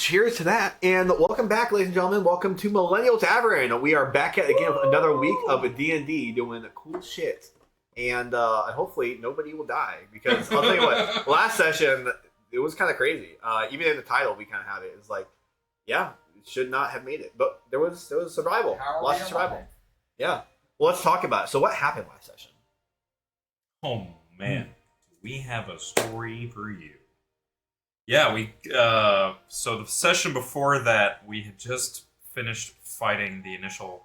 cheers to that. And welcome back, ladies and gentlemen. Welcome to Millennial Tavern. We are back at again with another week of a D&D doing cool shit. And hopefully nobody will die. Because I'll tell you what, last session, it was kind of crazy. Even in the title, we kind of have it. It's like, yeah, should not have made it. But there was survival. Lots of survival. Yeah. Well, let's talk about it. So what happened last session? Oh, man. We have a story for you. Yeah, so the session before that, we had just finished fighting the initial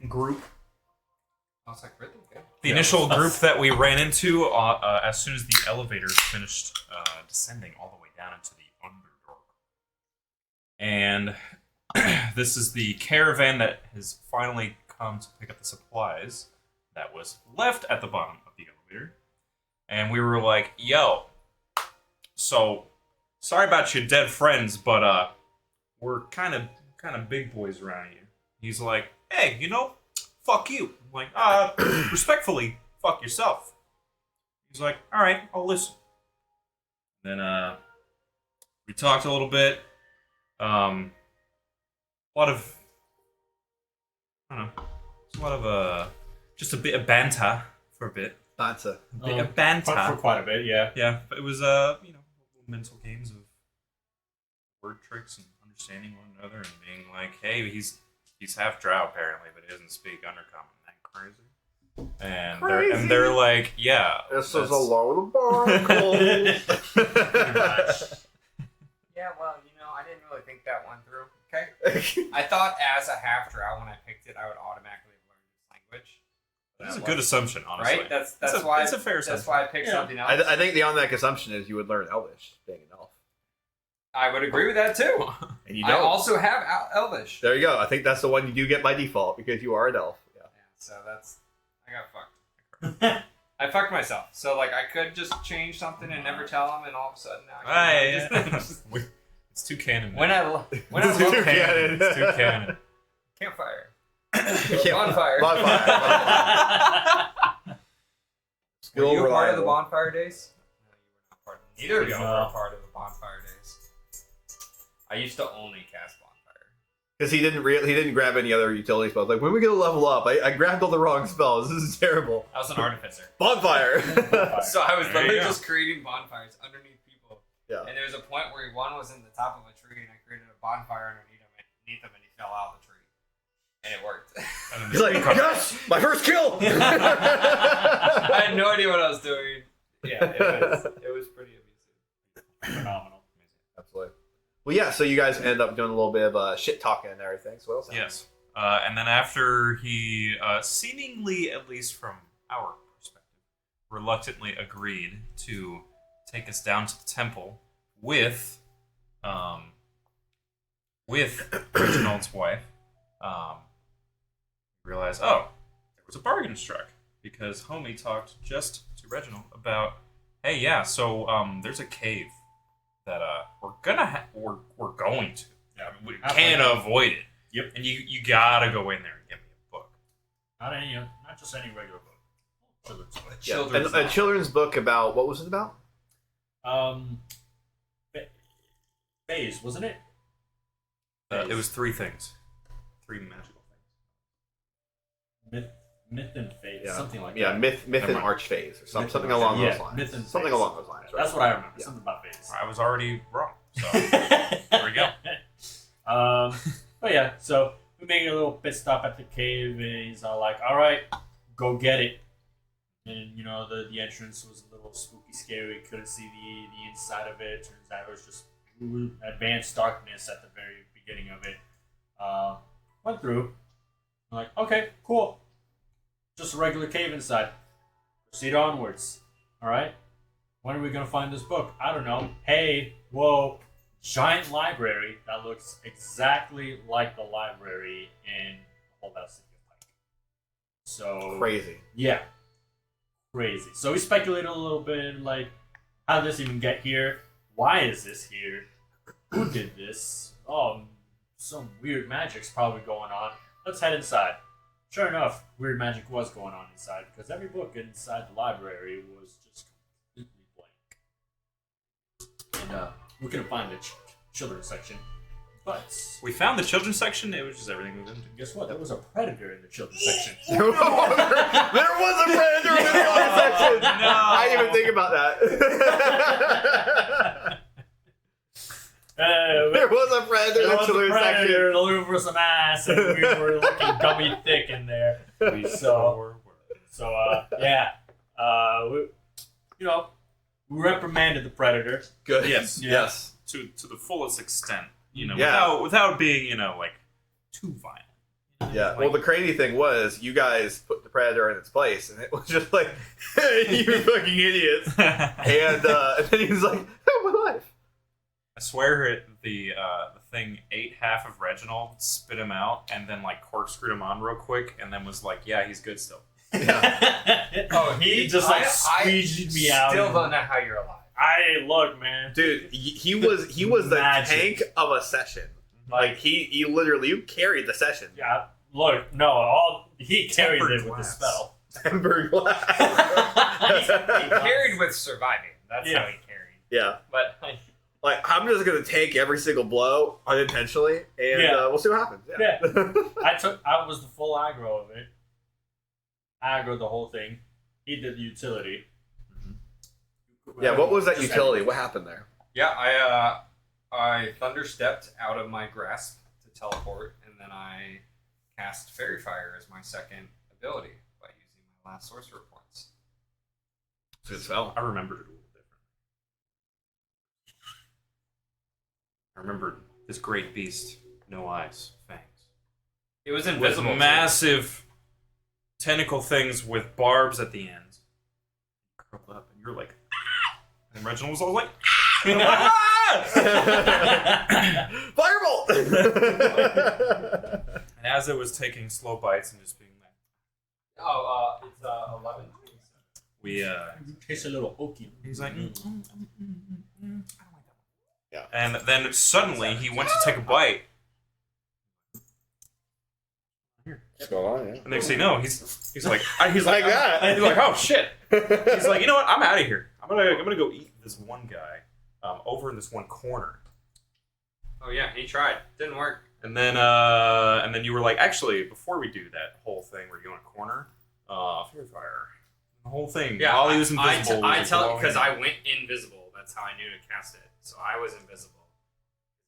group. The initial group that we ran into as soon as the elevators finished descending all the way down into the Underdark. And this is the caravan that has finally come to pick up the supplies that was left at the bottom of the elevator. And we were like, yo, so sorry about your dead friends, but we're kind of big boys around here. He's like, hey, fuck you. I'm like, respectfully, fuck yourself. He's like, all right, I'll listen. Then we talked a little bit. A lot of, I don't know, it's a lot of just a bit of banter for a bit. Banter. A bit of banter. For quite a bit, yeah. Yeah, but it was, little mental games of word tricks and understanding one another and being like, hey, he's half drow apparently, but he doesn't speak undercommon. Isn't that crazy? And they're like, yeah. This is a load of barnacles. Yeah, well, I didn't really think that one through. Okay. I thought as a half drow when I picked it, I would automatically learn this language. That's a good assumption, honestly. Right? That's why it's a fair assumption. That's why I picked something else. I think the on-deck assumption is you would learn Elvish, being an elf. I would agree with that too. And you don't. I also have Elvish. There you go. I think that's the one you do get by default because you are an elf. Yeah. So I got fucked. I fucked myself. So I could just change something and never tell him, and all of a sudden now. It's too canon. When I It's too canon. It's too canon. Campfire. Bonfire. Were you a part of the reliable. bonfire days? No, you were not part of. Neither of you No. were a part of the bonfire days. I used to only cast bonfire. Because he didn't grab any other utility spells. Like, when are we going to level up? I grabbed all the wrong spells. This is terrible. I was an artificer. Bonfire! So I was There literally you go. just creating bonfires underneath people. Yeah. And there was a point where one was in the top of a tree, and I created a bonfire underneath him, and he fell out of the tree. And it worked. He's like, yes! My first kill! I had no idea what I was doing. Yeah, it was pretty amazing. Phenomenal. Absolutely. Well, yeah, so you guys end up doing a little bit of shit talking and everything. So what else happened? Yes. And then after he, seemingly, at least from our perspective, reluctantly agreed to take us down to the temple with Reginald's wife, realized, there was a bargain struck because Homie talked just to Reginald about, hey, yeah, so there's a cave that we're going to. Yeah, We can't avoid it. Yep. And you gotta go in there and get me a book. Not just any regular book. Children's book. Yeah. A children's book about, what was it about? Phase, wasn't it? It was three things. Three magical things. Myth and phase, Yeah. something like Yeah, that. myth and Never mind. archphase, or something Myth and along arch- those yeah, lines. myth and Something phase. along those lines, right? That's what I remember. Yeah. Something about phase. I was already wrong. So there we go. But yeah, so we make a little pit stop at the cave, and he's all like, "All right, go get it." And the entrance was a little spooky, scary. Couldn't see the inside of it. Turns out it was just advanced darkness at the very beginning of it. Went through. I'm like, okay, cool. Just a regular cave inside. Proceed onwards. All right. When are we gonna find this book? I don't know. Hey, whoa. Giant library that looks exactly like the library in Old House City of Pike. So Crazy. yeah, crazy. So we speculated a little bit, like, how did this even get here? Why is this here? Who did this? Oh, some weird magic's probably going on. Let's head inside. Sure enough, weird magic was going on inside because every book inside the library was just completely blank. we couldn't find the children's section. But We found the children's section. It was just everything moved into. guess what? There was a predator in the children's section. There was a predator in the children's section. No. I didn't even think about that. There was a predator in the children's section. looking for some ass, and we were looking dummy thick in there. We So, yeah. We reprimanded the predator. Good. Yes. Yes. To the fullest extent, Yeah. without being, like too violent. Yeah. Well, the crazy thing was, you guys put the predator in its place, and it was just like, hey, you fucking idiots. And then he was like, oh, my life. I swear the thing ate half of Reginald, spit him out, and then like corkscrewed him on real quick, and then was like, "Yeah, he's good still." Yeah. Oh, He just like squeezed me out. Still don't know how you're alive. Look, man. Dude, he was the Magic. tank of a session. Like he literally, you carried the session. Yeah, look, no, he carried Tempered it with the glass. spell. Tempered glass. He carried with surviving. That's Yeah. how he carried. Yeah. But Like, I'm just gonna take every single blow unintentionally, and Yeah. we'll see what happens. Yeah. I was the full aggro of it. Aggroed the whole thing. He did the utility. Yeah. What was that Just utility? everything. What happened there? yeah, I thunderstepped out of my grasp to teleport, and then I cast Fairy Fire as my second ability by using my last sorcerer points. Good spell. I remembered it a little different. I remembered this great beast, no eyes, fangs, It was with invisible. too. massive tentacle things with barbs at the end. Curled up, and you're like, "Ah!" And Reginald was all like, "Ah!" Fireball. And as it was taking slow bites and just being like, Oh, it's 11. we Tastes a little oaky. he's like, I don't like that one. Yeah. And then suddenly he went to take a bite, What's going on? Yeah. and next thing you know, he's like Like that. He's like, oh shit. He's like, you know what? I'm out of here. I'm gonna go eat this one guy over in this one corner. Oh yeah, he tried. Didn't work. And then you were like, actually, before we do that whole thing where you go in a corner, Fairy Fire, the whole thing. Yeah, while he was invisible. I was tell glowing. because I went invisible. That's how I knew to cast it. So I was invisible.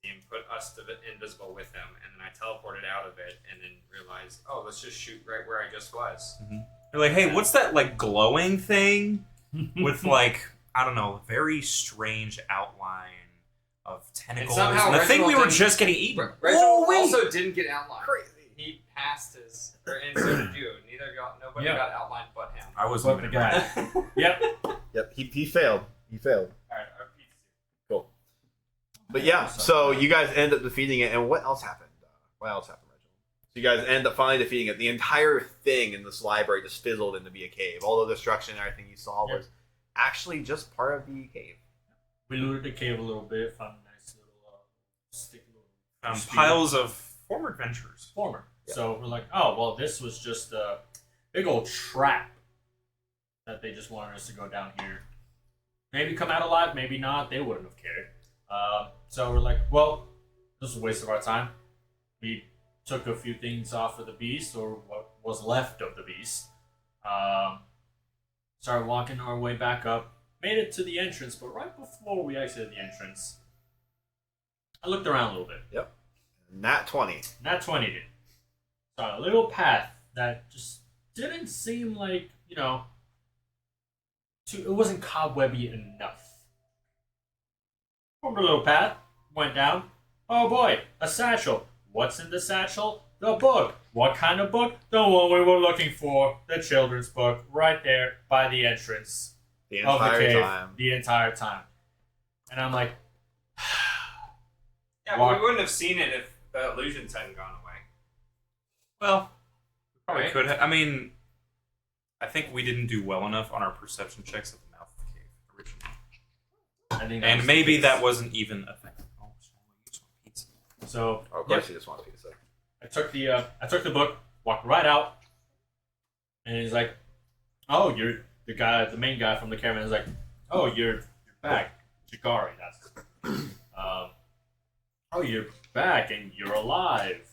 He put us to invisible with him, and then I teleported out of it, and then realized, oh, let's just shoot right where I just was. You're like, hey, what's that like glowing thing with like I don't know, very strange outline of tentacles. somehow And the thing we Reginald were didn't- just getting eaten. Reginald wait. also didn't get outlined. Crazy. He passed his, and so did you. Neither of y'all, nobody Yeah. got outlined but him. I wasn't But even the guy. Yep. Yep. He failed. He failed. Alright, our pizza. Cool. But yeah, so you guys end up defeating it, and what else happened? What else happened, Reginald? So you guys end up finally defeating it. The entire thing in this library just fizzled into be a cave. All the destruction and everything you saw was actually just part of the cave. We looted the cave a little bit, found a nice little stick little piles of former adventures. former. Yeah. So we're like, oh well, this was just a big old trap that they just wanted us to go down here. Maybe come out alive, maybe not. They wouldn't have cared. So we're like, well, this was a waste of our time. We took a few things off of the beast, or what was left of the beast. Started walking our way back up. Made it to the entrance, but right before we exited the entrance, I looked around a little bit. Nat 20. Nat 20 did. Saw a little path that just didn't seem like, it wasn't cobwebby enough. Formed a little path, went down. Oh boy, a satchel. What's in the satchel? The book. What kind of book? The one we were looking for. The children's book, right there by the entrance The of the entire cave. time. The entire time. And I'm like, Yeah, Walk- but we wouldn't have seen it if the illusions hadn't gone away. Well, probably Right? could have. I mean, I think we didn't do well enough on our perception checks at the mouth of the cave originally. I think that And was maybe the that case. wasn't even a thing. Oh, so you just want pizza. So Oh, of course he just wants pizza. I took the book, walked right out, and he's like, "Oh, you're the guy, the main guy from the caravan." Is like, "Oh, you're back, Jagari." That's oh, you're back and you're alive.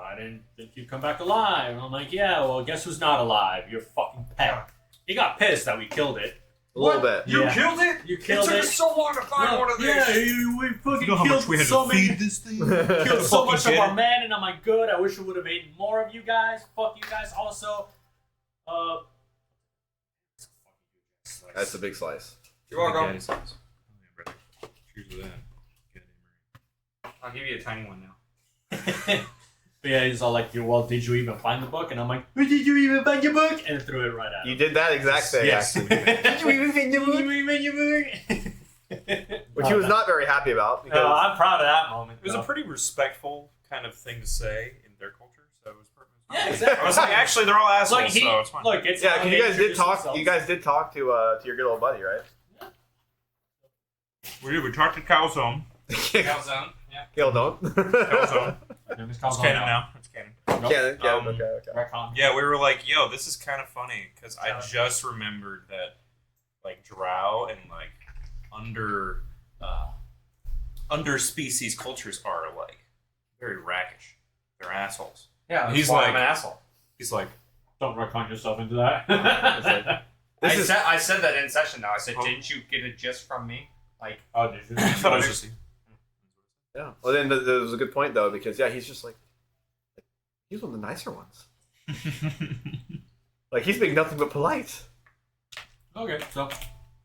I didn't think you'd come back alive. And I'm like, yeah, well, guess who's not alive? Your fucking pet. He got pissed that we killed it. A little bit. You killed it? You killed it? it. It took so long to find one of these. Yeah, we fucking killed so many. this thing? Killed so much of our men, and I'm like, good. I wish I would have eaten more of you guys. Fuck you guys. Also, That's a big slice. You're welcome. Cheers to that. I'll give you a tiny one now. But yeah, he's all like, well, did you even find the book? And I'm like, did you even find your book? And threw it right at him. You did that exact thing, Yes. actually. Did you even find the book? Which he was not very happy about. Because No, I'm proud of that moment. It was a pretty respectful kind of thing to say in their culture, so it was perfect. Yeah, exactly. I was like, actually, they're all assholes, so it's fine. Look, it's yeah, how because they you guys did introduce talk. themselves. You guys did talk to your good old buddy, right? We talked to Calzone. Calzone. Yeah. Gil, don't. Calzone. It's It's canon now. It's canon. Canon. Um, Okay. Retcon. Yeah, we were like, yo, this is kind of funny because I just remembered that like drow and like under species cultures are like very rakish. They're assholes. Yeah, that's He's why like- I'm an asshole. He's like, Don't retcon yourself into that. I said that in session though. I said, Oh. didn't you get a gist from me? Like, Oh, did you? I thought it was just Yeah. Well, then there was a good point though, because he's just like he's one of the nicer ones. Like he's being nothing but polite. Okay, so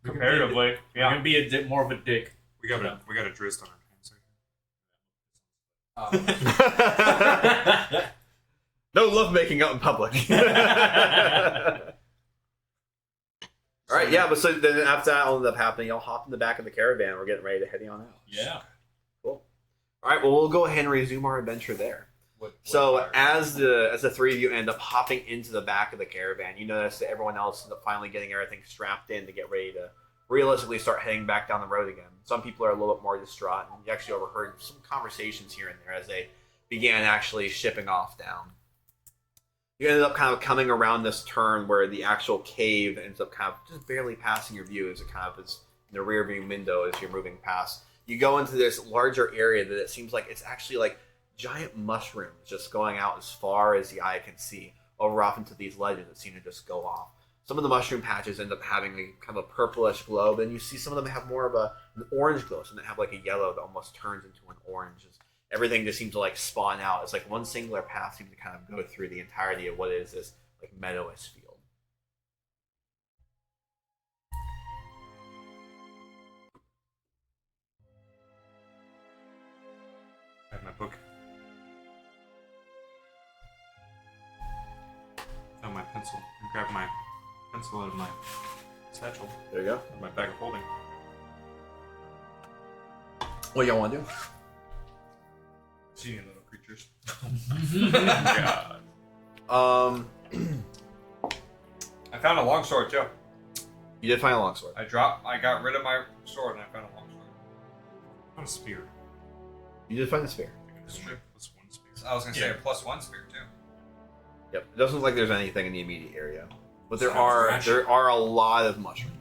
comparatively, you're gonna be more of a dick. we got a drizzt on our hands. No love making out in public. All right, yeah, but so then after that all ended up happening, y'all hop in the back of the caravan. We're getting ready to head on out. Yeah. Cool. All right, well we'll go ahead and resume our adventure there. So as the three of you end up hopping into the back of the caravan, you notice that everyone else ends up finally getting everything strapped in to get ready to realistically start heading back down the road again. Some people are a little bit more distraught, and you actually overheard some conversations here and there as they began actually shipping off down. You ended up kind of coming around this turn where the actual cave ends up kind of just barely passing your view as it kind of is in the rear view window as you're moving past. You go into this larger area that it seems like it's actually like giant mushrooms just going out as far as the eye can see over off into these ledges that seem to just go off. Some of the mushroom patches end up having a kind of a purplish glow, then you see some of them have more of an orange glow, some that have like a yellow that almost turns into an orange. Everything just seems to like spawn out. It's like one singular path seems to kind of go through the entirety of what is this like meadowish field. I have my book. Found my pencil. I grabbed my pencil out of my satchel. There you go. Out of my bag of holding. What y'all want to do? See you little creatures. God. I found a longsword too. You did find a longsword. I got rid of my sword and I found a longsword. Not a spear. You did find the spear. Plus one spear. I was gonna say a +1 spear too. Yep. It doesn't look like there's anything in the immediate area, but there Sounds are a lot of mushrooms.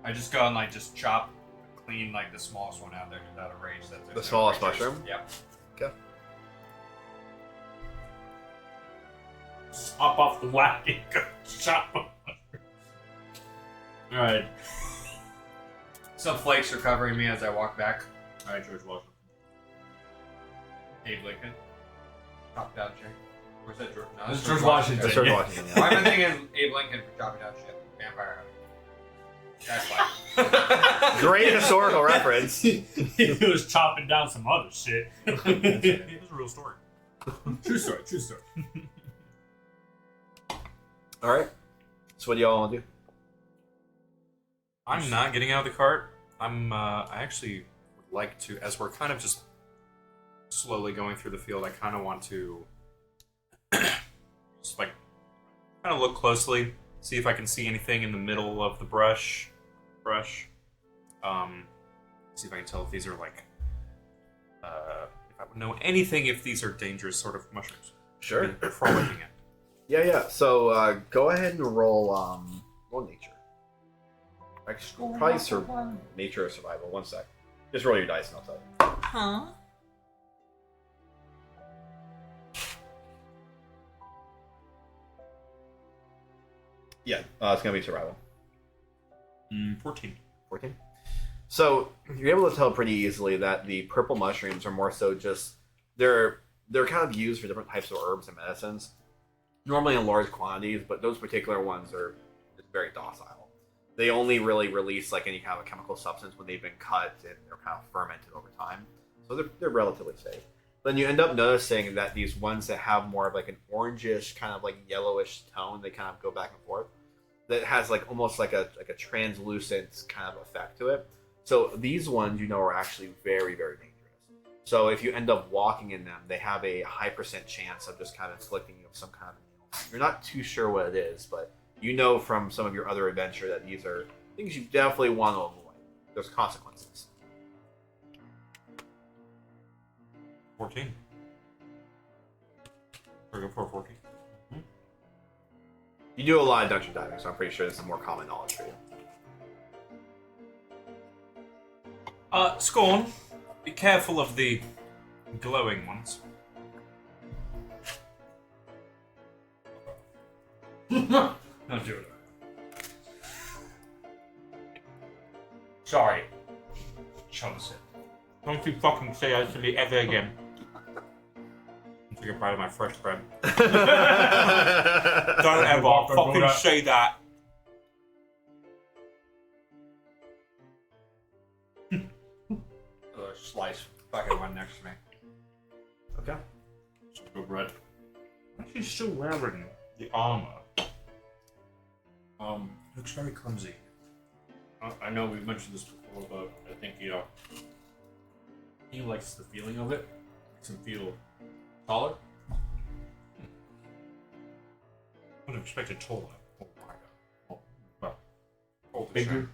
I just go and like just chop clean like the smallest one out there without a rage. That The smallest mushroom? Yep. Okay. Hop off the wagon, go chop him. Alright. Some flakes are covering me as I walk back. Alright, George Washington. Abe Lincoln. Chop down shit. Where's that George? No, That's George Washington. That's George Yeah. Washington. Why Yeah. am I thinking Abe Lincoln for chopping down shit? Vampire Hunter. That's why. Great historical reference. He was chopping down some other shit. It was a real story. True story, true story. All right. So what do y'all want to do? I'm not getting out of the cart. I actually would like to, as we're kind of just slowly going through the field, I kind of want to just like kind of look closely, see if I can see anything in the middle of the brush. See if I can tell if these are like, if I would know anything if these are dangerous sort of mushrooms. Sure. Before looking at. Yeah. So go ahead and roll nature. Actually, probably nature or survival. One sec. Just roll your dice and I'll tell you. Huh? Yeah, it's gonna be survival. 14. 14. So you're able to tell pretty easily that the purple mushrooms are more so just they're kind of used for different types of herbs and medicines, normally in large quantities, but those particular ones are just very docile. They only really release like any kind of a chemical substance when they've been cut and they're kind of fermented over time. So they're relatively safe. Then you end up noticing that these ones that have more of like an orangish kind of like yellowish tone, they kind of go back and forth. That has like almost like a translucent kind of effect to it. So these ones, you know, are actually very, very dangerous. So if you end up walking in them, they have a high % chance of just kind of inflicting you with some kind of ailment. You're not too sure what it is, but you know from some of your other adventure that these are things you definitely want to avoid. There's consequences. 14. We're going for 14. You do a lot of dungeon diving, so I'm pretty sure this is more common knowledge for you. Scorn, be careful of the glowing ones. Don't do it. Sorry. Chance it. Don't you fucking say that to me ever again. I'm taking pride of my fresh bread. Don't ever fucking say that. Slice fucking one next to me. Okay. Good bread. She's still wearing the armor. Looks very clumsy. I know we've mentioned this before, but I think he likes the feeling of it. Makes him feel taller. I would have expected taller. Oh, well, Bigger.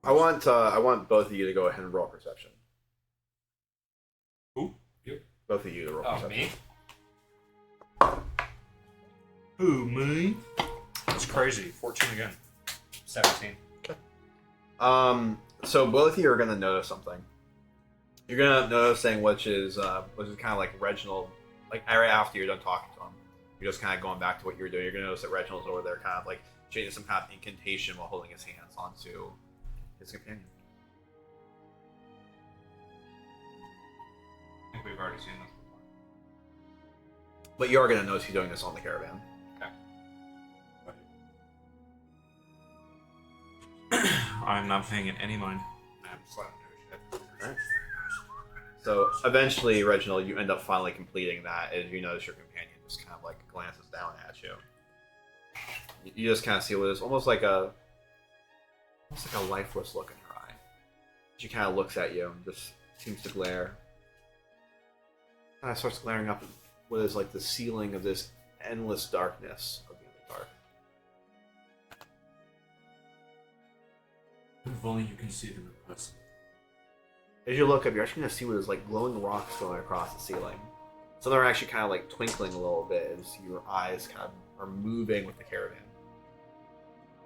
I want both of you to go ahead and roll perception. Who? You. Both of you to roll perception. Me? Who, me? That's crazy. 14 again. 17. So both of you are gonna notice something. You're gonna notice something which is kind of like Reginald, like right after you're done talking to him, you're just kind of going back to what you were doing. You're gonna notice that Reginald's over there, kind of like changing some kind of incantation while holding his hands onto his companion. I think we've already seen this But you are gonna notice he's doing this on the caravan. I'm not paying it any mind. I'm slapping her shit. Alright. So eventually, Reginald, you end up finally completing that as you notice your companion just kind of like glances down at you. You just kind of see what is almost like a lifeless look in her eye. She kind of looks at you and just seems to glare. Kind of starts glaring up at what is like the ceiling of this endless darkness of the Underdark. If only you can see them in person. As you look up, you're actually going to see what is like glowing rocks going across the ceiling. Some of them are actually kind of like twinkling a little bit as your eyes kind of are moving with the caravan.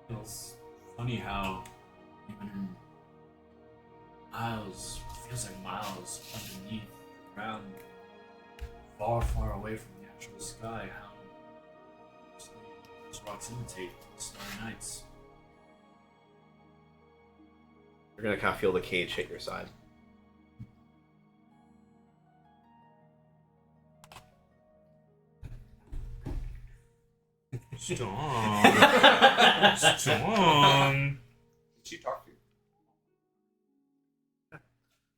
It's funny how even miles, feels like miles underneath the ground, far, far away from the actual sky, how those rocks imitate the starry nights. You're going to kind of feel the cage hit your side. Stop. Stop. Did she talk to you?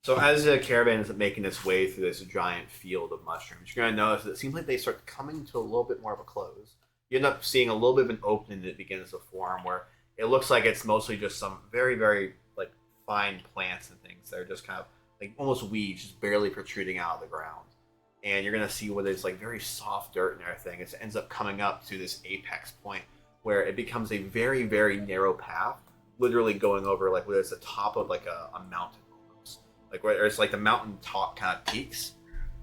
So as the caravan is making its way through this giant field of mushrooms, you're going to notice that it seems like they start coming to a little bit more of a close. You end up seeing a little bit of an opening that begins to form where it looks like it's mostly just some very, very like fine plants and things that are just kind of like almost weeds just barely protruding out of the ground. And you're going to see what is like very soft dirt and everything. It ends up coming up to this apex point where it becomes a very, very narrow path, literally going over like what is the top of like a mountain almost. Like where it's like the mountain top kind of peaks,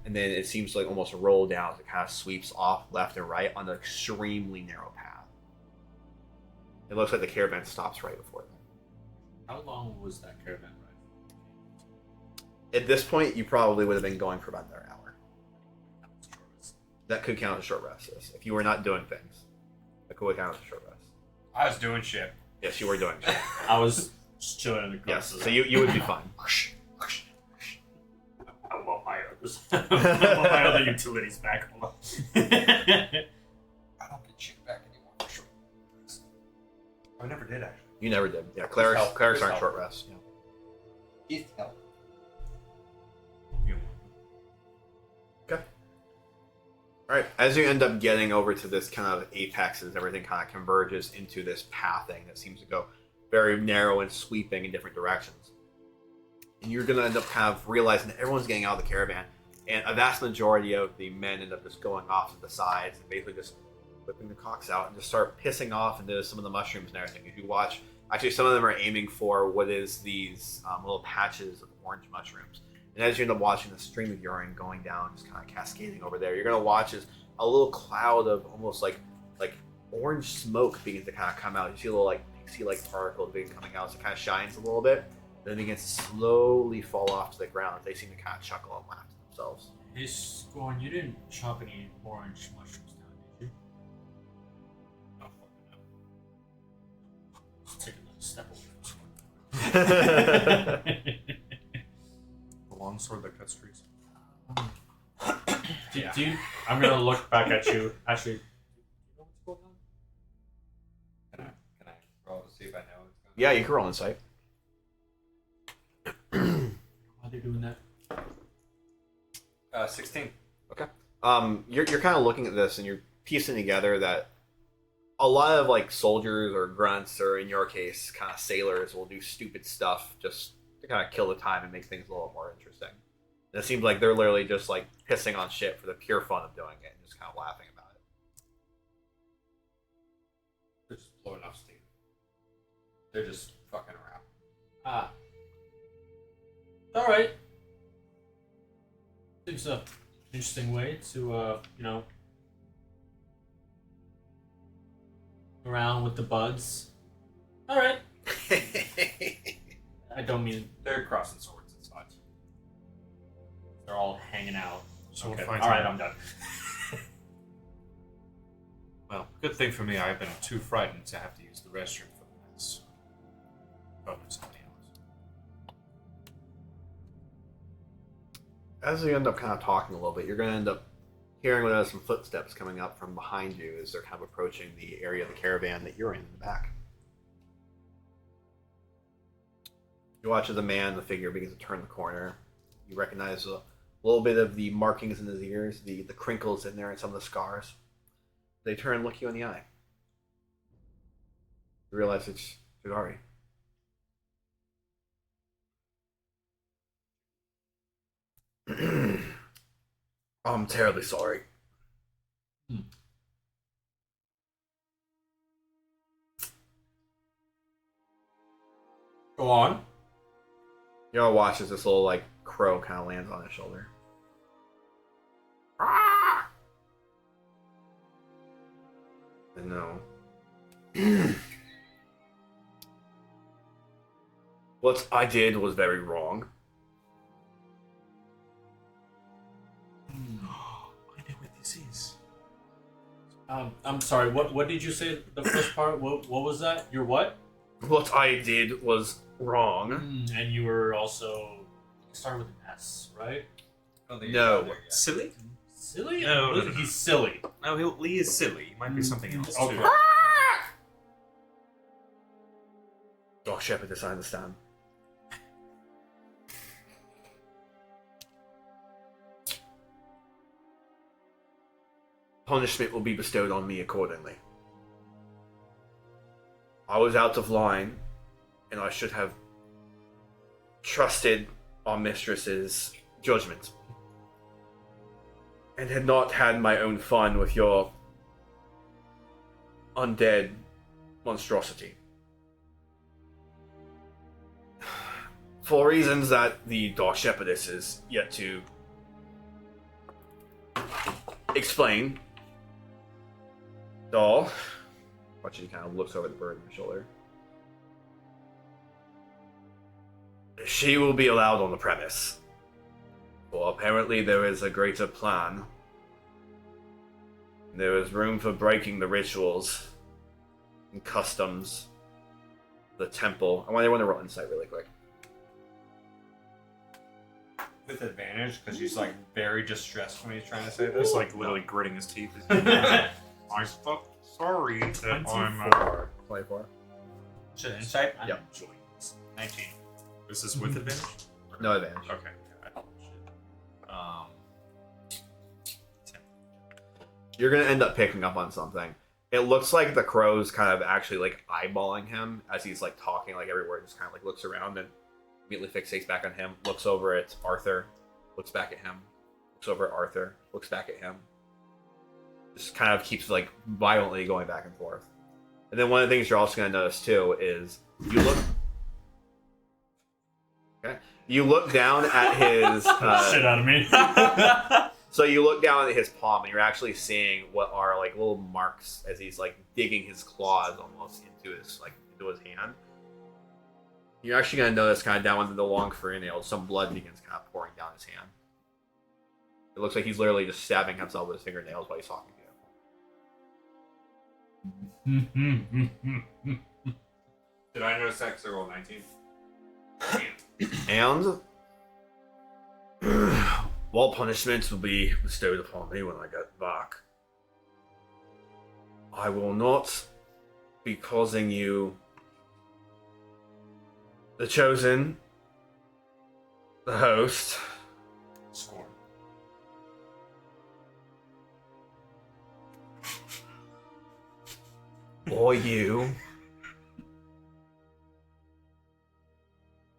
and then it seems to like almost roll down as it kind of sweeps off left and right on an extremely narrow path. It looks like the caravan stops right before them. How long was that caravan ride? At this point, you probably would have been going for about another hour. That could count as a short rest. Yes. If you were not doing things, that could count as a short rest. I was doing shit. Yes, you were doing shit. I was just chilling in the car. Yes, so you would be fine. I want my others. I want my other utilities back. Hold on. I don't get shit back anymore for sure. I never did actually. You never did. Yeah, clerics Help. aren't Help. short rest. Yeah. It helped. Okay. All right. As you end up getting over to this kind of apex, as everything kind of converges into this pathing that seems to go very narrow and sweeping in different directions, and you're gonna end up kind of realizing that everyone's getting out of the caravan, and a vast majority of the men end up just going off to the sides and basically just whipping the cocks out and just start pissing off into some of the mushrooms and everything. If you watch, actually, some of them are aiming for what is these little patches of orange mushrooms. And as you end up watching the stream of urine going down, just kind of cascading over there, you're gonna watch as a little cloud of almost like orange smoke begins to kind of come out. You see a little pixie particles begin coming out, so it kind of shines a little bit, then it begins to slowly fall off to the ground. They seem to kind of chuckle and laugh to themselves. Hey, Scorn, you didn't chop any orange mushrooms down, did you? Oh, fucking no. Let's take another step away from Scorn. The longsword that cuts trees. I'm gonna look back at you. Actually, do you know what's going on? Can I roll to see if I know what's going on? Yeah, you can roll insight. Why are they doing that? 16. You're kind of looking at this and you're piecing together that a lot of soldiers or grunts, or in your case, kind of sailors, will do stupid stuff just to kind of kill the time and make things a little more interesting. And it seems like they're literally just pissing on shit for the pure fun of doing it and just kind of laughing about it. They're just blowing off steam. They're just fucking around. Ah. Alright. It's a interesting way to, around with the buds. Alright. I don't mean They're crossing swords and such. they're all hanging out. So Okay. we'll find Alright, time. I'm done. Well, good thing for me, I've been too frightened to have to use the restroom for the next so many hours. As you end up kind of talking a little bit, you're going to end up hearing some footsteps coming up from behind you as they're kind of approaching the area of the caravan that you're in the back. You watch as the figure begins to turn the corner. You recognize a little bit of the markings in his ears, the crinkles in there, and some of the scars. They turn and look you in the eye. You realize it's Jagari. I'm terribly sorry. Go on. You all watch as this little crow kind of lands on his shoulder. And no. What I did was very wrong. I know what this is. I'm sorry. What did you say? The first part. What was that? Your what? What I did was wrong. And you were also started with an S, right? I don't think No. you're there yet. Silly? Silly? No, no, no. He's silly. No, Lee is silly. He might be something else Okay. too. Oh, Shepherdess, I understand. Punishment will be bestowed on me accordingly. I was out of line, and I should have trusted our mistress's judgment, and had not had my own fun with your undead monstrosity. For reasons that the Dark Shepherdess is yet to explain, Doll, watch, she kind of looks over the bird on her shoulder. She will be allowed on the premise. Well, apparently there is a greater plan. There is room for breaking the rituals and customs. The temple. I want everyone to roll insight really quick. With advantage, because he's like very distressed when he's trying to say this. He's like literally gritting his teeth. I'm sorry that I'm. 24. Should insight? Yep. I'm enjoying this. 19. This is with advantage? No advantage. Okay. Um. You're gonna end up picking up on something. It looks like the crow's kind of actually like eyeballing him as he's like talking, like every word just kind of like looks around and immediately fixates back on him, looks over at Arthur, looks back at him, looks over at Arthur, looks back at him. Just kind of keeps like violently going back and forth. And then one of the things you're also gonna notice too is you look. Okay. You look down at his. Shit out of me. So you look down at his palm and you're actually seeing what are like little marks as he's like digging his claws almost into his hand. You're actually gonna notice kind of down under the long fingernails, some blood begins kind of pouring down his hand. It looks like he's literally just stabbing himself with his fingernails while he's talking to you. Did I notice that? 'Cause I rolled 19. And while punishments will be bestowed upon me when I get back, I will not be causing you the chosen, the host, Scorn. or you,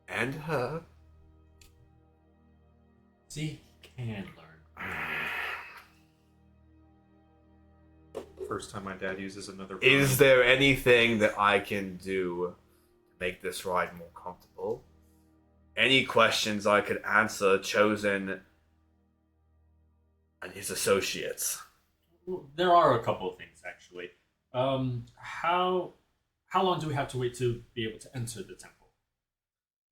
and her. See, can learn. First time my dad uses another. Is there anything that I can do to make this ride more comfortable? Any questions I could answer, Chosen and his associates? Well, there are a couple of things actually. How long do we have to wait to be able to enter the temple?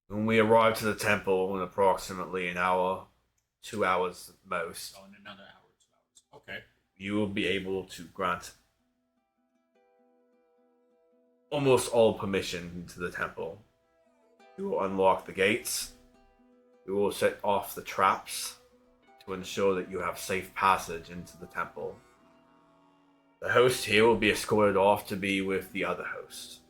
When we arrive to the temple in approximately an hour, 2 hours at most, Oh, in another hour, 2 hours. Okay. you will be able to grant almost all permission to the temple. You will unlock the gates. You will set off the traps to ensure that you have safe passage into the temple. The host here will be escorted off to be with the other host.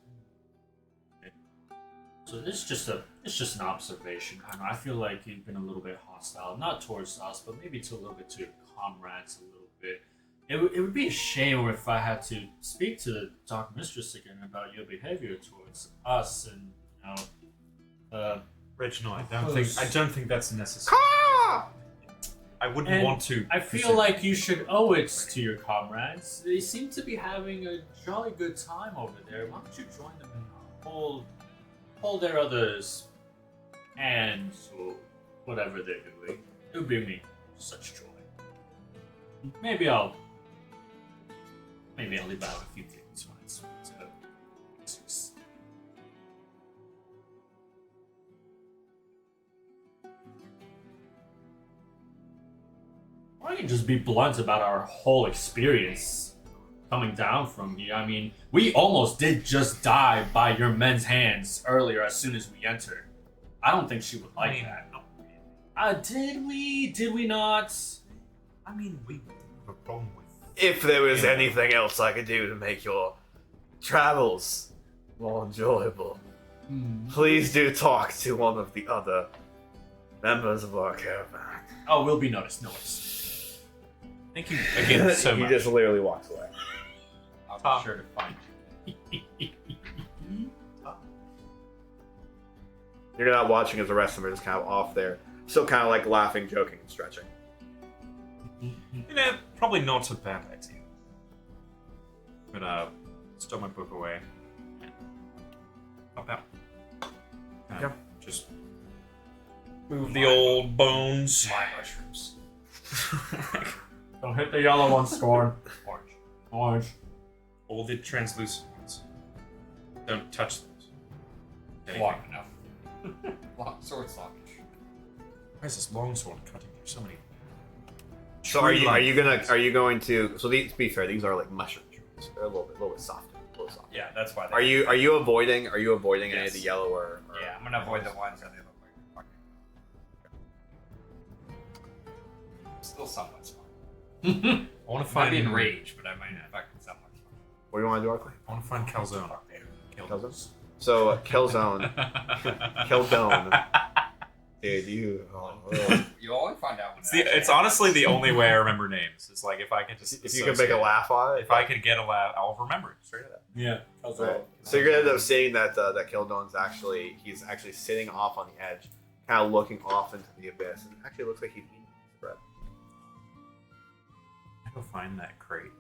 So this is just an observation. I feel like you've been a little bit hostile, not towards us, but maybe to a little bit to your comrades a little bit. It would be a shame if I had to speak to the Dark Mistress again about your behavior towards us and Reginald, I Close. don't think that's necessary. I wouldn't And want to. I feel like you should owe it to your comrades. They seem to be having a jolly good time over there. Why don't you join them and hold their others and whatever they're doing? It would bring me such joy. Maybe I'll leave out a few things when it's Jesus. Or I can just be blunt about our whole experience coming down from here. I mean, we almost did just die by your men's hands earlier as soon as we entered. I don't think she would like that. Did we? Did we not? I mean, we were born with. If there was anything else I could do to make your travels more enjoyable, please do talk to one of the other members of our caravan. Oh, we'll be noticed. Thank you again so He much. just literally walks away. I'll be sure to find you. You're not watching as the rest of them are just kind of off there, still kind of like laughing, joking, and stretching. You know, probably not a bad idea. I'm gonna stow my book away and pop out. Yeah. Just move the old bones. My mushrooms. Don't hit the yellow one, Scorn. Orange. All the translucent ones. Don't touch those. Long enough. Sword sluggish. Why is this longsword cutting your so many. So are you tree-like going to? So these, to be fair, these are like mushroom trees. They're a little bit softer. Yeah, that's why. Are you avoiding any of the yellow or Yeah, I'm gonna avoid the ones that they look like fucking. Still somewhat smart. I want to Might find be enraged, but I might not fucking somewhat smart. What do you want to do, Arkley? I want to find Calzone. Killzone? So Killzone, Killzone. Dude, you. You only find out when It's honestly the only way I remember names. It's like if I could just If you can make a laugh on it. If I could get a laugh, I'll remember it straight up. Yeah. Right. So you're gonna end up seeing that that Kildone's he's actually sitting off on the edge, kind of looking off into the abyss, and it actually looks like he's eating bread. I go find that crate.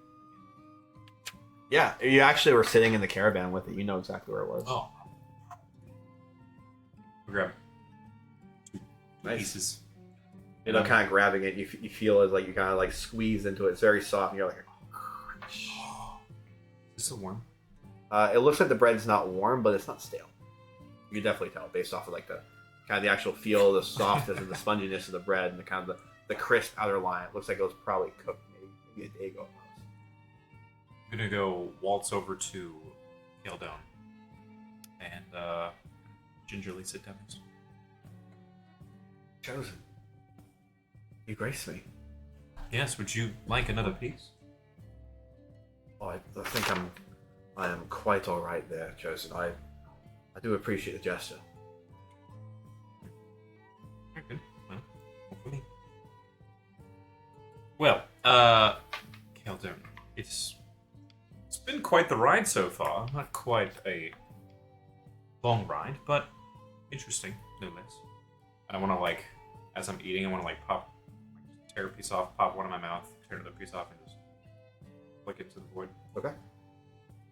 Yeah, you actually were sitting in the caravan with it. You know exactly where it was. Oh. Grab two Nice. pieces. You know, kind of grabbing it, you feel as like you kind of like squeeze into it. It's very soft, and you're like, Is this a worm? it looks like the bread's not warm, but it's not stale. You can definitely tell based off of like the kind of the actual feel, the softness, and the sponginess of the bread, and the kind of the crisp outer line. It looks like it was probably cooked maybe a day ago. I'm gonna go waltz over to Keldone and gingerly sit down next to him. Chosen, you grace me. Yes, would you like another piece? Oh, I think I am quite all right there, Chosen. I do appreciate the gesture. Okay. Well, not for me. Well, Keldone, it's been quite the ride so far. Not quite a long ride, but interesting, no less. And I want to as I'm eating, I want to tear a piece off, pop one in my mouth, tear another piece off, and just flick it to the void. Okay.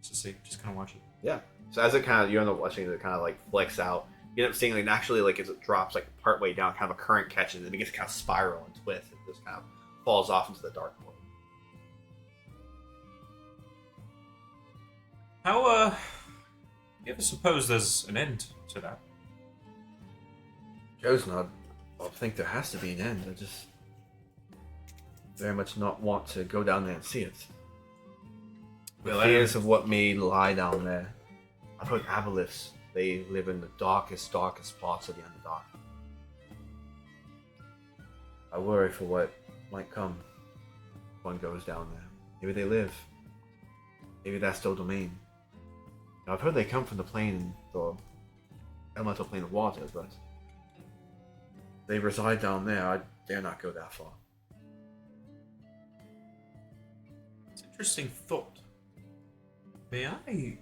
Just to see, just kind of watch it. Yeah. So as you end up watching it kind of like flicks out, you end up seeing naturally as it drops part way down, kind of a current catches it, and it begins to kind of spiral and twist. It just kind of falls off into the dark void. How, you ever suppose there's an end to that? Chosen, I think there has to be an end. I just very much not want to go down there and see it. The Well, fears of what may lie down there. I've heard aboleths, they live in the darkest parts of the Underdark. I worry for what might come if one goes down there. Maybe they live. Maybe that's their domain. Now, I've heard they come from the elemental plane of water, but they reside down there. I dare not go that far. It's an interesting thought. May I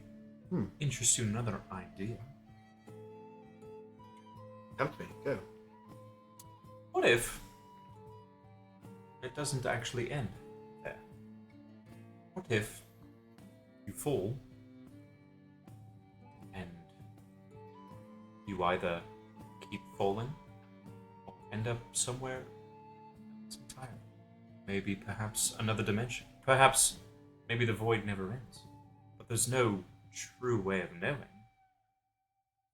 interest you in another idea? Tempt me, go. What if it doesn't actually end there? What if you fall and you either keep falling or end up somewhere else entirely? Maybe perhaps another dimension. Perhaps maybe the void never ends. But there's no true way of knowing.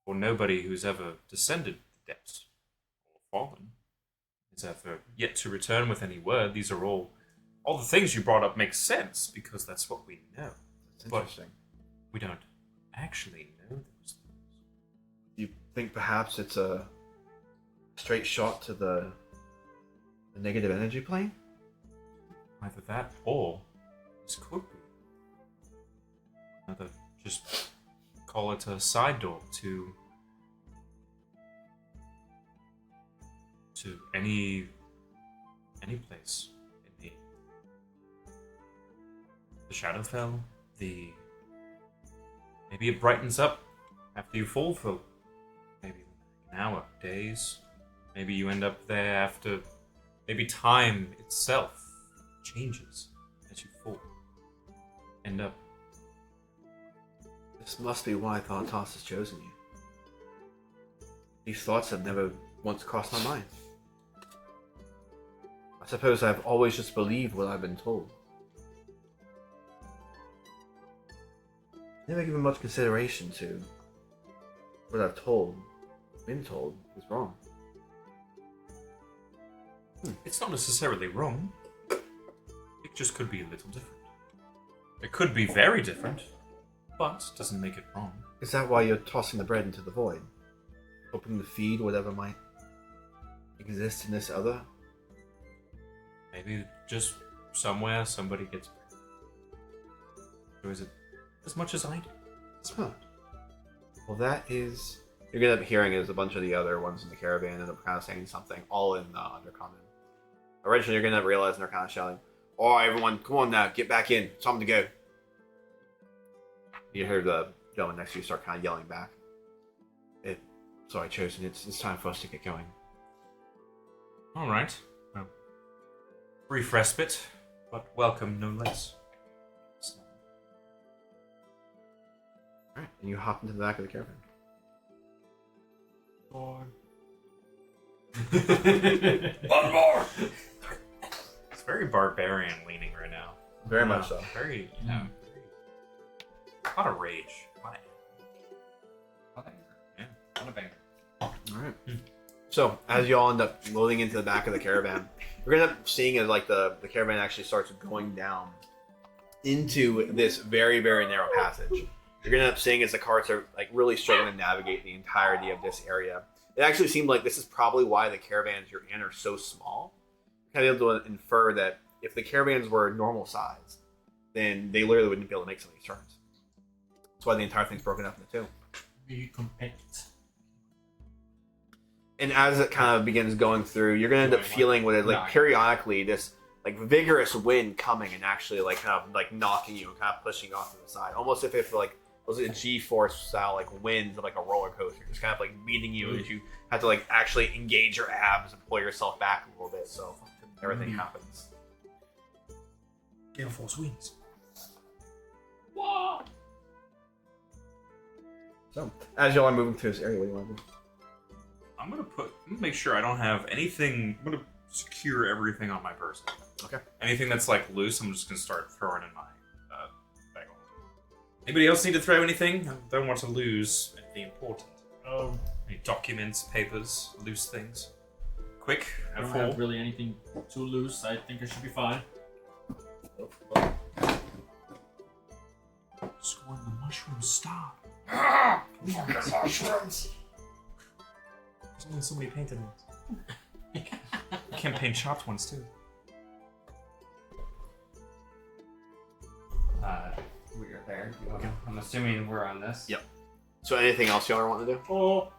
For nobody who's ever descended the depths or fallen is ever yet to return with any word. These are all the things you brought up make sense because that's what we know. That's interesting. We don't actually know those things. Do you think perhaps it's a straight shot to the negative energy plane? Either that or this could be another, just call it a side door to any place in the Shadowfell. Maybe it brightens up after you fall for maybe an hour, days. Maybe you end up there after. Maybe time itself changes as you fall. End up. This must be why Thartas has chosen you. These thoughts have never once crossed my mind. I suppose I've always just believed what I've been told. Never given much consideration to what I've been told, is wrong. It's not necessarily wrong. It just could be a little different. It could be very different, but doesn't make it wrong. Is that why you're tossing the bread into the void? Hoping to feed whatever might exist in this other? Maybe just somewhere somebody gets bread. Or is it as much as I do? Huh. Well, that is... You're gonna end up hearing is a bunch of the other ones in the caravan end up kind of saying something, all in Undercommon. Originally, you're gonna realize they're kind of shouting, "All right, everyone, come on now, get back in. It's time to go." You hear the gentleman next to you start kind of yelling back. Sorry, Chosen, it's time for us to get going. Alright. Well, brief respite, but welcome no less. Alright, and you hop into the back of the caravan. One more! It's very barbarian leaning right now. Very much so. Very, a lot of rage. A lot of anger. Yeah. A lot of anger. Alright. So, as you all end up loading into the back of the caravan, you're going to end up seeing as like the caravan actually starts going down into this very, very narrow passage. You're going to end up seeing as the carts are like really struggling to navigate the entirety of this area. It actually seemed like this is probably why the caravans you're in are so small. You're kind of able to infer that if the caravans were normal size, then they literally wouldn't be able to make some of these turns. That's why the entire thing's broken up into two. Be compact. And as it kind of begins going through, you're gonna end up feeling what is like periodically this like vigorous wind coming and actually like kind of like knocking you and kind of pushing you off to the side, almost if it like was a G-force style like winds of like a roller coaster, just kind of like beating you as you have to like actually engage your abs and pull yourself back a little bit, so everything happens. Gale Force winds. Whoa! So as y'all are moving through this area, what do you want to do? I'm gonna make sure I don't have anything. I'm gonna secure everything on my person. Okay. Anything that's like loose, I'm just gonna start throwing in my bag. Anybody else need to throw anything? I don't want to lose anything important. Any documents, papers, loose things. Quick, I don't full. have really anything too loose. I think I should be fine. Scoring the mushroom star. Mushrooms. There's only so many painted ones. You can paint chopped ones too. We are there. Okay. I'm assuming we're on this. Yep. So anything else y'all are wanting to do? Oh.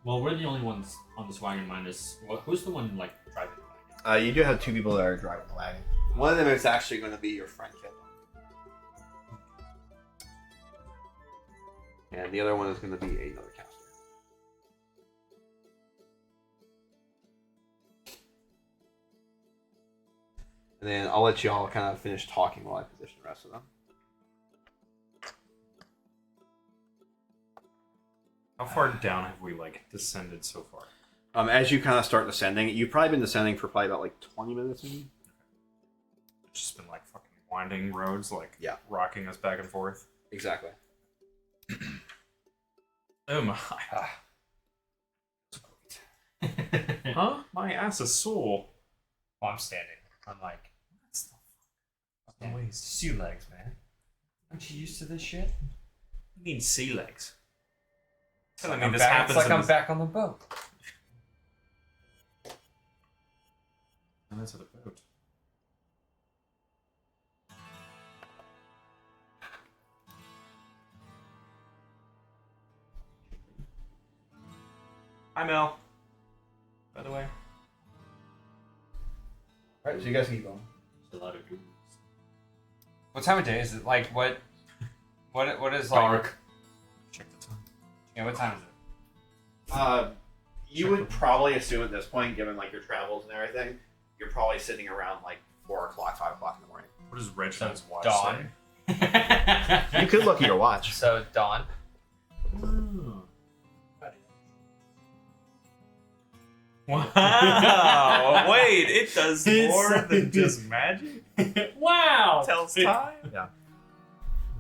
Or We're the only ones on this wagon minus. Who's the one like driving the wagon? You do have two people that are driving the wagon. One of them is actually going to be your friend Kit. And the other one is going to be another caster. And then I'll let you all kind of finish talking while I position the rest of them. how far down have we like descended so far? As you kind of start descending, you've probably been descending for probably about like 20 minutes maybe. It's just been like fucking winding roads, like Yeah. rocking us back and forth. Exactly. Oh my. Huh? My ass is sore. Well, I'm standing. I'm like, what's the fuck? No ways. Sea legs, man. Aren't you used to this shit? You mean sea legs? It's I like mean, I'm this back, happens it's like in I'm this- back on the boat. And that's at a boat. Hi, Mel. By the way. Alright, so you guys keep going. There's a lot of dudes. What time of day is it? Like what is like Dark. Check the time. Yeah, what time is it? You would probably assume at this point, given like your travels and everything, you're probably sitting around like 4 o'clock, 5 o'clock in the morning. What does Reginald's watch dawn. say? You could look at your watch. So dawn. Wow! Wait, it does more than just magic? Wow! Tells time? Yeah.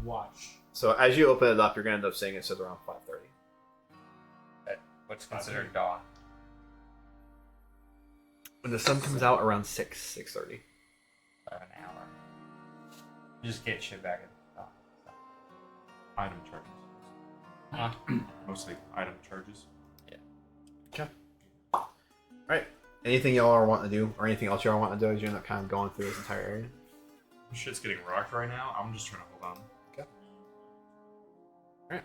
Watch. So as you open it up, you're gonna end up seeing it says around 5:30. What's considered dawn? When the sun comes out around 6:30. About an hour. You just get shit back at dawn. Item charges. Huh? Mostly item charges. Okay. All right. Anything y'all are wanting to do, or anything else y'all want to do as you end up kind of going through this entire area? Shit's getting rocked right now. I'm just trying to hold on. Okay. All right.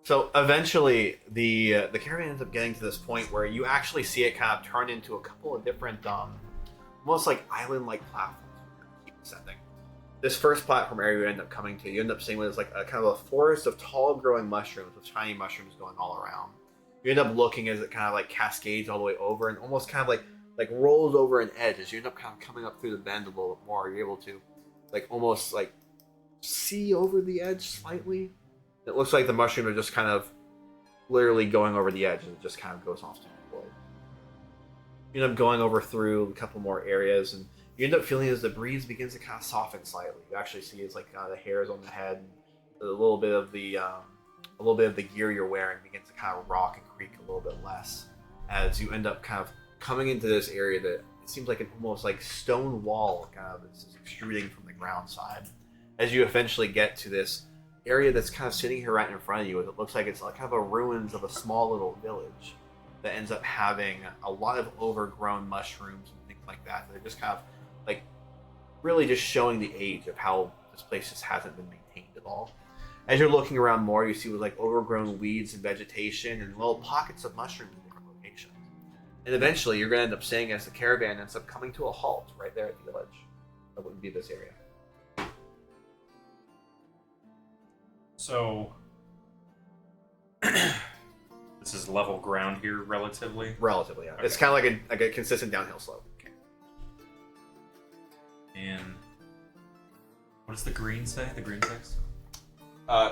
So eventually, the caravan ends up getting to this point where you actually see it kind of turn into a couple of different, almost like island-like platforms. Keep ascending. This first platform area you end up coming to, you end up seeing what is like a kind of a forest of tall growing mushrooms with tiny mushrooms going all around. You end up looking as it kind of like cascades all the way over and almost kind of like rolls over an edge. As you end up kind of coming up through the bend a little bit more, you're able to like almost like see over the edge slightly. It looks like the mushrooms are just kind of literally going over the edge and it just kind of goes off to the void. You end up going over through a couple more areas and you end up feeling as the breeze begins to kind of soften slightly. You actually see it's like the hairs on the head, a little bit of the gear you're wearing begins to kind of rock and creak a little bit less as you end up kind of coming into this area that it seems like an almost like stone wall kind of is extruding from the ground side. As you eventually get to this area that's kind of sitting here right in front of you, it looks like it's like kind of a ruins of a small little village that ends up having a lot of overgrown mushrooms and things like that. They're just kind of like really just showing the age of how this place just hasn't been maintained at all. As you're looking around more, you see with like overgrown weeds and vegetation and little pockets of mushrooms in different locations. And eventually you're going to end up seeing as the caravan ends up coming to a halt right there at the village. That would be this area. So this is level ground here, relatively. Relatively, yeah. Okay. It's kind of like a consistent downhill slope. Okay. And what does the green say? The green text?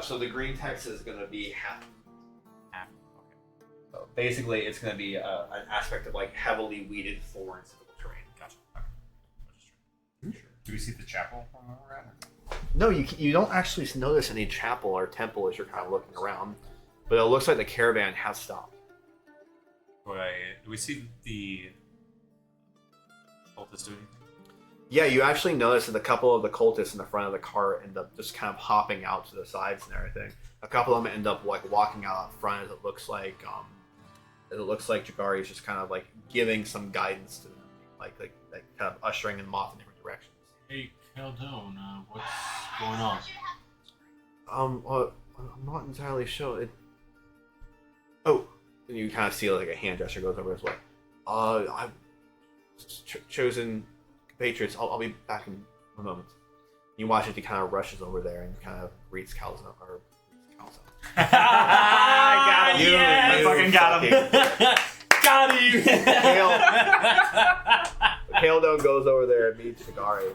So the green text is going to be half. Half. Okay. So basically, it's going to be an aspect of like heavily weeded forest terrain. Gotcha. Okay. Sure. Do we see the chapel from where we're at? No, you don't actually notice any chapel or temple as you're kind of looking around, but it looks like the caravan has stopped. Do we see the cultists doing anything? Yeah, you actually notice that a couple of the cultists in the front of the car end up just kind of hopping out to the sides and everything. A couple of them end up like walking out up front as it looks like Jagari is just kind of like giving some guidance to them, like kind of ushering them off in different directions. Hey, Caldone, what's going on? Well, I'm not entirely sure. Oh, and you kind of see like a hand gesture goes over his way. I've chosen compatriots. I'll be back in a moment. You watch as he kind of rushes over there and kind of greets Calzone. I got him. Yeah, I fucking got him. Got him. Kaldone goes over there and meets Shigari,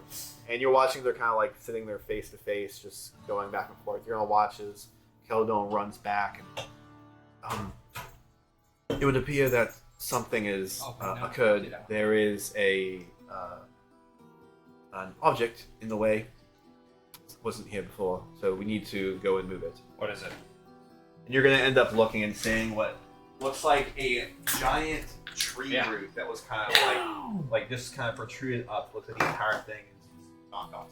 and you're watching they're kind of like sitting there face to face, just going back and forth. You're gonna watch as Kaldone runs back, and it would appear that something is occurred. There is an object in the way. It wasn't here before, so we need to go and move it. What is it? And you're gonna end up looking and seeing what looks like a giant tree root that was kind of like just kind of protruded up. Looks like the entire thing is knocked off.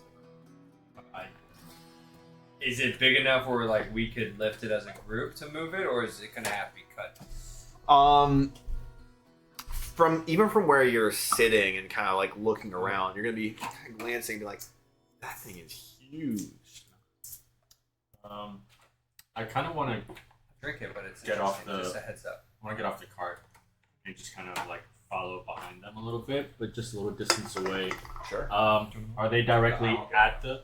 Is it big enough where like we could lift it as a group to move it, or is it gonna have to be cut? From where you're sitting and kind of like looking around, you're gonna be kind of glancing to like that thing is huge. I kind of want to Drink it, but it's Get off interesting, the- just a heads up. get off the cart and just kind of like follow behind them a little bit, but just a little distance away. Sure. Are they directly at the?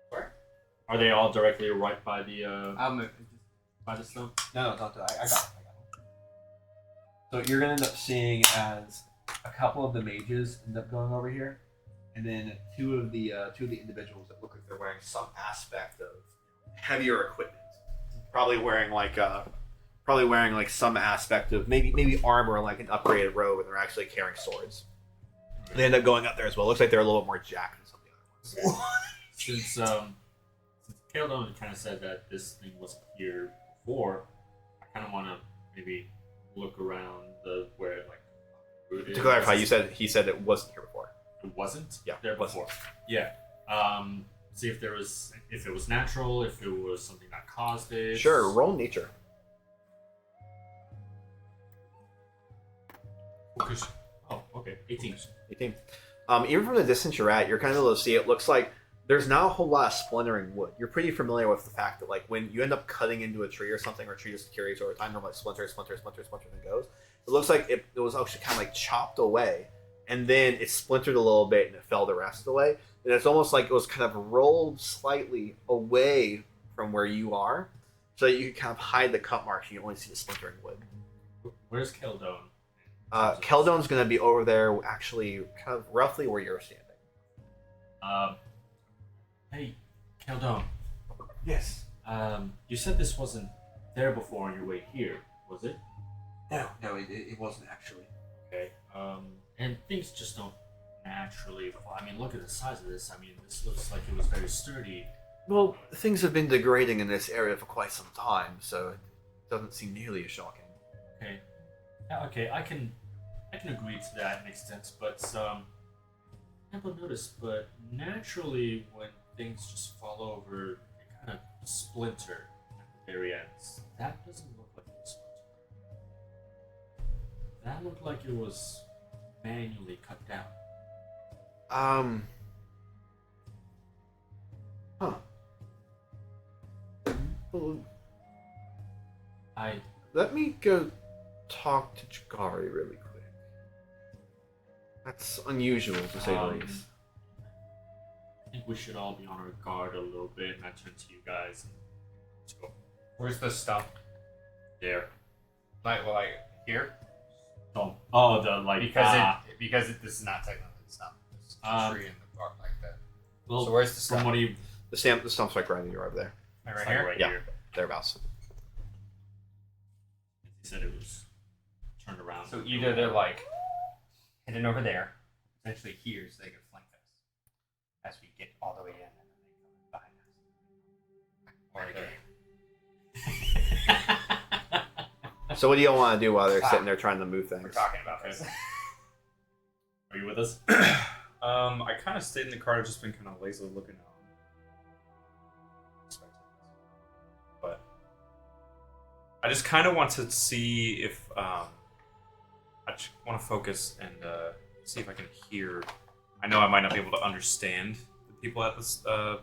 Where? Are they all directly right by the I'll move. by the stump? No, don't do it. I got it. So you're gonna end up seeing as a couple of the mages end up going over here, and then two of the individuals that look like they're wearing some aspect of heavier equipment. Probably wearing like some aspect of maybe armor, like an upgraded robe, and they're actually carrying swords. They end up going up there as well. Looks like they're a little bit more jacked than some of the other ones. Since Kaldon kind of said that this thing wasn't here before, I kind of want to maybe look around where like food To is. clarify, he said it wasn't here before. It wasn't Yeah, there it wasn't. before. Yeah. See if it was natural, if it was something that caused it. Sure, roll nature. Oh, okay. 18. 18. Even from the distance you're at, you're kind of able to see it looks like there's not a whole lot of splintering wood. You're pretty familiar with the fact that like when you end up cutting into a tree or something, or a tree just deteriorates over time, normally splinter, and goes. It looks like it was actually kind of like chopped away, and then it splintered a little bit and it fell the rest of the way. And it's almost like it was kind of rolled slightly away from where you are, so that you can kind of hide the cut marks and you only see the splintering wood. Where's Keldon? Keldon's going to be over there, actually, kind of roughly where you're standing. Hey, Keldon. Yes. You said this wasn't there before on your way here, was it? No, it wasn't actually. Okay. And things just don't naturally fall. I mean, look at the size of this. I mean, this looks like it was very sturdy. Well, things have been degrading in this area for quite some time, so it doesn't seem nearly as shocking. Okay. Yeah, okay, I can agree to that in extent, but I never noticed, but naturally when things just fall over, they kind of splinter at the very ends. That doesn't look like it was splintered. That looked like it was manually cut down. Huh. Well, let me go talk to Chikari really quick. That's unusual, to say the least. I think we should all be on our guard a little bit, and I turn to you guys. And let's go. Where's the stump? There. Like here? Oh, the like Because this is not technically the stump. It's a tree in the bark like that. Well, So where's the from stump? what do you The stump's like right over there. Right like here? right Yeah. here? Thereabouts. He said it was turned around. So either they're like hidden over there, essentially here, so they can flank us as we get all the way in, and then they come behind us. Or they're So what do y'all want to do while they're sitting there trying to move things? we're talking about this. Are you with us? I kind of stayed in the car. I've just been kind of lazily looking out. But I just kind of want to see if I just want to focus and see if I can hear. I know I might not be able to understand the people at this, on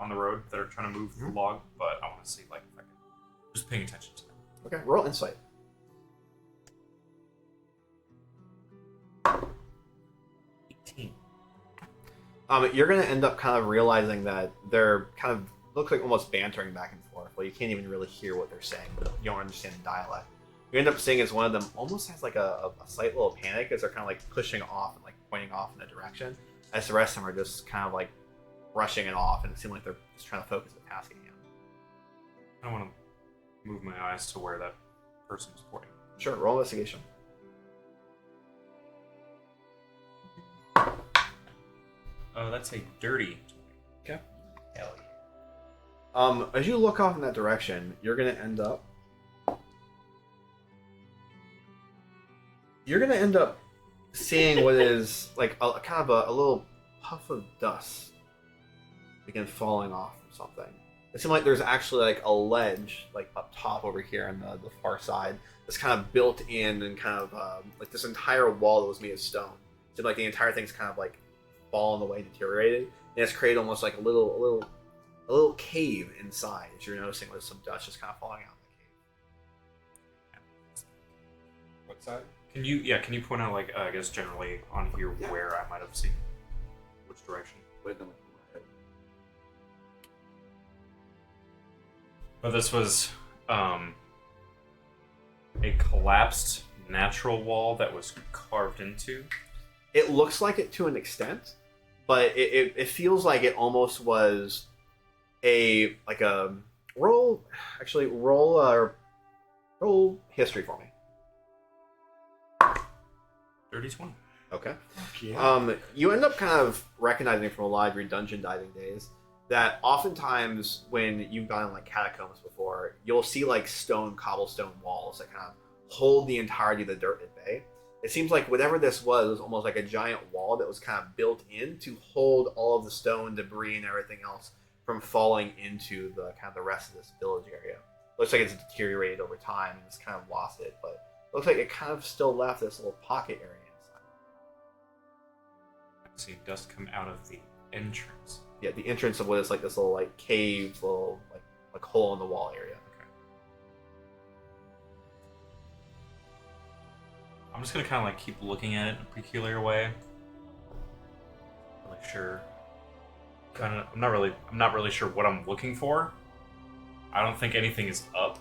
the road that are trying to move the log, but I want to see like if I can just paying attention to them. Okay, roll insight. 18. You're going to end up kind of realizing that they're kind of look like almost bantering back and forth. Well, you can't even really hear what they're saying. You don't understand the dialect. You end up seeing as one of them almost has like a slight little panic as they're kind of like pushing off and like pointing off in a direction, as the rest of them are just kind of like brushing it off, and it seems like they're just trying to focus the task at hand. I don't want to move my eyes to where that person is pointing. Sure, roll investigation. Oh, that's a dirty 20. Okay. Hell yeah. As you look off in that direction, you're gonna end up seeing what is like a kind of a little puff of dust begin falling off from something. It seems like there's actually like a ledge like up top over here on the far side that's kind of built in and kind of like this entire wall that was made of stone. It seems like the entire thing's kind of like fallen away, deteriorated, and it's created almost like a little cave inside. As you're noticing, with some dust just kind of falling out of the cave. What side? Can you point out like I guess generally on here where I might have seen which direction? But this was a collapsed natural wall that was carved into. It looks like it to an extent, but it feels like it almost was a roll. Actually, roll history for me. Dirty 20. Okay. Yeah. You end up kind of recognizing from a lot of your dungeon diving days that oftentimes when you've gone in like catacombs before, you'll see like cobblestone walls that kind of hold the entirety of the dirt at bay. It seems like whatever this was almost like a giant wall that was kind of built in to hold all of the stone debris and everything else from falling into the kind of the rest of this village area. Looks like it's deteriorated over time and it's kind of lost it, but looks like it kind of still left this little pocket area inside. See dust come out of the entrance. Yeah, the entrance of what is like this little like cave, little like hole in the wall area. Okay. I'm just gonna kind of like keep looking at it in a peculiar way. Really sure. I'm not really sure what I'm looking for. I don't think anything is up,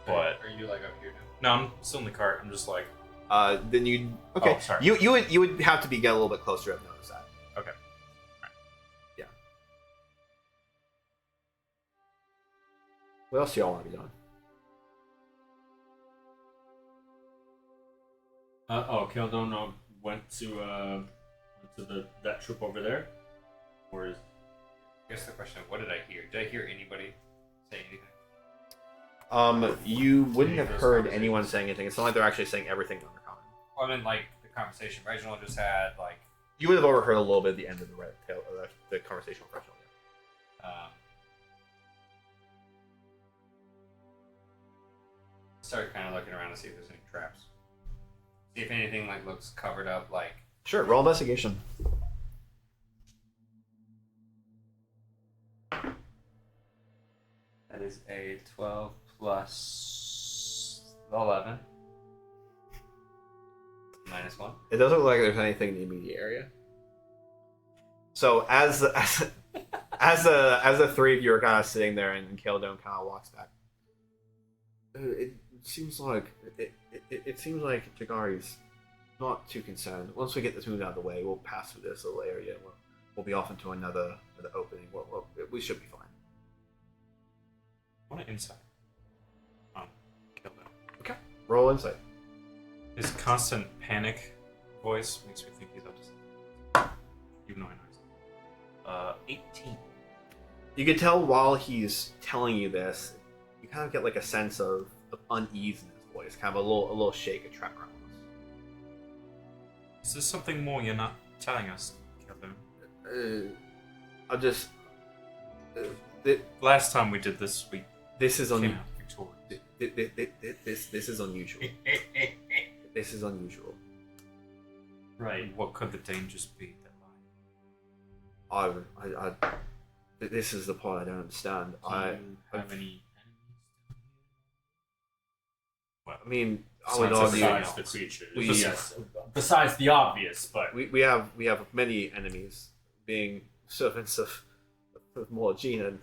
but Are you like up here now? no, I'm still in the cart. I'm just like, Then you okay? Oh, sorry. You would have to get a little bit closer to notice that. okay. Yeah. What else do y'all want to be doing? Keldon went to that troop over there, or is I guess the question of what did I hear? Did I hear anybody say anything? You wouldn't have Those heard conversations. anyone saying anything. It's not like they're actually saying everything on the comment. Well, I mean, like the conversation Reginald just had, like, You would have overheard a little bit at the end of the conversation with Reginald. started kind of looking around to see if there's any traps. See if anything like looks covered up, like. Sure, roll investigation. That is a 12 plus 11. Minus 1. It doesn't look like there's anything in the immediate area. So as the three of you are kind of sitting there, and Keldon kind of walks back. It seems like Jagari's not too concerned. Once we get this moved out of the way, we'll pass through this little area. We'll be off into another opening. We should be fine. I want to insight. Kill them. Okay. Roll insight. His constant panic voice makes me think he's up to something. Even though I know he's 18. You can tell while he's telling you this, you kind of get like a sense of unease in his voice, kind of a little shake, a tremor almost. Is there something more you're not telling us, Kelvin? I'll just. Last time we did this, we This is came unusual. out victorious. This is unusual. This is unusual. right? What could the dangers be that lie? This is the part I don't understand. Do you have any enemies? I mean, I Besides would argue Besides the creatures, We- yes. Besides the obvious, but we have many enemies, being servants of Morgina and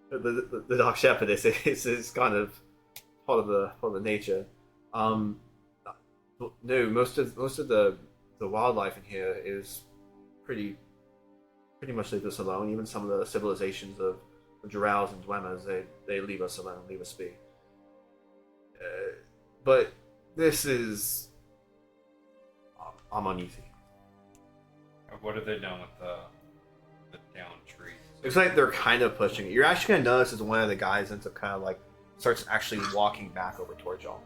the Dark Shepherdess. It's kind of part of the nature. No, most of the wildlife in here is pretty much leave us alone. Even some of the civilizations of Drows and Dwemas, they leave us alone, leave us be. But this is, I'm uneasy. What have they done with the down trees? Looks like they're kind of pushing it. You're actually gonna notice as one of the guys ends up kind of like starts actually walking back over towards y'all.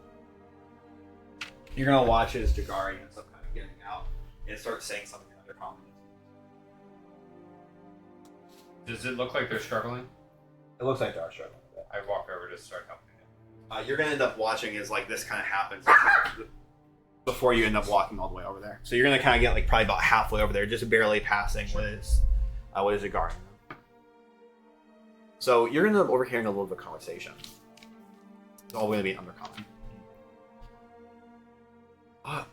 You're gonna watch as Jagari ends up kind of getting out and starts saying something under comment. Does it look like they're struggling? It looks like they are struggling with I walk over to start helping them. that. You're gonna end up watching as like this kind of happens before you end up walking all the way over there. So you're gonna kind of get like probably about halfway over there, just barely passing what is Jagari. So you're gonna end up overhearing a little bit of conversation. It's all gonna be undercommon.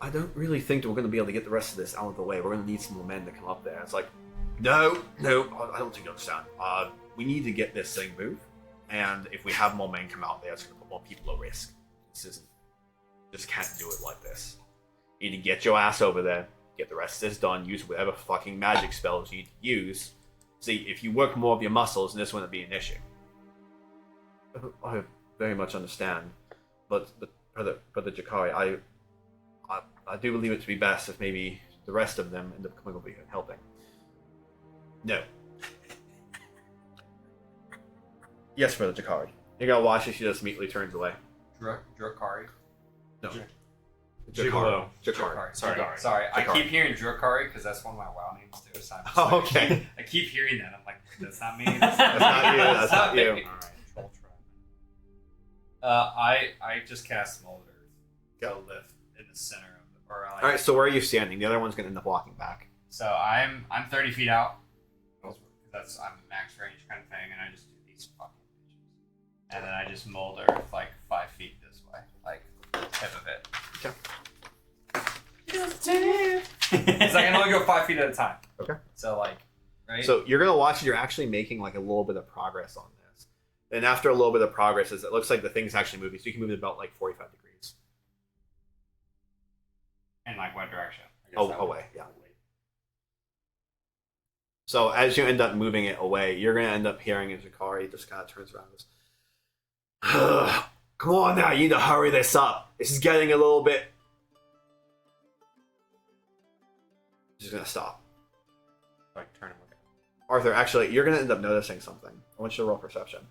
I don't really think that we're gonna be able to get the rest of this out of the way. We're gonna need some more men to come up there. It's like, no, I don't think you understand. We need to get this thing moved, and if we have more men come out there, it's gonna put more people at risk. Just can't do it like this. You need to get your ass over there, get the rest of this done, use whatever fucking magic spells you need to use. See, if you work more of your muscles, then this wouldn't be an issue. I very much understand, but brother Jakari, I do believe it to be best if maybe the rest of them end up coming over here and helping. No, Yes, for the Jakari. You're gonna watch it. She just immediately turns away. Drakari. No. Gigolo. Jakari. Sorry. Sorry. I Jakari. keep hearing Drakari because that's one of my WoW names too. So I'm just Oh, okay. I keep hearing that. I'm like, that's not me. That's not you. That's not you. me. Alright, troll trap. I just cast Molder to lift in the center of the. Or like, All right. So where are you standing? The other one's gonna end up walking back. So I'm 30 feet out. That's I'm max range kind of thing, and I just do these fucking bitches. And then I just molder like 5 feet this way, like tip of it. Okay. Because I can only go 5 feet at a time. Okay. So like, right? So you're gonna watch it. You're actually making like a little bit of progress on this. And after a little bit of progress, it looks like the thing's actually moving. So you can move it about like 45 degrees. in like what direction? I guess Oh, that away. Yeah. So as you end up moving it away, you're gonna end up hearing it. Jakari just kind of turns around and goes, "Ugh, come on now, you need to hurry this up. This is getting a little bit." She's gonna stop. Like, turn and look at Arthur, actually, you're gonna end up noticing something. I want you to roll perception.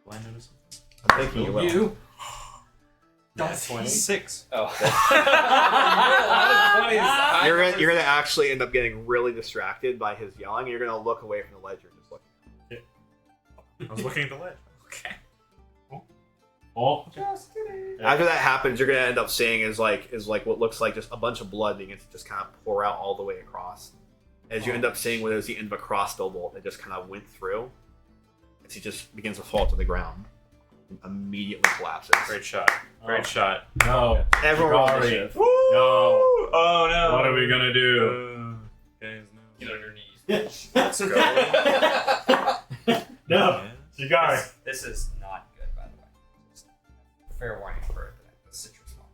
Will I notice something? I'm thinking you will. That's 26. Oh. You're gonna actually end up getting really distracted by his yelling. And you're gonna look away from the ledger and just look. I was looking at the ledge. Okay. Oh, After that happens, you're gonna end up seeing is like what looks like just a bunch of blood begins to just kind of pour out all the way across. As you end up seeing what is the end of a crossbow bolt that just kind of went through, as he just begins to fall to the ground, and immediately collapses. Great shot. Great shot. no. Everyone roll Jakari. initiative. No. Oh no. What are we gonna do? Guys, no. Get on your knees. Let's go. No. Jakari. This is not good, by the way. Just fair warning for the citrus one.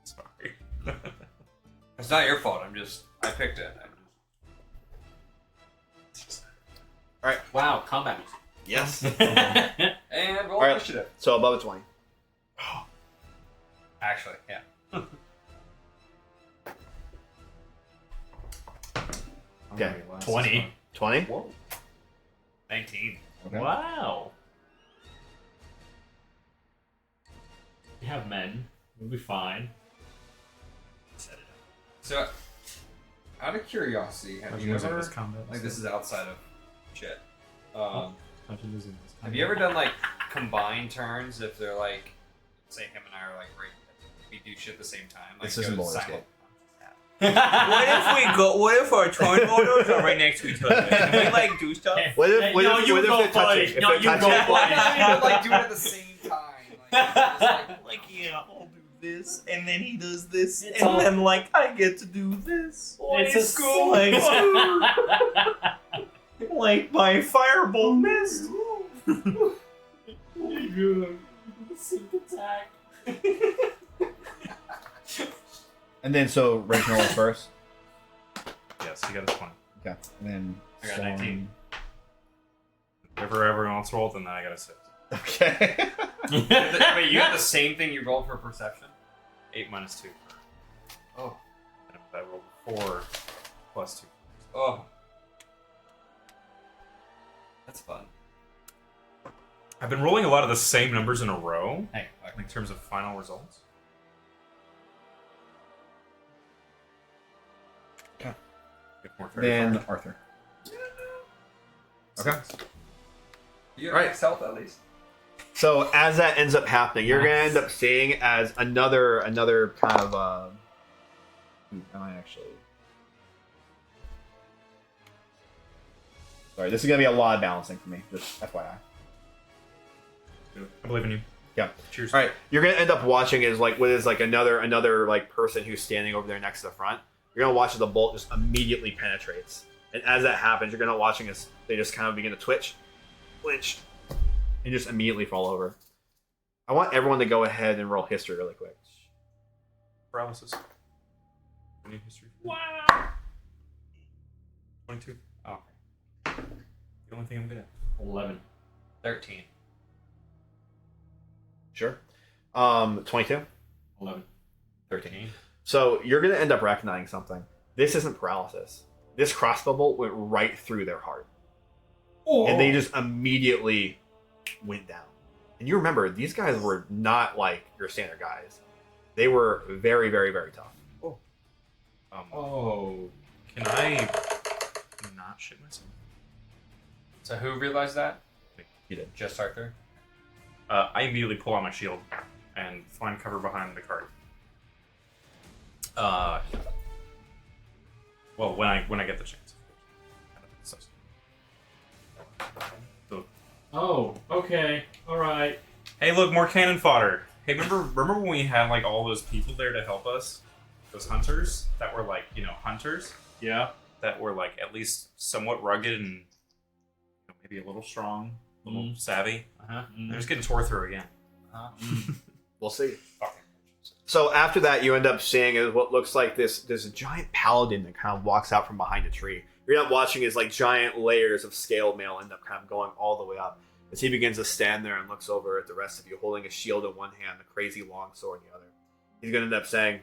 Sorry. It's not your fault. I picked it. Wow, combat music. Yes. And roll All right. initiative. So above a 20. Actually, yeah. Okay. 20. 20. Whoa. 19. Okay. Wow. We have men. We'll be fine. Set it up. So, out of curiosity, have you ever like this is outside of shit? Have you ever done like combined turns if they're like, say him and I are like right, we do shit at the same time? Like This isn't go Baldur's simul- Gate. What if our turn orders are right next to each other? Can we like do stuff? What if, what No, if, you what if go they're touching? first. If No, they're you go touching- first. like do it at the same time. Like, just, like, Yeah, I'll do this, and then he does this, It's and all- then like I get to do this. It's a school, like my firebolt missed. Sync attack. And then so Rachel rolls first. Yes, you got a 20. Okay. And then I got 19. If everyone else rolled, then I got a 6. Okay. Wait, you have the same thing you rolled for perception? 8 minus 2. Oh. And I rolled 4 plus 2. Oh. That's fun. I've been rolling a lot of the same numbers in a row Hey, in terms of final results. Okay. Get more Then 35. Arthur. Okay. you have Right. max health at least? So as that ends up happening, you're gonna end up seeing as another kind of am I actually? Sorry, this is gonna be a lot of balancing for me. Just FYI. I believe in you. Yeah. Cheers. All right, you're gonna end up watching as like what is like another like person who's standing over there next to the front. You're gonna watch as the bolt just immediately penetrates, and as that happens, you're gonna watching as they just kind of begin to twitch, flinch, and just immediately fall over. I want everyone to go ahead and roll history really quick. Paralysis. Any history? Wow. 22. Oh. The only thing I'm good at. 11. 13. Sure. 22. 11. 13. So you're gonna end up recognizing something. This isn't paralysis. This crossbow bolt went right through their heart. Oh. And they just immediately went down. And you remember, these guys were not like your standard guys. They were very, very, very tough. Oh. Can I not shit myself? So who realized that? He did. Just Arthur? I immediately pull out my shield and find cover behind the cart. Well, when I get the chance. So, Oh, okay. Alright. hey, look, more cannon fodder. Hey, remember when we had like all those people there to help us? Those hunters that were like, hunters Yeah. that were like at least somewhat rugged and maybe a little strong, a little savvy. Uh-huh. They're just getting tore through again. We'll see. Fucking. So after that, you end up seeing is what looks like this giant paladin that kind of walks out from behind a tree. You're not watching as like giant layers of scale mail end up kind of going all the way up as he begins to stand there and looks over at the rest of you, holding a shield in one hand, a crazy long sword in the other. He's going to end up saying,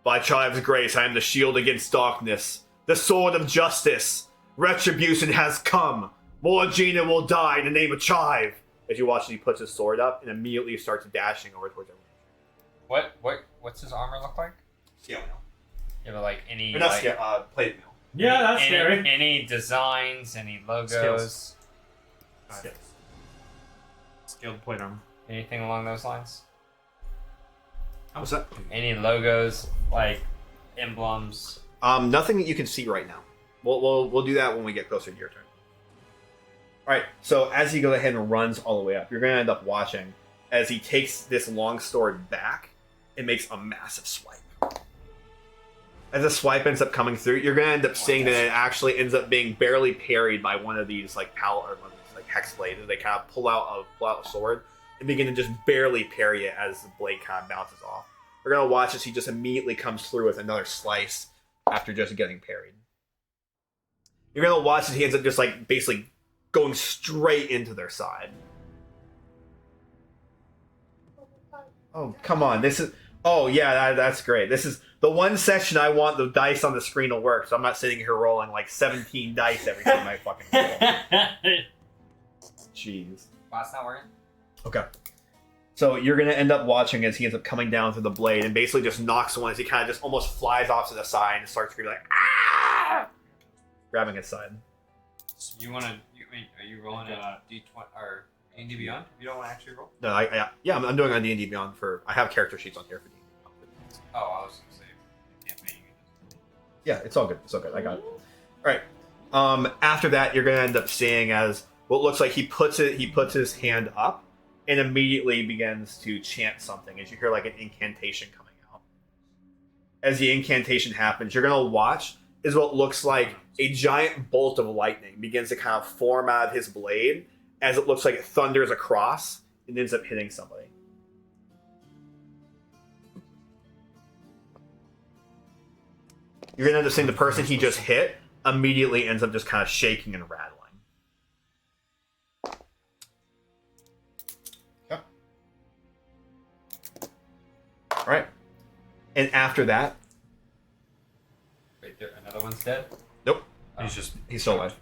"By Chive's grace, I am the shield against darkness, the sword of justice. Retribution has come. Morgina will die in the name of Chive." As you watch as he puts his sword up and immediately starts dashing over towards everyone. What's his armor look like? Scale mail. Yeah, but like any Or not like, scale, plate mail. Yeah, that's any, scary. any designs, any logos, Scales. Scaled plate armor. anything along those lines? What's that? Any logos, like emblems? Nothing that you can see right now. We'll do that when we get closer to your turn. All right. So as he goes ahead and runs all the way up, you're going to end up watching as he takes this long sword back and makes a massive swipe. As the swipe ends up coming through, you're going to end up seeing that it actually ends up being barely parried by one of these like one of these like hex blades. As they kind of pull out a sword and begin to just barely parry it as the blade kind of bounces off. We're going to watch as he just immediately comes through with another slice after just getting parried. You're going to watch as he ends up just like basically going straight into their side. Oh, come on. This is... Oh, yeah, that's great. This is the one section I want the dice on the screen to work, so I'm not sitting here rolling like 17 dice every time I fucking roll. Jeez. Boss not working? Okay. So you're going to end up watching as he ends up coming down through the blade and basically just knocks one as he kind of just almost flies off to the side and starts screaming like, "Ah!" Grabbing his side. So you want to? Are you rolling a D20 or D&D Beyond? You don't want to actually roll? No, I'm doing on D&D Beyond for... I have character sheets on here for D&D Beyond. Oh, I was gonna say campaign. Yeah, it's all good. It's all good. I got it. All right. After that, you're going to end up seeing as what looks like he puts his hand up and immediately begins to chant something as you hear like an incantation coming out. As the incantation happens, you're going to watch is what looks like a giant bolt of lightning begins to kind of form out of his blade as it looks like it thunders across and ends up hitting somebody. You're going to end up seeing the person he just hit immediately ends up just kind of shaking and rattling. Okay. All right. And after that... Wait, another one's dead? Nope. He's He's still alive.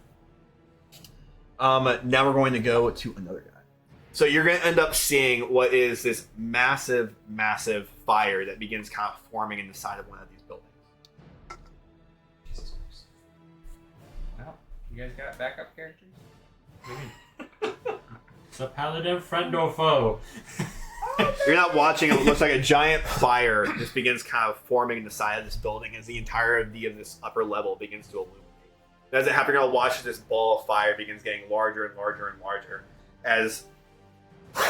Now we're going to go to another guy. So you're going to end up seeing what is this massive, massive fire that begins kind of forming in the side of one of these buildings. Jesus Christ. Well, you guys got backup characters? It's a paladin, friend or foe. You're not watching. It looks like a giant fire just begins kind of forming in the side of this building as the entirety of this upper level begins to illuminate. And as it happens, you're going to watch as this ball of fire begins getting larger and larger and larger as you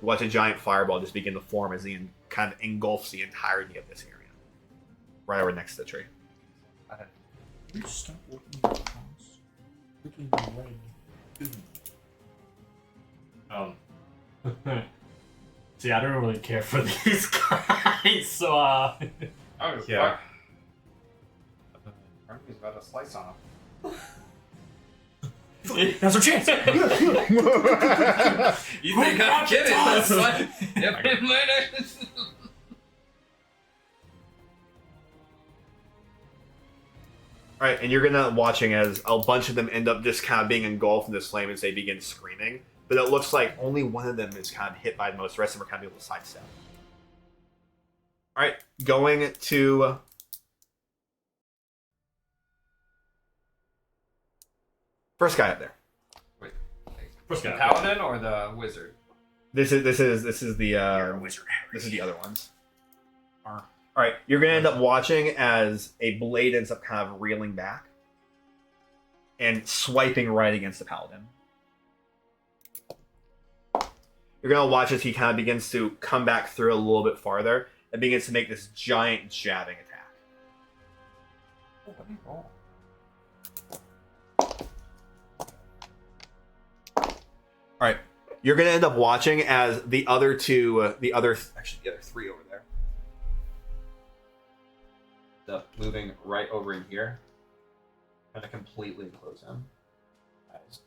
watch a giant fireball just begin to form as the kind of engulfs the entirety of this area. Right over next to the tree. Stop working on the See, I don't really care for these guys, so Oh, Yeah. He's about to slice on him. Now's our chance. You think I'm kidding? That's like, yep, it might actually. All right, and you're gonna watching as a bunch of them end up just kind of being engulfed in this flame as they begin screaming. But it looks like only one of them is kind of hit by the most. The rest of them are kind of able to sidestep. All right, going to first guy up there. Wait, First the guy. paladin or the wizard? This is the You're a wizard, this is the other ones. Are- All right, you're gonna end up watching as a blade ends up kind of reeling back and swiping right against the paladin. You're gonna watch as he kind of begins to come back through a little bit farther and begins to make this giant jabbing attack. Oh, let me roll. All right, you're gonna end up watching as the other two, the other three over there, end up moving right over in here, kind of completely enclose him. Guys,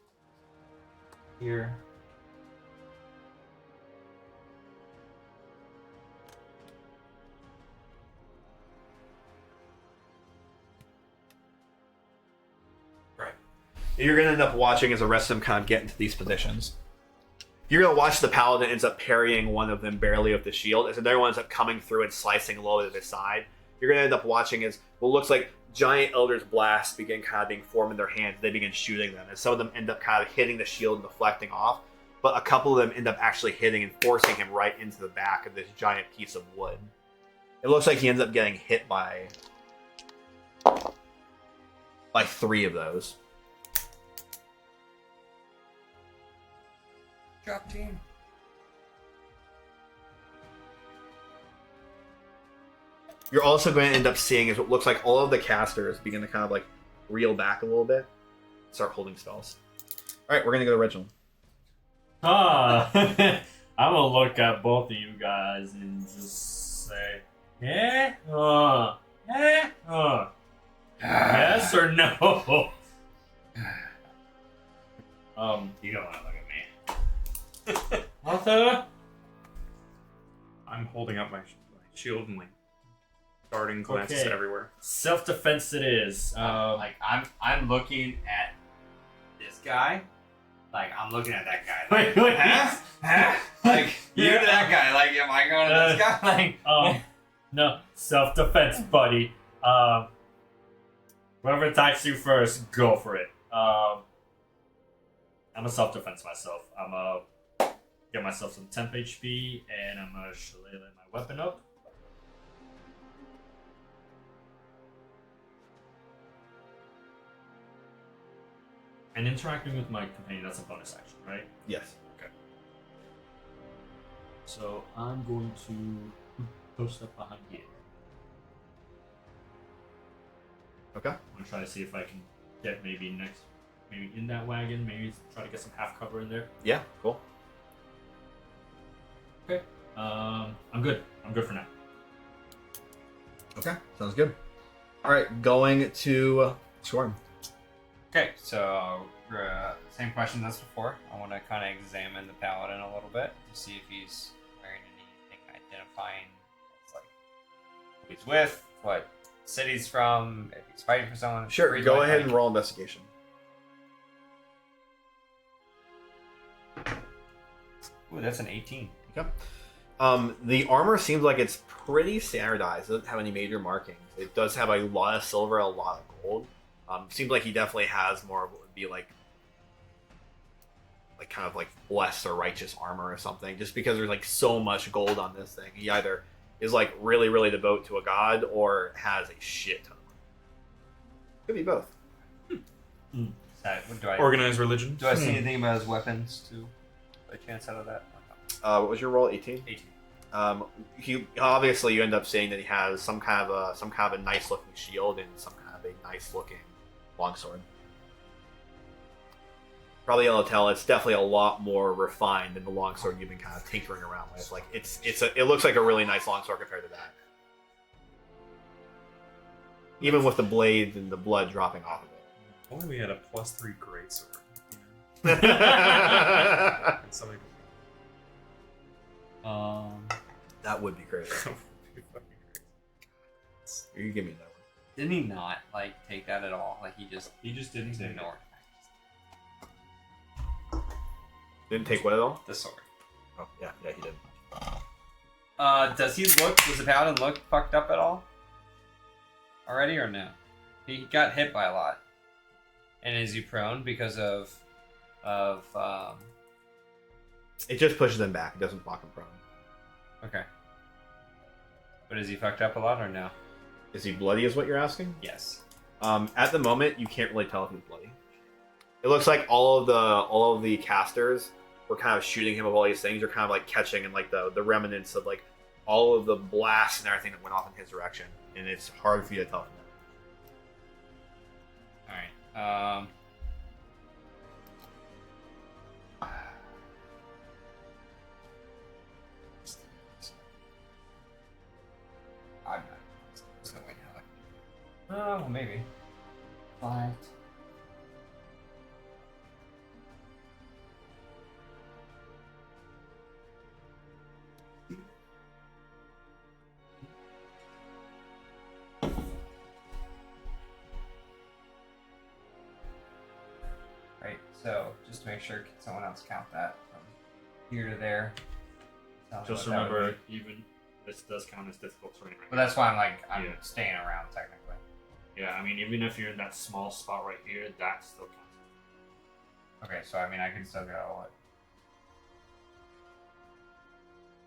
here. Right. You're gonna end up watching as the rest of them kind of get into these positions. You're gonna watch the paladin ends up parrying one of them barely with the shield, as another one ends up coming through and slicing low to the side. You're gonna end up watching as what looks like giant Elder's blasts begin kind of being formed in their hands. They begin shooting them, and some of them end up kind of hitting the shield and deflecting off. But a couple of them end up actually hitting and forcing him right into the back of this giant piece of wood. It looks like he ends up getting hit by three of those. Drop team. You're also going to end up seeing is what looks like all of the casters begin to kind of like reel back a little bit, start holding spells. All right, we're going to go to Reginald. I'm gonna look at both of you guys and just say, yes or no. You don't want to look at me. Arthur? I'm holding up my shield and like darting glances Okay. everywhere. Self-defense it is. Like I'm looking at this guy. Like I'm looking at that guy. Like, Wait. huh? Like you to that guy. Like am I going to this guy? Like No, self-defense, buddy. Whoever attacks you first, go for it. I'm a self-defense myself. I'm gonna get myself some temp HP, and I'm gonna shillelagh my weapon up. And interacting with my companion, that's a bonus action, right? Yes. So I'm going to post up behind here. Okay. I'm gonna try to see if I can get maybe in that wagon, maybe try to get some half cover in there. Yeah, cool. Okay. I'm good. I'm good for now. Okay, sounds good. All right, going to Swarm. okay, so same questions as before. I want to kind of examine the paladin a little bit to see if he's wearing anything identifying. It's like who he's with, what city he's from, if he's fighting for someone. Sure, reason go why, ahead like- and roll investigation. Ooh, that's an 18. Okay. The armor seems like it's pretty standardized. It doesn't have any major markings. It does have a lot of silver, a lot of gold. Seems like he definitely has more of what would be like kind of like blessed or righteous armor or something. Just because there's like so much gold on this thing, he either is like really, really devout to a god or has a shit ton of money. Could be both. Do I Organized religion. do I see anything about his weapons too? By chance out of that? What was your roll? 18. 18. He obviously you end up saying that he has some kind of a nice looking shield and some kind of a nice looking longsword. Probably able to tell it's definitely a lot more refined than the longsword you've been kind of tinkering around with. Like it looks like a really nice longsword compared to that. Even with the blade and the blood dropping off of If only we had a +3 greatsword. it. And something That would be crazy. would be fucking great. You give me that one. Didn't he not like take that at all? Like he just didn't take it. ignored Didn't take what at all? the sword. Oh, yeah, he did. Does the paladin look fucked up at all? Already or no? He got hit by a lot. And is he prone because of It just pushes him back. It doesn't block him prone. okay. But is he fucked up a lot or no? Is he bloody? Is what you're asking? Yes. At the moment, you can't really tell if he's bloody. It looks like all of the casters were kind of shooting him with all these things. They're kind of like catching and like the remnants of like all of the blasts and everything that went off in his direction, and it's hard for you to tell from that. Alright. I'm not. There's no way now. Oh, well, maybe. But. Right, so just to make sure, can someone else count that from here to there? Tell me Just what that would remember, be. even this does count as difficult terrain, right? But that's why I'm Yeah. staying around technically. Yeah, I mean, even if you're in that small spot right here, that still counts. Okay, so I mean I can still go what?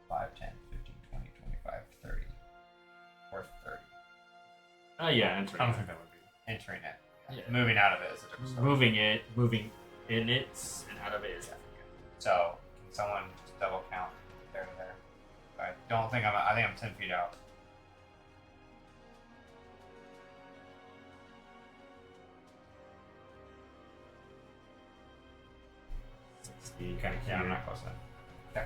5, 10, 15, 20, 25, 30. Or 30. Yeah, entering. I don't think that would be. Entering it. Yeah. Moving out of it is a different story. Moving in it and out of it is Africa. So can someone just double count there to there? I don't think I think I'm 10 feet out. You kind of Yeah, I'm can't. not close enough. Okay.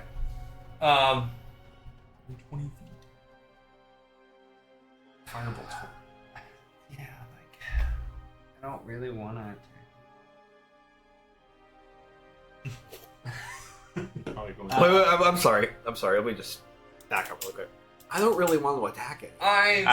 20 feet. Firebolt. Yeah, like I don't really want to. Probably going. Wait, I'm sorry. Let me just back up real quick. I don't really want to attack it. I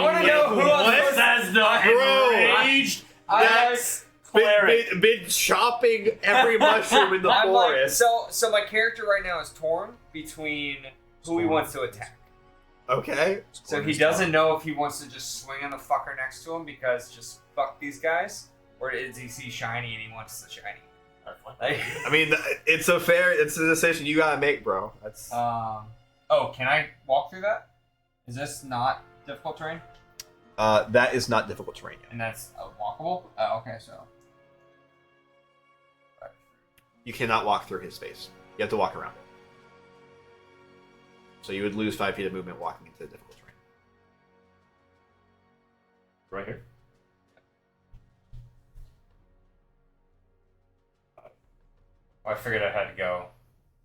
want to know who What says the enraged? That's been chopping every mushroom in the I'm like, forest. so my character right now is torn between who he wants to attack. Okay. So he doesn't know if he wants to just swing on the fucker next to him because just fuck these guys, or does he see shiny and he wants the shiny? Like, I mean, it's a decision you gotta make, bro. That's oh, can I walk through that? Is this not difficult terrain? that is not difficult terrain yet. And that's walkable? Okay, so. You cannot walk through his space. You have to walk around it. So you would lose 5 feet of movement walking into the difficult terrain. Right here. Oh, I figured I had to go.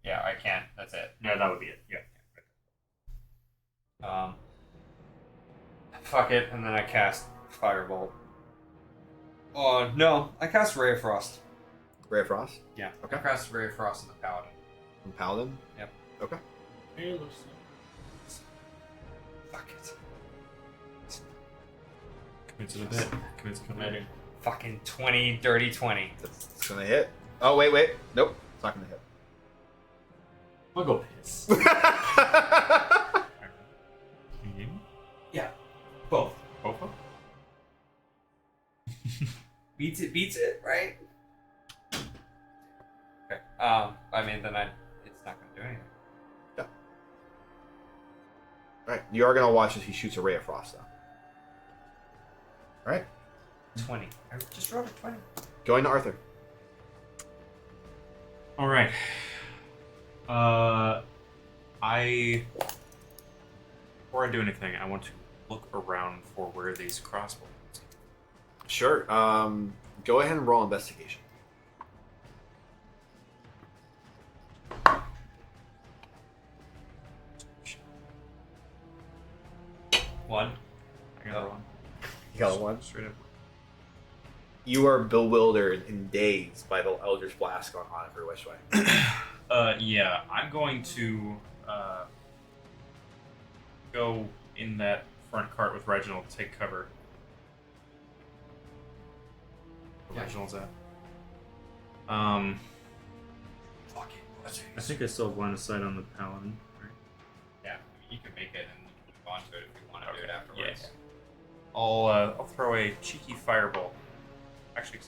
Yeah, I can't. That's it. Yeah, that would be it. Yeah. Fuck it, and then I cast Firebolt. Oh, no. I cast Ray of Frost. Ray of Frost? Yeah. Okay. I cast Ray of Frost on the Paladin. From Paladin? Yep. Okay. Fuck it. Commit to the bit. Commit to committing. Fucking 20, dirty 20. It's gonna hit. Oh, wait. Nope. It's not gonna hit. I'll go piss. Both. Both of Beats it, right? Okay. I mean, then it's not gonna do anything. Alright, you are gonna watch as he shoots a Ray of Frost, though. Alright, 20. I just rolled a 20. going to Arthur. All right. Before I do anything, I want to look around for where these crossbows. Sure. Go ahead and roll investigation. One. I got one. You got a 1. Straight up. You are bewildered and dazed by the Eldritch Blast going on every which way. Yeah, I'm going to go in that front cart with Reginald to take cover. Where Yeah. Reginald's at. Fucking buzzing. I think I still have line of sight on the paladin. Right? Yeah, I mean, you can make it and you can move on to it if you want to do it afterwards. Yeah. I'll throw a cheeky fireball. Actually,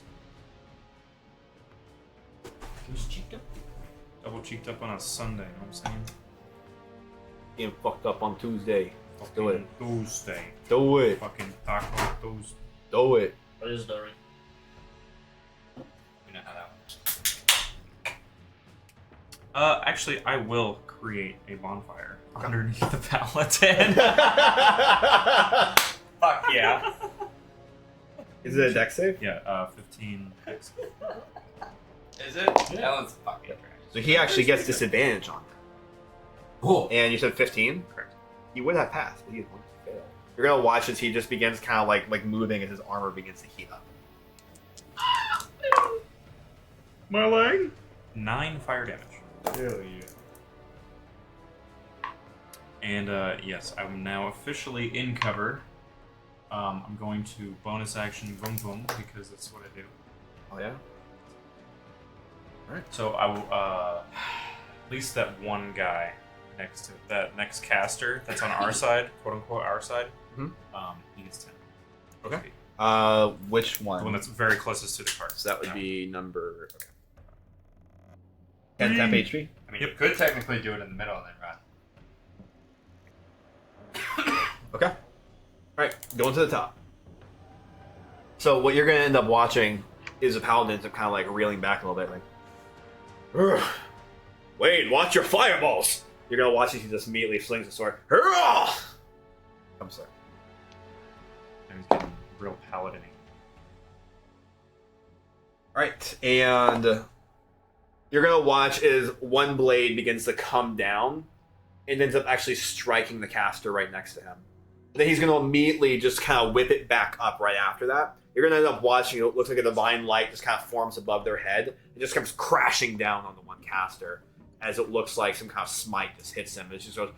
Who's cheeked up? double cheeked up on a Sunday. You know what I'm saying? Getting fucked up on Tuesday. Do it. Fucking Tuesday. Do it. Fucking Taco Tuesday. Do it. What is that, right? You know how that works. Actually, I will create a bonfire underneath the paladin. Fuck yeah. Is it a deck save? Yeah, 15. Is it? That one's fucking trash. So he actually gets disadvantage on that. Oh, And you said 15? Correct. He would have passed, but he had one to fail. You're gonna watch as he just begins kind of like moving as his armor begins to heat up. My leg? 9 fire damage. Hell yeah. And yes, I'm now officially in cover. I'm going to bonus action boom boom because that's what I do. Oh yeah? So I will at least that one guy next to that next caster that's on our side, quote unquote our side. Mhm. He gets 10. Okay. Which The one one? that's very closest to the cart. So that would be number. Okay. 10 temp HP. I mean, you could technically do it in the middle and then run. Okay. Alright, going to the top. So what you're gonna end up watching is the paladin ends up kind of like reeling back a little bit, like, "Ugh. Wait, watch your fireballs! You're gonna watch as he just immediately flings the sword. Hurrah! I'm sorry. And he's getting real paladin-y. Alright, and you're gonna watch as one blade begins to come down and ends up actually striking the caster right next to him. And then he's gonna immediately just kind of whip it back up right after that. You're gonna end up watching it looks like a divine light just kind of forms above their head and just comes crashing down on the one caster as it looks like some kind of smite just hits him. It just goes,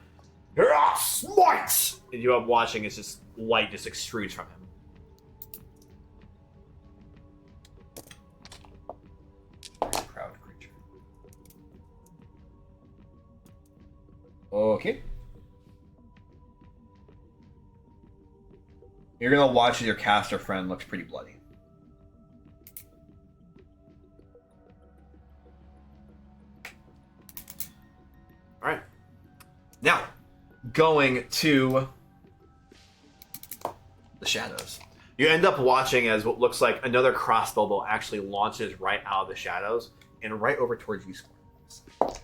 "Hurrah, smite!" And you up watching as this light just extrudes from him. Proud creature. Okay. You're gonna watch as your caster friend looks pretty bloody. Alright. Now, going to the shadows. You end up watching as what looks like another crossbow bolt actually launches right out of the shadows and right over towards you, Squirrel.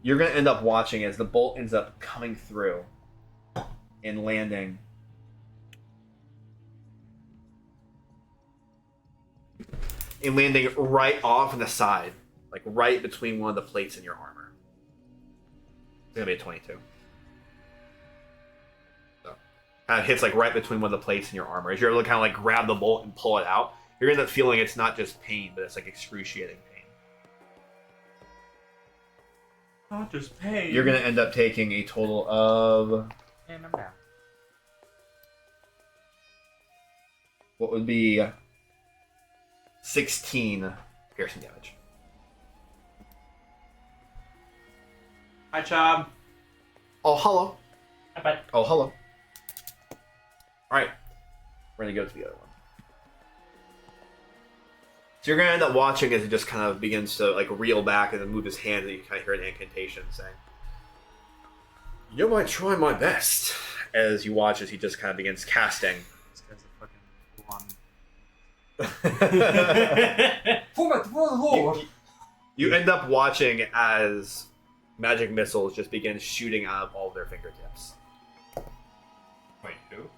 You're gonna end up watching as the bolt ends up coming through and landing right off on the side, like right between one of the plates in your armor. It's gonna be a 22. So, kind of hits like right between one of the plates in your armor. As you're able to kind of like grab the bolt and pull it out, you're gonna end up feeling it's not just pain, but it's like excruciating pain. Not just pain. You're gonna end up taking a total of And I'm down. what would be 16 piercing damage. Hi, Chob. Oh, hello. Hi, bud. Oh, hello. Alright. We're gonna go to the other one. So you're gonna end up watching as he just kind of begins to like reel back and then move his hand and you kind of hear an incantation saying, "You might try my best." As you watch as he just kind of begins casting. This guy's a fucking blonde. for the Lord! You end up watching as magic missiles just begin shooting out of all of their fingertips. Wait, who?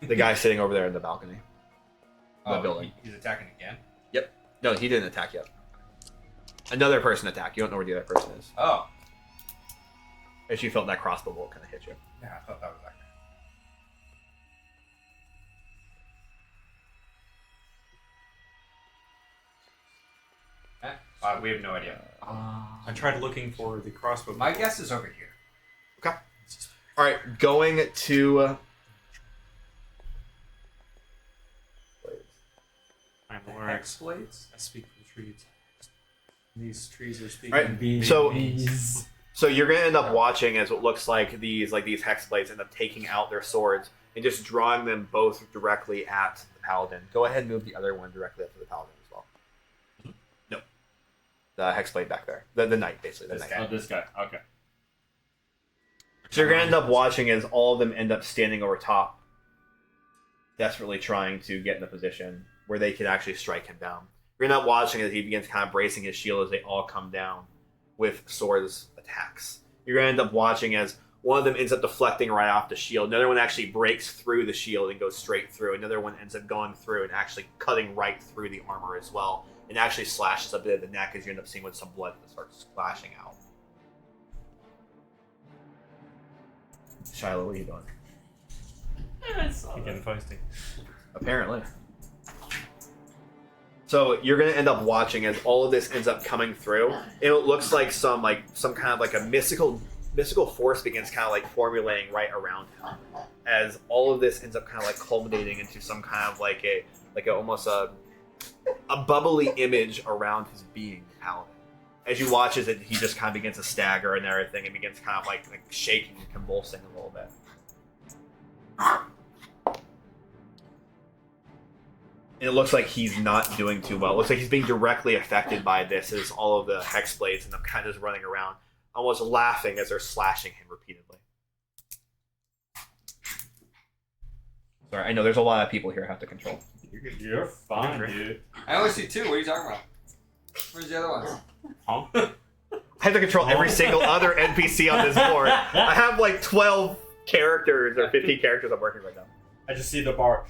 The guy sitting over there in the balcony. The building. He's attacking again? No, he didn't attack yet. Another person attacked. You don't know where the other person is. Oh. As you felt that crossbow bolt kind of hit you. Yeah, I thought that was that guy. We have no idea. I tried looking for the crossbow. My guess is over here. Okay. All right, going to. I'm The Lorax. hex blades? I speak for the trees. These trees are speaking. All right, so you're gonna end up watching as what looks like these hex blades end up taking out their swords and just drawing them both directly at the paladin. Go ahead and move the other one directly up to the paladin as well. No, the hex blade back there, the knight basically. The This knight. guy. Oh, this guy. Okay. So you're gonna end up watching as all of them end up standing over top, desperately trying to get in a position where they can actually strike him down. You're gonna end up watching as he begins kind of bracing his shield as they all come down with swords attacks. You're gonna end up watching as one of them ends up deflecting right off the shield. Another one actually breaks through the shield and goes straight through. Another one ends up going through and actually cutting right through the armor as well, and actually slashes a bit of the neck as you end up seeing with some blood that starts splashing out. Shiloh, what are you doing? Getting feisty. Apparently. So you're gonna end up watching as all of this ends up coming through, and it looks like some kind of like a mystical force begins kind of like formulating right around him, as all of this ends up kind of like culminating into some kind of like a almost a bubbly image around his being, the paladin. As you watch as he just kind of begins to stagger and everything, and begins kind of like shaking and convulsing a little bit. And it looks like he's not doing too well. It looks like he's being directly affected by this as all of the hex blades and them kind of just running around, almost laughing as they're slashing him repeatedly. Sorry, I know there's a lot of people here I have to control. You're fine, dude. I only see two. What are you talking about? Where's the other ones? Huh? I have to control every single other NPC on this board. I have like 12 characters or 15 characters I'm working right now. I just see the bar.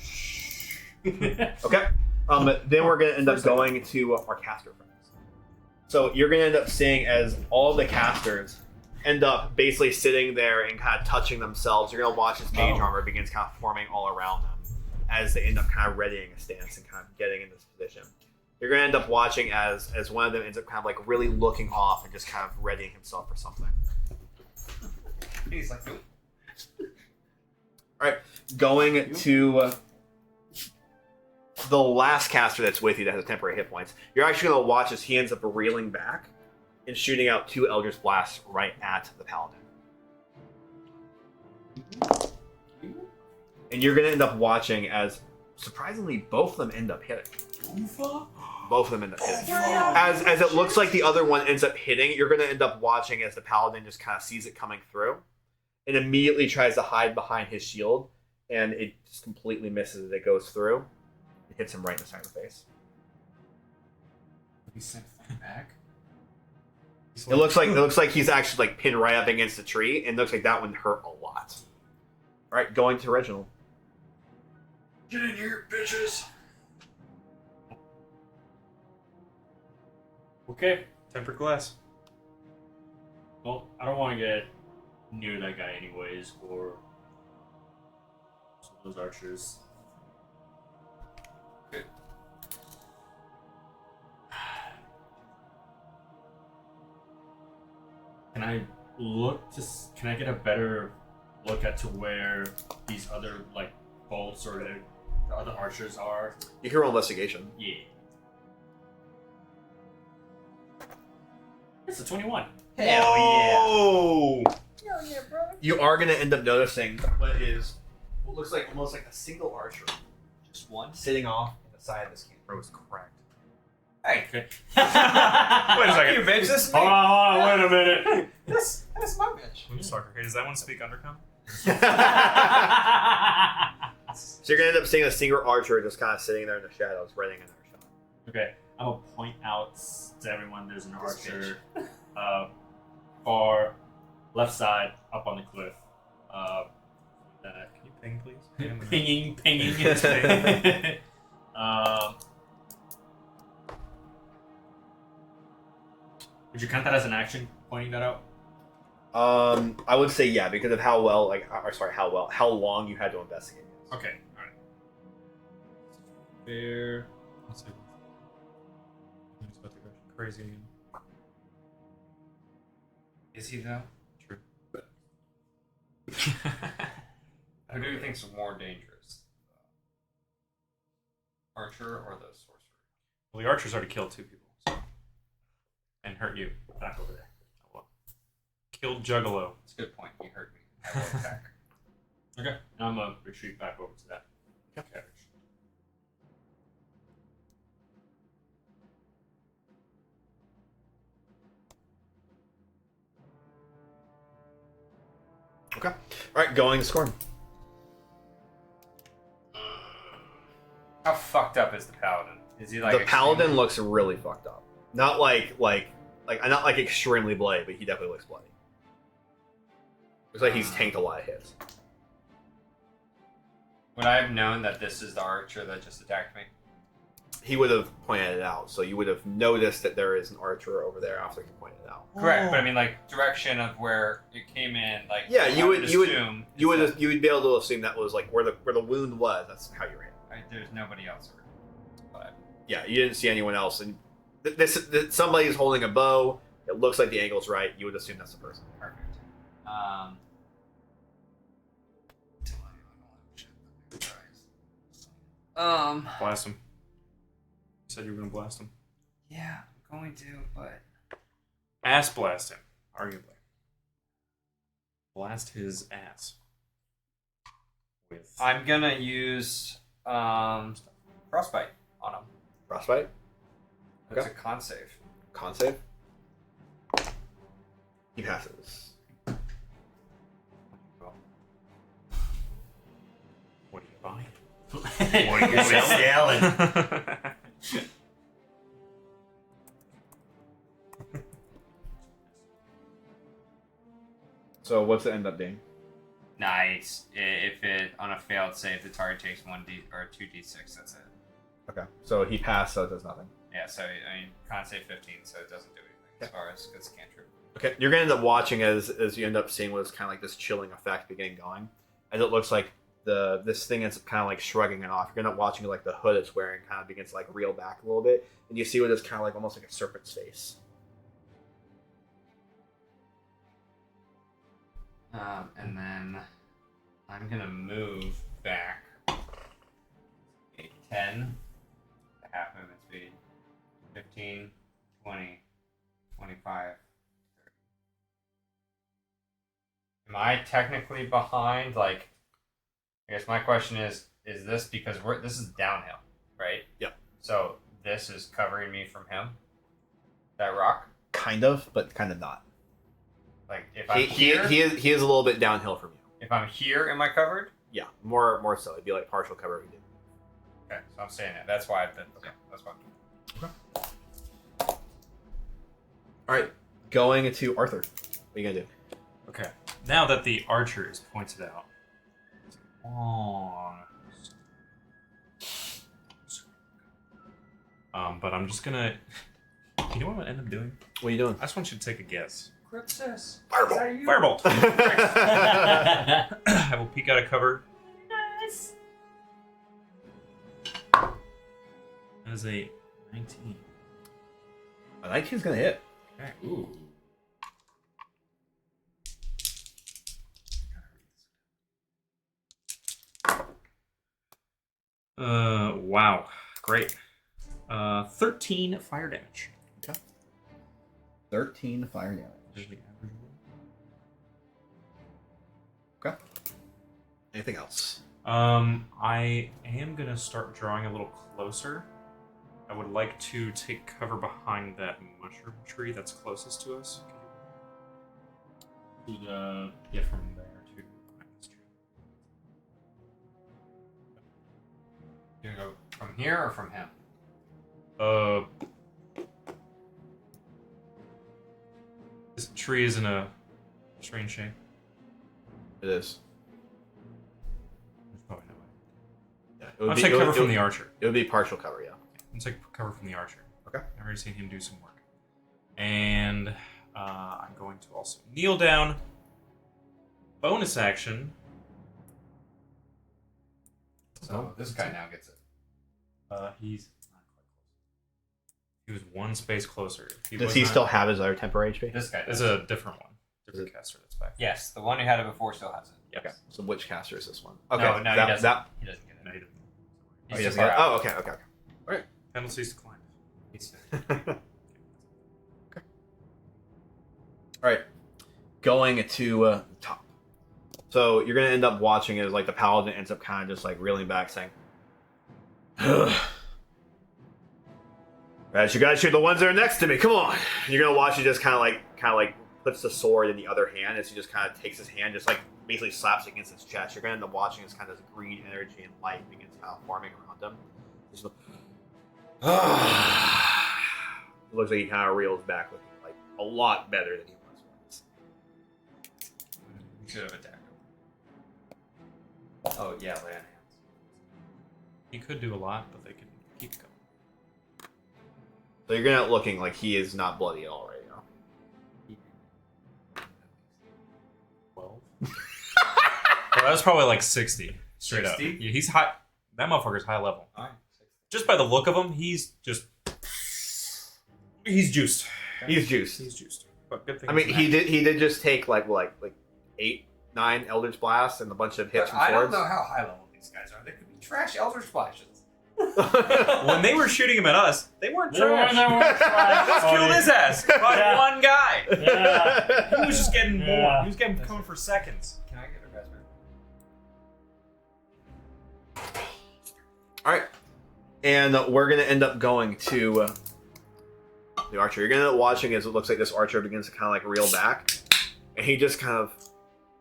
Okay. Then we're going to end up going to our caster friends. So you're going to end up seeing as all the casters end up basically sitting there and kind of touching themselves. You're going to watch as mage armor begins kind of forming all around them as they end up kind of readying a stance and kind of getting in this position. You're going to end up watching as one of them ends up kind of like really looking off and just kind of readying himself for something. He's like, nope. All right, going to the last caster that's with you that has temporary hit points. You're actually going to watch as he ends up reeling back and shooting out 2 Eldritch Blasts right at the paladin. And you're going to end up watching as, surprisingly, both of them end up hitting. Both of them end up hitting. As it looks like the other one ends up hitting, you're going to end up watching as the paladin just kind of sees it coming through and immediately tries to hide behind his shield, and it just completely misses as it goes through. It hits him right in the side of the face. He sent thing back. It looks like he's actually like pinned right up against the tree, and it looks like that one hurt a lot. All right, going to Reginald. Get in here, bitches! Okay. Tempered glass. Well, I don't want to get near that guy anyways, or some of those archers. Good. Can I can I get a better look at to where these other like bolts or the other archers are? You can roll investigation. Yeah. It's a 21. Hell yeah. Oh! You are going to end up noticing what looks like almost like a single archer, just one, sitting off on the side of this camp. Bro is cracked. Hey. Okay. Wait a second. You, bitch. This is me. Hold on, wait a minute. That's my bitch. I'm sorry. Does that one speak Undercom? So you're going to end up seeing a single archer just kind of sitting there in the shadows, readying another shot. Okay, I'm gonna point out to everyone there's an archer far left side up on the cliff. That Can you ping, please? pinging. Would you count that as an action? Pointing that out. I would say yeah, because of how long you had to investigate. Okay, all right. Fair. Let's see. It's about to go crazy again. Is he though? True. Who do you think's more dangerous? The archer or the sorcerer? Well, the archer's already killed 2 people, so. And hurt you. Back over there. Oh, well. Killed Juggalo. That's a good point. He hurt me. I will attack. Okay. Now I'm gonna retreat back over to that carriage. Okay. All right, going to Scorn. How fucked up is the paladin? Is he like The paladin extremely- looks really fucked up. Not like not like extremely bloody, but he definitely looks bloody. Looks like he's tanked a lot of hits. Would I have known that this is the archer that just attacked me? He would have pointed it out, so you would have noticed that there is an archer over there after he pointed it out. Correct, but I mean, like direction of where it came in, like Yeah, I you would assume you would is you would be able to assume that was like where the wound was. That's how you ran. that, right, there's nobody else around. But Yeah, you didn't see anyone else, and somebody's holding a bow. It looks like the angle's right. You would assume that's the person. perfect. Blast him. You said you were going to blast him. Yeah, I'm going to, but Ass blast him, arguably. Blast his ass. With. I'm gonna use frostbite on him. Frostbite. That's Okay. a con save. Con save. He passes. What are you buying? What are you selling? So what's it end up being? Nice. If it on a failed save, the target takes 1d or 2d6. That's it. Okay, so he passed, so it does nothing. Yeah. So I mean, con save 15, so it doesn't do anything as far as it's cantrip. Okay, you're gonna end up watching as you end up seeing what's kind of like this chilling effect beginning going, as it looks like this thing is kind of like shrugging it off. You're gonna end up watching like the hood it's wearing kind of begins to like reel back a little bit, and you see what is kind of like almost like a serpent's face. And then I'm gonna move back 10, the half movement speed, 15, 20, 25, 30. Am I technically behind? Like, I guess my question is this because this is downhill, right? Yep. So this is covering me from him? That rock? Kind of, but kind of not. Like, if I'm He here, is a little bit downhill from you. if I'm here, am I covered? Yeah, more so. It'd be like partial cover if you did. Okay, so I'm saying that. That's why that's why I'm doing. All right, going to Arthur. What are you gonna do? Okay. Now that the archer is pointed out. Long. But I'm just gonna. You know what I'm gonna end up doing? What are you doing? I just want you to take a guess. Crypsis. Fireball. Fireball! I will peek out of cover. Nice. That is a 19. A 19's gonna hit. Okay. Ooh. Wow. Great. 13 fire damage. 13 fire damage. Is the average Okay. Anything else? one? I am gonna start drawing a little closer. I would like to take cover behind that mushroom tree that's closest to us. To the Yeah, from there to behind this tree. You gonna go from here or from him? This tree is in a strange shape. It is. There's probably no way. Yeah, it would I'll be- take it would- cover it from would- the archer. It would be partial cover, yeah. I'll take cover from the archer. Okay. I've already seen him do some work. And I'm going to also kneel down. Bonus action. So this guy now gets it. He's not quite close. He was one space closer. If Does he still have his other temporary HP? This guy It's does. a different one. Is it- the caster that's back. Yes, the one who had it before still has it. Yes. Okay. So which caster is this one? Okay. No, he that, doesn't. that- He doesn't get it. No, he doesn't. oh, He's he too doesn't far get it? out. Oh, okay. Okay. Penalties declined. All right. Going to the top. So you're gonna end up watching as like the paladin ends up kind of just like reeling back, saying, "As you guys shoot the ones that are next to me. Come on." And you're gonna watch he just kind of like puts the sword in the other hand as he just kind of takes his hand, just like basically slaps against his chest. You're gonna end up watching as kind of this green energy and light begins kind of forming around him. Just look, it looks like he kind of reels back looking like a lot better than he was. You should have attacked him. Oh yeah, lay on hands. He could do a lot, but they could keep going. So you're gonna looking like he is not bloody at all right now. 12. Well, that was probably like 60. Straight 60? up. Yeah, he's high. That motherfucker's high level. Alright. Just by the look of him, he's just. He's juiced. He's juiced. He's juiced. But good thing. I mean, he's he did just take like 8, 9 Eldritch Blasts and a bunch of hits But from I don't swords. know how high level these guys are. They could be trash Elder Splashes. When they were shooting him at us, they weren't They trash. weren't trash. Let's kill his ass by Yeah. one guy. Yeah. He was just getting more. Yeah. He was getting coming for seconds. Can I get a raspberry? All right, and we're gonna end up going to the archer. You're gonna end up watching as it looks like this archer begins to kind of like reel back, and he just kind of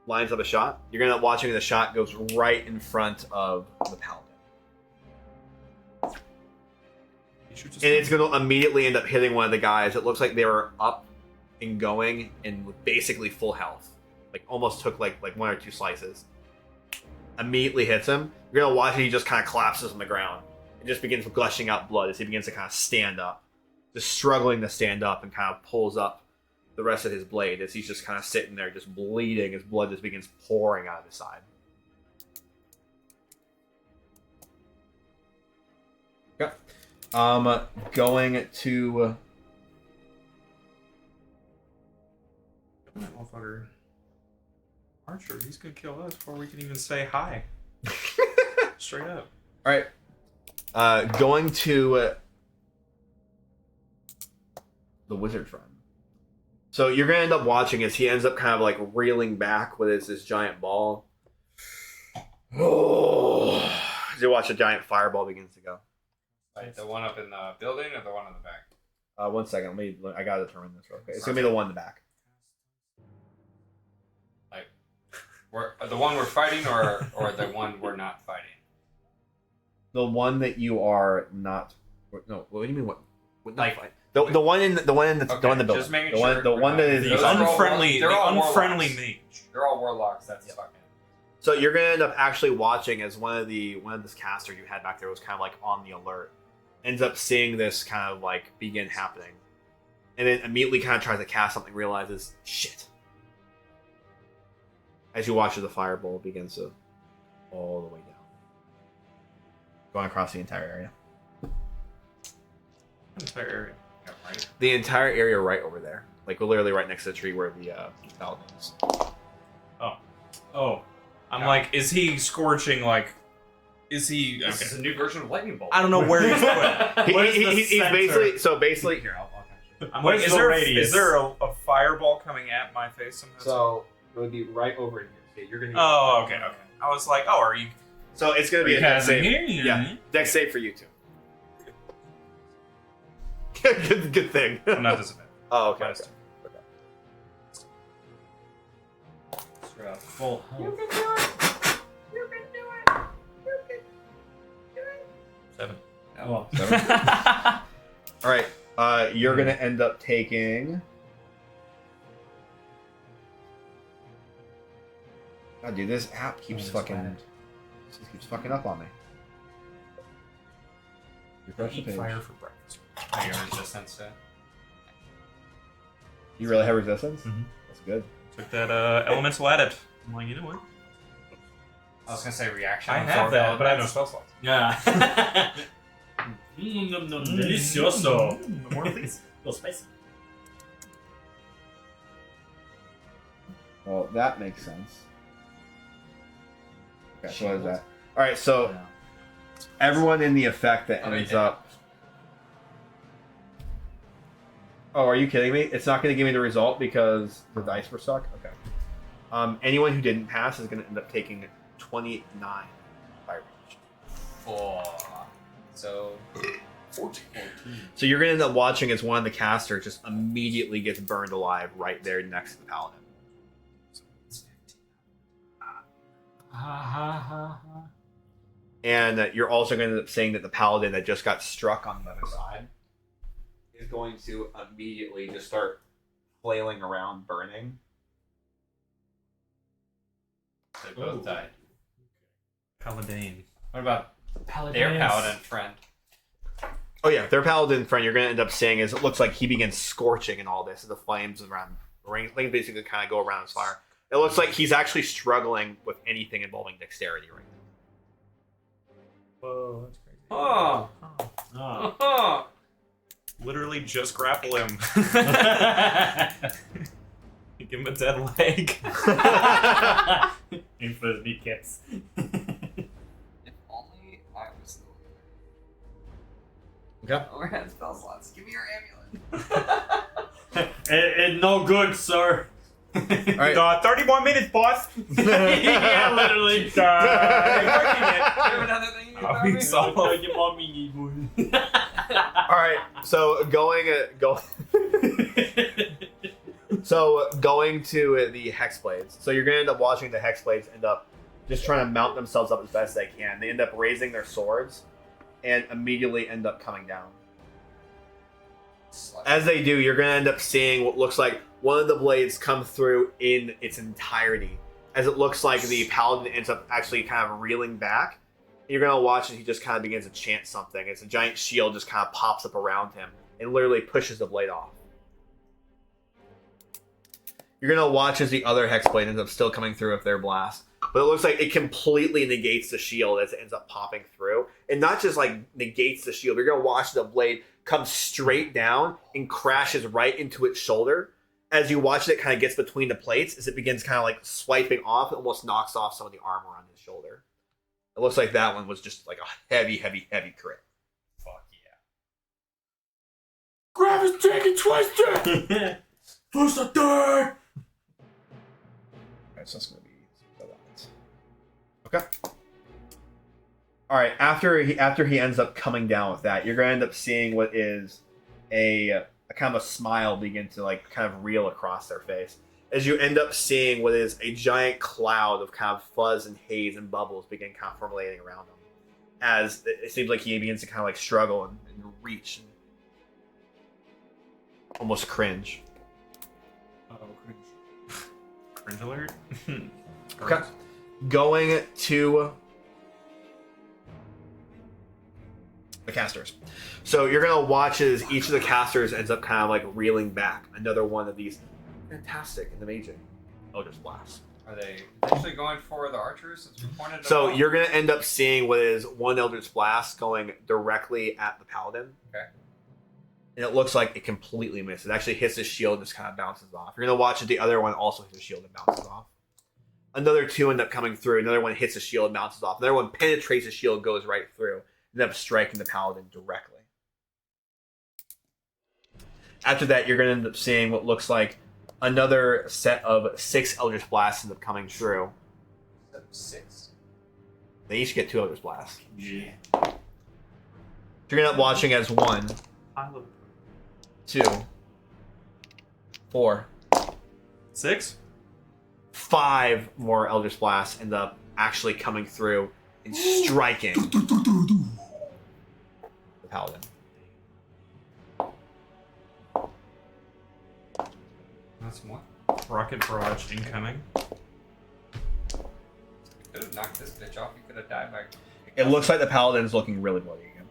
lines up a shot. You're gonna end up watching as the shot goes right in front of the paladin, He shoots his and it's gonna immediately end up hitting one of the guys. It looks like they were up and going and with basically full health, like almost took like 1 or 2 slices. Immediately hits him. You're gonna watch it, he just kind of collapses on the ground and just begins gushing out blood as he begins to kind of stand up, just struggling to stand up, and kind of pulls up the rest of his blade as he's just kind of sitting there just bleeding as blood just begins pouring out of his side. Okay. Going to That motherfucker. Archer, he's gonna kill us before we can even say hi. Straight up. all right. Going to the wizard friend. So you're gonna end up watching as he ends up kind of like reeling back with this giant ball. Oh, as you watch a giant fireball begins to go. Like the one up in the building or the one in the back? 1 second, I gotta determine this real quick. It's gonna be the one in the back. Like, the one we're fighting or the one we're not fighting? The one that you are not. No, what do you mean? What? Like- Like the one in the one in the Okay, one in the just building. making The one sure the we're one not- that is The Those are all unfriendly, they're all unfriendly warlocks. mage. They're all warlocks. That's fucking. So you're gonna end up actually watching as one of this caster you had back there was kind of like on the alert, ends up seeing this kind of like begin happening, and then immediately kind of tries to cast something, realizes shit. As you watch as the fireball begins to all the way down, going across the entire area. Entire area. Yeah, right. The entire area right over there, like literally right next to the tree where the paladin is. Oh. I'm Yeah. like, is he scorching like is he This is okay. a new version of lightning bolt. I don't know where he's put. Where's the He's center? basically Here, I'll catch you. I'm Where's like, the radius? is there a fireball coming at my face somehow? So it would be right over here. Okay, you're gonna. Oh, okay. I was like, oh, are you So it's gonna be a dex save. Yeah, dex save for you two. good thing. I'm not disadvantaged. Oh, okay. Minus okay. 2. Full health. 7. Oh. All right. You're gonna end up taking. God, dude, this app keeps fucking up on me. Refresh the Eat page. fire for breakfast. Are you resistance to it? You really have resistance? Mhm. That's good. Took that elemental adept. I'm like, you know what? I was gonna say reaction. I on have fourth that, but I have no elements. spell slots. Yeah. Delicioso. More please. Little spicy. Well, that makes sense. Okay, so what is that? All right, so everyone in the effect that ends up. Oh, are you kidding me? It's not going to give me the result because the dice were stuck? Okay. Anyone who didn't pass is going to end up taking 29 fire damage. 4. So 14. So you're going to end up watching as one of the casters just immediately gets burned alive right there next to the paladin. And you're also going to end up saying that the paladin that just got struck on the other side is going to immediately just start flailing around, burning. they both died. Paladin. What about their paladin friend? Oh yeah, their paladin friend you're going to end up seeing is it looks like he begins scorching and all this as the flames around, things basically kind of go around his fire. It looks like he's actually struggling with anything involving dexterity right now. Whoa, that's crazy. Oh. Oh. Oh. Literally just grapple him. Give him a dead leg. In for his kneecaps. If only I was the Okay. overhead spell slots. Give me your amulet. It's no good, sir. All right. 30 more minutes, boss. Yeah, literally. You have another thing you I'll need be to so- Your mommy need one. All right. So going to the hex blades. So you're going to end up watching the hex blades end up just trying to mount themselves up as best they can. They end up raising their swords and immediately end up coming down. As they do, you're going to end up seeing what looks like one of the blades come through in its entirety. As it looks like the paladin ends up actually kind of reeling back. You're going to watch as he just kind of begins to chant something. As a giant shield just kind of pops up around him and literally pushes the blade off. You're going to watch as the other hex blade ends up still coming through with their blast. But it looks like it completely negates the shield as it ends up popping through. And not just like negates the shield. You're going to watch the blade come straight down and crashes right into its shoulder. As you watch it kind of gets between the plates as it begins kind of like swiping off. It almost knocks off some of the armor on his shoulder. It looks like that one was just like a heavy, heavy, heavy crit. Fuck yeah. Grab his dick and twist it! First a third! Alright, so that's going to be the lines. Okay. Alright, after he ends up coming down with that, you're going to end up seeing what is a kind of a smile begin to like kind of reel across their face. As you end up seeing what is a giant cloud of kind of fuzz and haze and bubbles begin kind of formulating around him. As it seems like he begins to kind of like struggle and reach and almost cringe. Oh, cringe. Cringe alert? Okay. Going to the casters. So you're going to watch as each of the casters ends up kind of like reeling back. Another one of these fantastic and amazing Eldritch Blasts. Are they potentially going for the archers since we pointed them So out? you're going to end up seeing what is one Eldritch Blast going directly at the Paladin. Okay. And it looks like it completely misses. It actually hits his shield and just kind of bounces off. You're going to watch as the other one also hits his shield and bounces off. Another two end up coming through. Another one hits his shield and bounces off. Another one penetrates his shield, goes right through. End up striking the Paladin directly. After that, you're going to end up seeing what looks like another set of 6 Eldritch Blasts end up coming through. 6. They each get 2 Eldritch Blasts. Yeah. You're going to end up watching as 1, 2, 4, 6? 5 more Eldritch Blasts end up actually coming through and striking the Paladin. That's more. Rocket barrage incoming. Could have knocked this bitch off. You could have died by. It looks like the Paladin's looking really bloody again.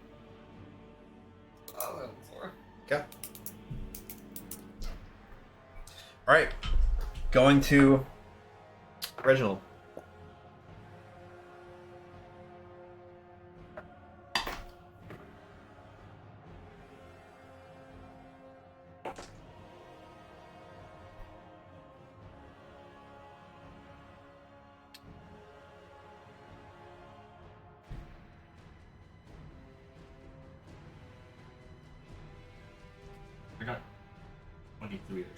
Oh, level 4. Okay. Alright. Going to Reginald. 23 to try.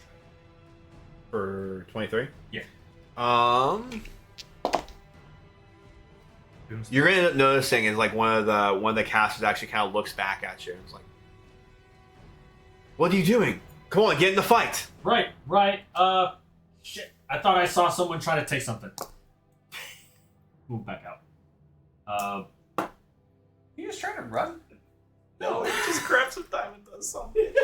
For 23? Yeah. You're gonna end up noticing is like one of the casters actually kind of looks back at you and is like, "What are you doing? Come on, get in the fight!" Right. Shit. I thought I saw someone try to take something. Move back out. You just trying to run? No, he just grabs some time and does something. He's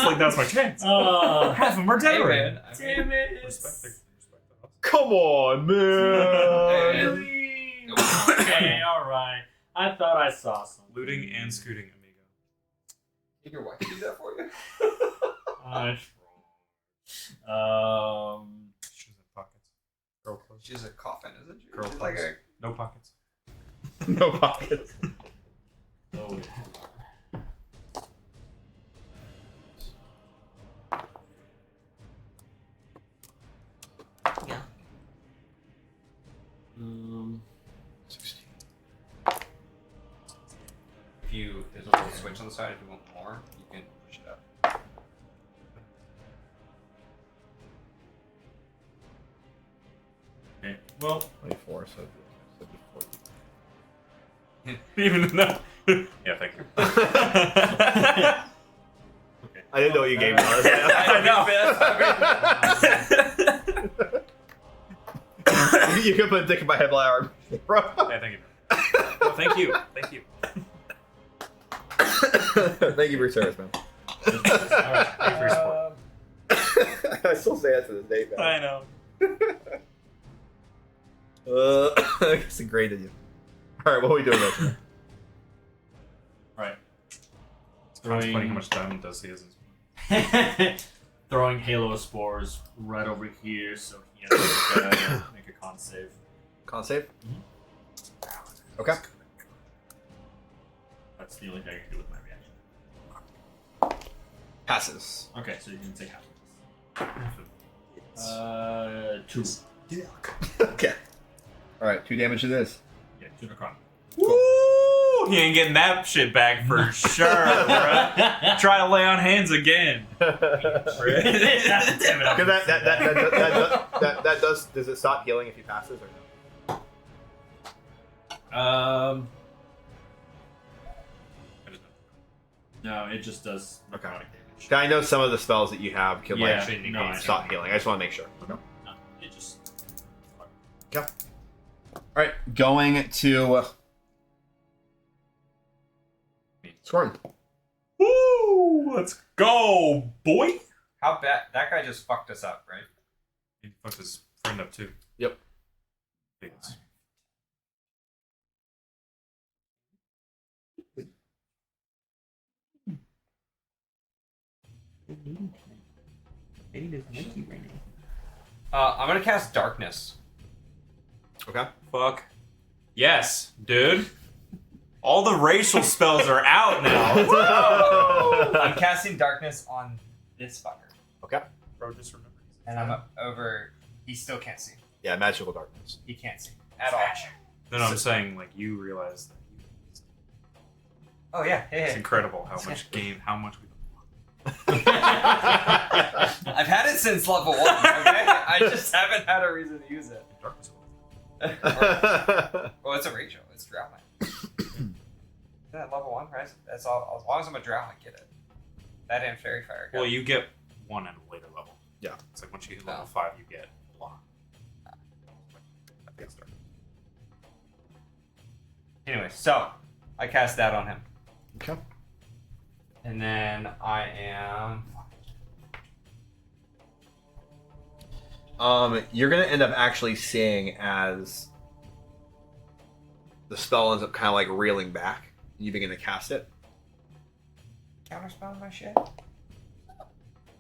like, that's my chance. Half of them are dead Hey, already. man. I mean, Damn it. Respect the house. Come on, man. Okay, alright. I thought I saw something. Looting and scooting, amigo. Think your wife can do that for you? She doesn't have pockets. Girl clothes. She's a coffin, isn't she? Girl She's clothes. like a... No pockets. No pockets. Oh, Yeah. 16. There's a little switch on the side. If you want more, you can push it up. okay. Well, 24, so it'd be 40. Even though. Yeah, thank you. okay. I didn't know what you gave me. You could put a dick in my head like arm. Bro. Yeah, thank you. Well, thank you. Thank you. Thank you for your service, man. Alright, thank you for your support. I still say that to this day, man. I know. That's a great idea. Alright, what are we doing next? Right. It's funny how much diamond does he has in his Throwing Halo spores right over here so he has to make a con save. Con save? Mhm. Okay. That's the only thing I can do with my reaction. Passes. Okay, so you can take half of this. 2. Okay. Alright, 2 damage to this. Yeah, 2 Necron. Woo! He ain't getting that shit back for sure, bro. Try to lay on hands again. Damn it, I'm Because that does it stop healing if he passes or no? No, it just does Okay. necrotic damage. I know some of the spells that you have can Yeah, like no, I know. stop healing. I just want to make sure. Okay. No, it just. Alright, going to Scorn. Woo! Let's go, boy! How bad? That guy just fucked us up, right? He fucked his friend up too. Yep. Bigs. I'm gonna cast Darkness. Okay. Fuck. Yes, dude. All the racial spells are out now. I'm casting Darkness on this fucker. Okay. Bro, just remember. And I'm over... He still can't see. Yeah, magical darkness. He can't see. At all. No, I'm saying, like, you realize that Oh, yeah. it's Yeah. incredible how much we. I've had it since level 1, okay? I just haven't had a reason to use it. Darkness. Well, it's a Rachel. It's Drowning. At level 1, right? That's all. As long as I'm a Drow, I get it. That and Fairy Fire. Well, you get one at a later level. Yeah. It's like once you hit level 5, you get block. Anyway, so I cast that on him. Okay. And then I am... You're gonna end up actually seeing as the spell ends up kind of like reeling back, and you begin to cast it. Counterspell my shit?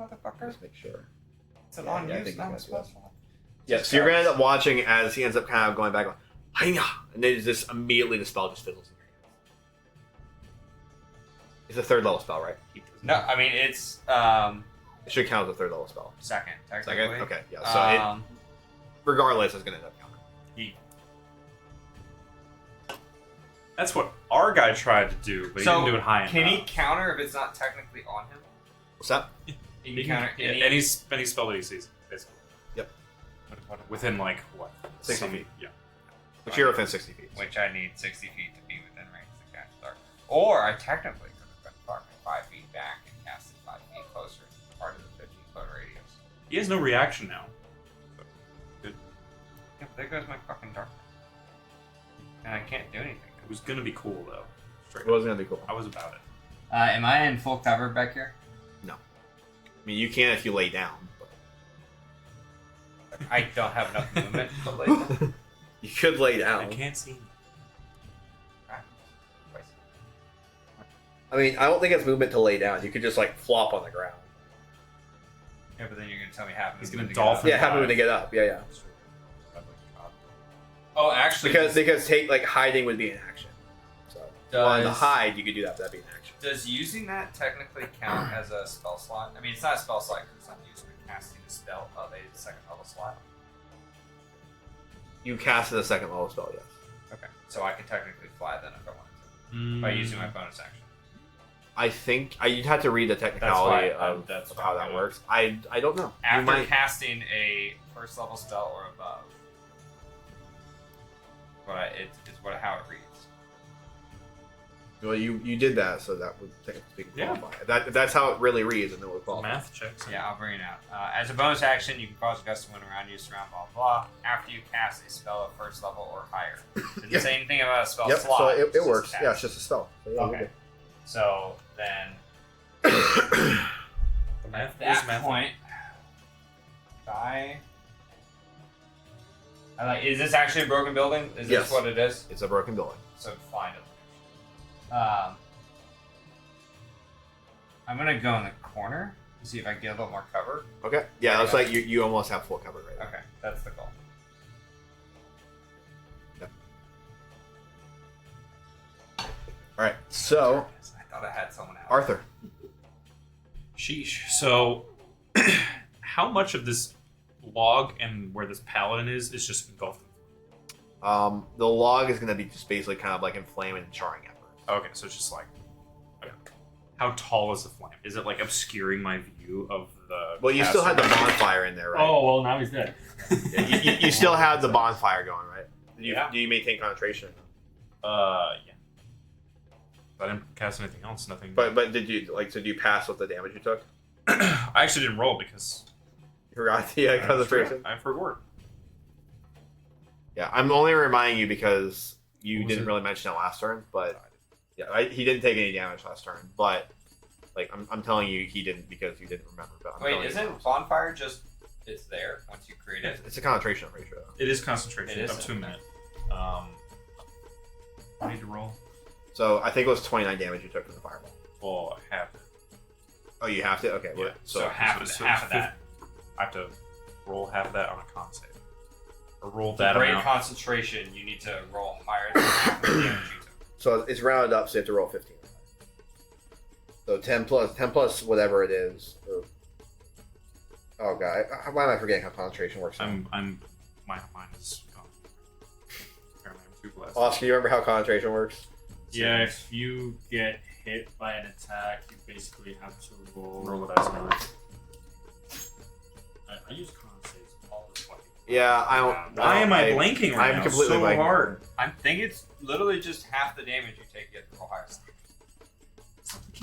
Motherfucker. Just make sure. It's an Yeah, I unused think you non got spell this. slot. Yeah, so you're gonna end up watching as he ends up kind of going back, like, "Hiya!" and then just immediately the spell just fiddles in your hands. It's a 3rd level spell, right? No, I mean, it's It should count as a 3rd level spell. second, technically. Second? Okay, yeah. So regardless, it's gonna end up counting. That's what our guy tried to do, but he So, didn't do it high enough. can he counter if it's not technically on him? What's that? You can counter any spell that he sees, basically. Yep. Within like what? 60 feet. Yeah. Which you're within 60 feet. which I need 60 feet to be within range to cast dark. Or I technically could have been farming 5 feet back and cast it 5 feet closer, part of the 15-foot radius. He has no reaction now. Yeah, but there goes my fucking dark. And I can't do anything. It was gonna be cool though. Straight It was gonna be cool. I was about it. Am I in full cover back here? I mean, you can if you lay down. But... I don't have enough movement to lay down. You could lay I down. can't see. I mean, I don't think it's movement to lay down. You could just like flop on the ground. Yeah, but then you're gonna tell me half He's movement gonna to get dolphin. up. Yeah, have movement to get up. Yeah. Oh, actually, Because take like hiding would be an action. So if you wanted to Does- hide, you could do that. But that'd be an action. does using that technically count as a spell slot? I mean, it's not a spell slot because I'm using casting a spell of a second level slot. You cast it a second level spell, yes. Okay, so I can technically fly then if I wanted to by using my bonus action. I think you'd have to read the technicality of that's how why that I'm works. I don't know. You After might- casting a first level spell or above, how it reads. Well, you did that, so that would technically speaking Yeah. qualify. If that's how it really reads, and it would qualify. Math checks. Yeah, I'll bring it out. As a bonus action, you can cause a gust of wind around you, surround blah blah. After you cast a spell of first level or higher. Didn't Yeah. say anything about a spell Yep. slot. So it's it just works. cast. Yeah, it's just a spell. So, yeah, Okay. So then, The math at that is math. point, is this actually a broken building? Is Yes. this what it is? it's a broken building. So find it. I'm gonna go in the corner to see if I can get a little more cover. Okay. Yeah, it looks like you almost have full cover right now. Okay, that's the goal. All right. So I thought I had someone out. Arthur, Sheesh. So, how much of this log and where this paladin is just engulfed? the log is going to be just basically kind of like inflaming and charring embers. Okay, so it's just like, okay. How tall is the flame? Is it like obscuring my view of the? Well, you still had the caster? bonfire in there, right? Oh well, now he's dead. You still have the bonfire going, right? Yeah. Do you maintain concentration? Yeah. I didn't cast anything else. Nothing. But did you so do you pass with the damage you took? I actually didn't roll because You forgot the concentration. I forgot. Yeah, I'm only reminding you because you What was didn't it? really mention it last turn, but yeah, he didn't take any damage last turn. But like I'm telling you, he didn't because you didn't remember. But I'm telling Wait, you isn't now. bonfire just it's there once you create it? It's a concentration ratio. It is concentration. It is, up to a okay. minute. I need to roll. So I think it was 29 damage you took from the fireball. Well, I have it. Oh, you have to. Okay, Yeah. well, So half of that. I have to roll half of that on a con save. Or roll To that break amount. concentration, you need to roll higher than half of the damage you took. So it's rounded up, so you have to roll 15. So 10 plus whatever it is. Oh god, why am I forgetting how concentration works? Now? My mind is gone. Apparently I'm too blessed. Oscar, you remember how concentration works? Yeah, if you get hit by an attack, you basically have to Roll it as an I use con saves all the fucking. Yeah, I don't. Why am I blanking right I'm now? completely so blanking. hard. I think it's literally just half the damage you take, you have to roll higher.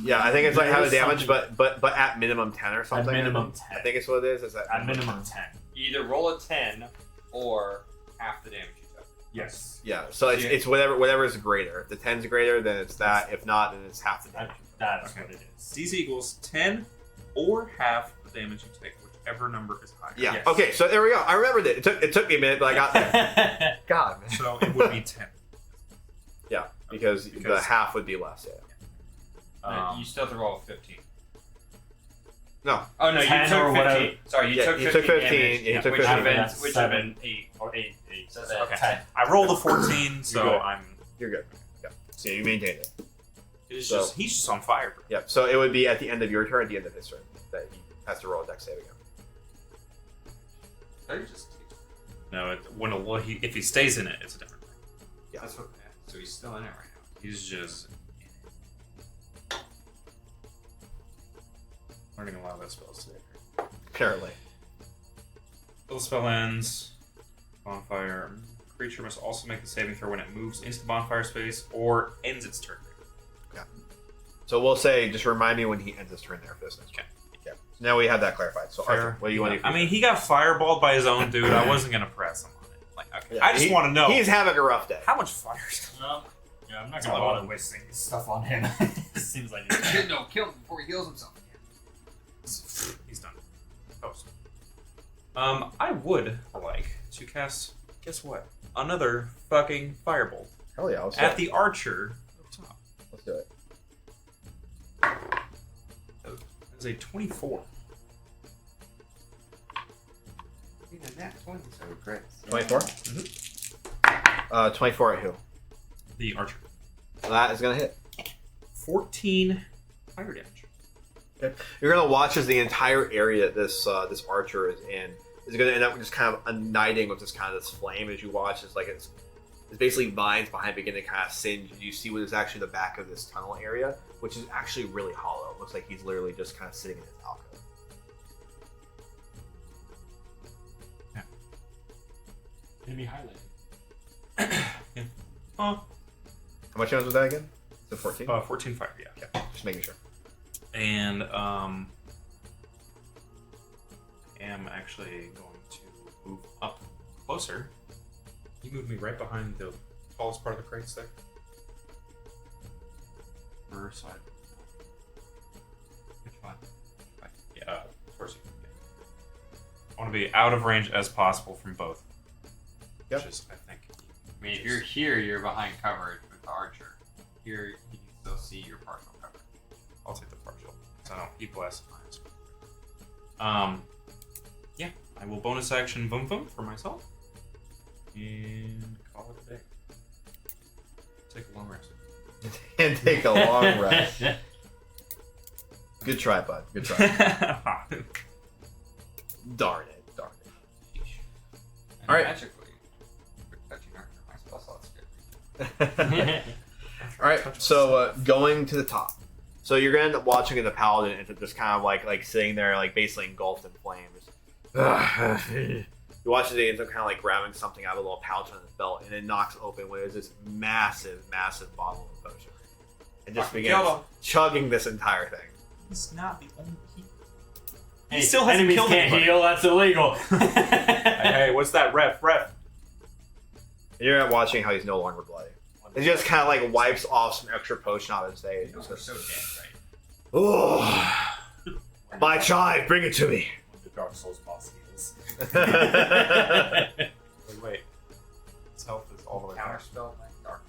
Yeah, I think it's like There how the is damage, something- but at minimum 10 or something. minimum I 10. think it's what it is. Is that At minimum 10. You either roll a 10 or half the damage you took. Yes. Yeah, so it's whatever is greater. If the 10's greater, then it's that. If not, then it's half the damage. That is Okay. what it is. DC equals 10 or half the damage you take, whichever number is higher. Yeah. Yes. Okay, so there we go. I remembered it. It took me a minute, but I got there. God, man. So it would be 10. Yeah, because the Because- half would be less. Yeah. You still have to roll a 15. No. Oh no, you 10 took or 15. whatever. Sorry, you Yeah, took you 15 took 15, damage, yeah, you took which 15. would have That's been, which would have 7, been 8 or 8. 8. So So that's okay. 10. I rolled a 14, so good. I'm. You're good. Yeah. So you maintained it. It's So- just he's just on fire. Yeah. So it would be at the end of your turn, at the end of his turn, that he has to roll a dex save again. No, if he stays in it, it's a different thing. Yeah. That's what. So he's still in it right now. He's just. learning a lot of those spells today. Apparently. Until the spell ends, bonfire. Creature must also make the saving throw when it moves into the bonfire space or ends its turn. So we'll say, just remind me when he ends his turn there for this next one. Yeah. So now we have that clarified. So Fair. Arthur, what do you want to do? I mean, he got fireballed by his own dude. I wasn't gonna press him on it. Like, okay. Yeah, I just want to know He's having a rough day. how much fire is Well, yeah, I'm not That's gonna all I bother want. wasting stuff on him. Seems like No, kill him before he heals himself. He's done. Post. I would like to cast. Guess what? Another fucking firebolt Hell yeah, let's at do it. the archer up top. Let's do it. It's a 24. Even that 20, so great. 24? 24 at who? The archer. That is going to hit. 14 fire damage. Okay. You're going to watch as the entire area this archer is in is going to end up just kind of igniting with this flame as you watch. It's like it's basically vines behind begin to kind of singe, and you see what is actually the back of this tunnel area, which is actually really hollow. It looks like he's literally just kind of sitting in his alcove. enemy highlighted. Oh, How much damage was that again? Is it 14? 14 fire, yeah. Okay, just making sure. And am actually going to move up closer. You moved me right behind the tallest part of the crates there. Or side. Which one? Yeah, of course you can. I want to be out of range as possible from both. Yep. Which is, I think. I mean, if you're here, you're behind coverage with the archer. Here, you can still see your partial coverage. I'll take the partial. So I don't keep blasted lines. Yeah, I will bonus action boom boom for myself. And call it a day. Take a long rest. And take a long rest. Good try, bud. Good try. Darn it. And All right. magically, quick touching archer, my spell slot's good. All right, so going to the top. So you're gonna end up watching the paladin and just kind of like sitting there, like basically engulfed in flames. You watch it, he ends up kind of like grabbing something out of a little pouch on his belt, and it knocks open what is this massive bottle of potion, and just begins chugging this entire thing. He's not the only. Hey, still hasn't enemies killed can't anybody. heal. That's illegal. Hey, what's that? Ref. And you're not watching how he's no longer bloody. He just kind of like wipes off some extra potion out of his face. You know we're so dead, right? Oh, my child, bring it to me. The Dark Souls boss heals. Wait. His health is all the way Counter down. spell, like dark.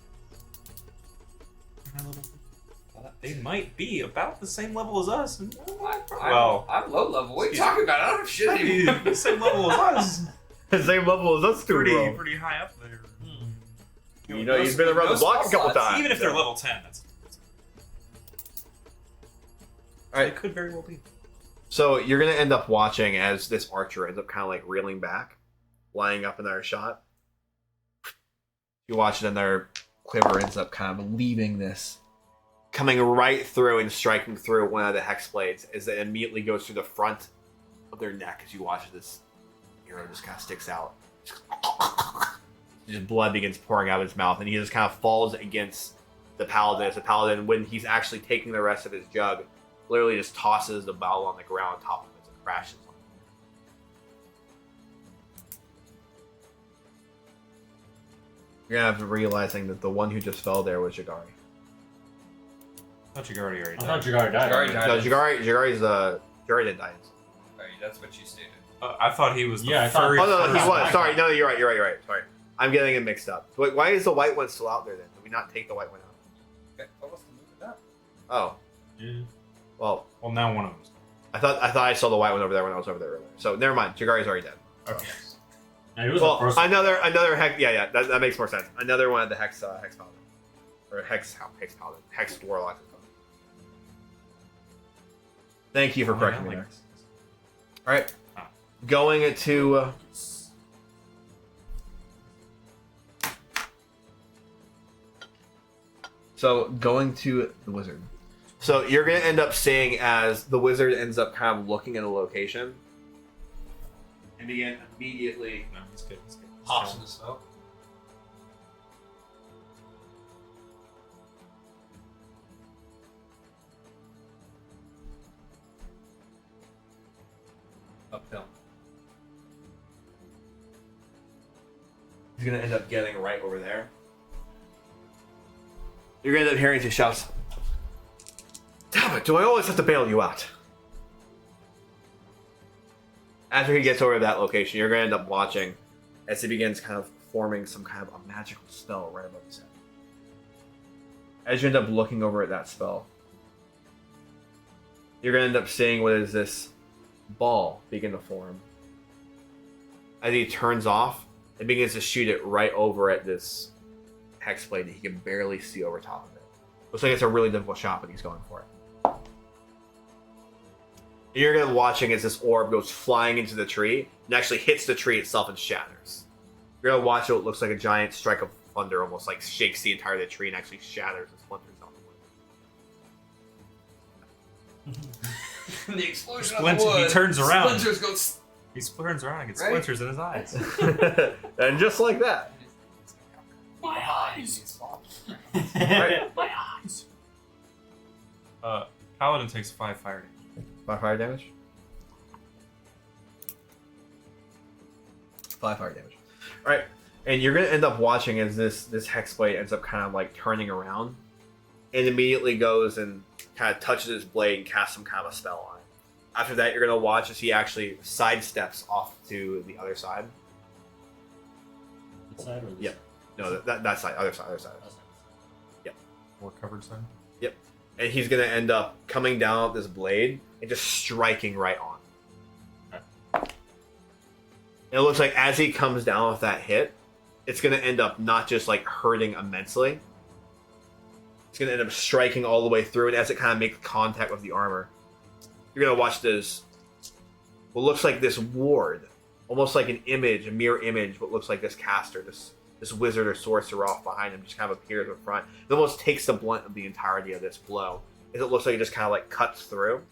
They might be about the same level as us. Well, I'm low level. What are you talking about? I don't have shit anymore. The same level as us. The same level as us two, bro. Pretty high up there. You know, you've been around the block a couple times. Even if they're level 10, that's. All right. It could very well be. So you're gonna end up watching as this archer ends up kind of like reeling back, lining up another shot. You watch it, and their quiver ends up kind of leaving this, coming right through and striking through one of the hex blades as it immediately goes through the front of their neck. As you watch this arrow just kind of sticks out, just blood begins pouring out of his mouth, and he just kind of falls against the paladin. As the paladin, when he's actually taking the rest of his jug, literally just tosses the bottle on the ground on top of it and crashes on it. You're gonna have to realizing that the one who just fell there was Jagari. I thought you already I died. thought Jagari died. Jagari died. No, Jagari didn't die. Right, that's what you stated. I thought he was the Yeah, I thought- furry. Oh no, he first was. one. Sorry, no, you're right. Sorry, I'm getting it mixed up. Wait, why is the white one still out there then? Did we not take the white one out? Okay, told us to move it up. Oh, Yeah. well, Well, now one of them's. I thought I saw the white one over there when I was over there earlier. So never mind. Jagari's already dead. Okay. Yeah, he was Well, the first. another hex. Yeah, that makes more sense. Another one of the hex paladin, or hex warlock. Thank you for correcting me there. All right, going to. So going to the wizard. So you're gonna end up seeing as the wizard ends up kind of looking at a location, and again immediately No, he's good. He's good. He's Pops chilling. in the spell. Uphill. he's gonna end up getting right over there. You're gonna end up hearing his shouts. Damn it! Do I always have to bail you out? After he gets over to that location, you're gonna end up watching as he begins kind of forming some kind of a magical spell right above his head. As you end up looking over at that spell, you're gonna end up seeing what is this ball begin to form. As he turns off, it begins to shoot it right over at this hex blade that he can barely see over top of it. Looks like it's a really difficult shot, but he's going for it. You're gonna be watching as this orb goes flying into the tree and actually hits the tree itself and shatters. You're gonna watch what looks like a giant strike of thunder, almost like shakes the entire of the tree and actually shatters and splinters on the wood. The explosion Splinter- of the wood. he turns around. Splinters go. He turns around and gets Right? splinters in his eyes. And just like that, My eyes. Right. My eyes. Paladin takes 5 fire damage. 5 fire damage. 5 fire damage. All right, and you're gonna end up watching as this hex blade ends up kind of like turning around, and immediately goes and kind of touches his blade and casts some kind of a spell on it. After that, you're gonna watch as he actually sidesteps off to the other side. This side or this Yep. No, that side, other side. side? More covered side. And he's gonna end up coming down with this blade and just striking right on. Okay. And it looks like as he comes down with that hit, it's gonna end up not just like hurting immensely. It's gonna end up striking all the way through, and as it kind of makes contact with the armor, you're gonna watch this. What looks like this ward, almost like an image, a mirror image. What looks like this caster, this wizard or sorcerer off behind him, just kind of appears in front. It almost takes the blunt of the entirety of this blow, as it looks like it just kind of like cuts through,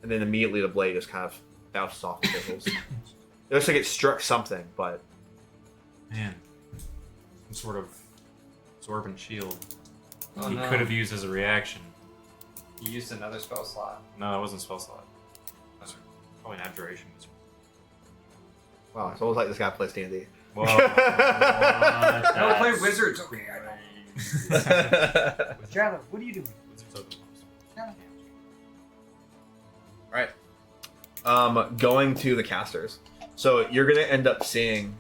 and then immediately the blade just kind of bounces off and fizzles. It looks like it struck something, but Man. Some sort of absorbent shield. Oh, he no. could have used as a reaction. He used another spell slot. No, that wasn't spell slot. That's probably an abjuration. wow, it's almost like this guy plays D&D. Well, No, play wizards. Okay, I know. Jalen, what are you doing? Going to the casters. So you're gonna end up seeing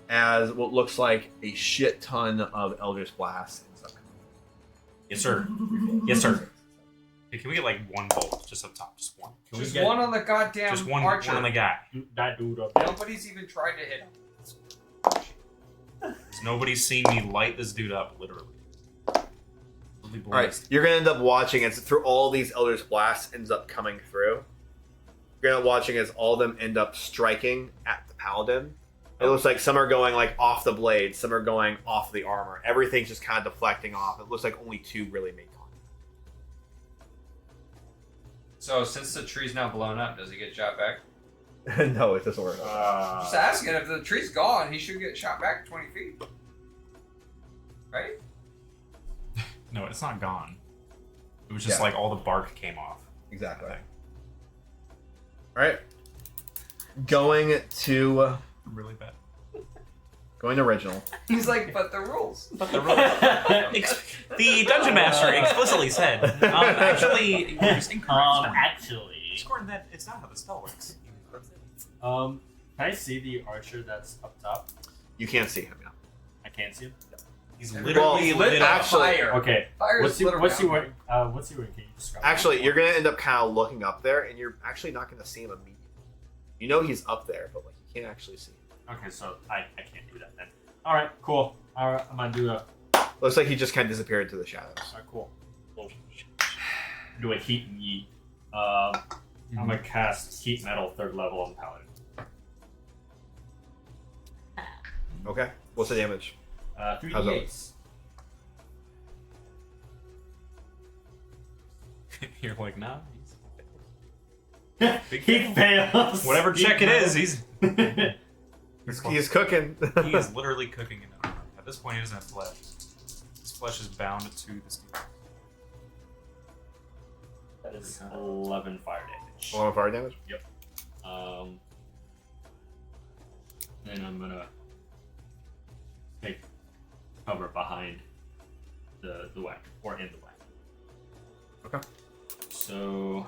as what looks like a shit ton of Eldritch Blast and stuff. yes, sir. Yes, sir. Hey, can we get like one bolt just up top? Just one. Can we Just get one on the goddamn Just one, archer. one on the guy. that dude up there? Nobody's even tried to hit him. Nobody's seen me light this dude up, literally. All right, you're gonna end up watching as through all these Eldritch Blasts ends up coming through. You're gonna end up watching as all of them end up striking at the paladin. It looks like some are going like off the blade, some are going off the armor. Everything's just kind of deflecting off. It looks like only 2 really make contact. So since the tree's now blown up, does he get shot back? No, it doesn't work. Just asking. If the tree's gone, he should get shot back 20 feet. Right? No, it's not gone. It was just Yeah. like all the bark came off. Exactly. All right, going to Really bad. original. He's like, but the rules. The dungeon master explicitly said, actually, you're just incorrect. Actually, Scoring that, it's not how the spell works. can I see the archer that's up top? You can't see him now. I can't see him. He's Well, literally lit lit up up. Fire. Okay. Fire What's is he? lit What's he around. wearing? What's he wearing? Can you describe? Actually, it? you're gonna end up kind of looking up there, and you're actually not gonna see him immediately. You know he's up there, but like you can't actually see him. Okay, so I can't do that then. All right, cool. All right, I'm gonna do a. Looks like he just kind of disappeared into the shadows. All right, cool. Do a heat and yeet. I'm gonna cast heat metal 3rd level on paladin. Okay, what's the damage? 3 How's that? d8s. You're like, nah. He fails. Whatever check it is, he's He's cooking. he is literally cooking in it. At this point, he doesn't have flesh. His flesh is bound to the steel. That is 11 fire damage. 11 fire damage. Then I'm gonna take cover behind the wagon, or in the wagon. Okay. So.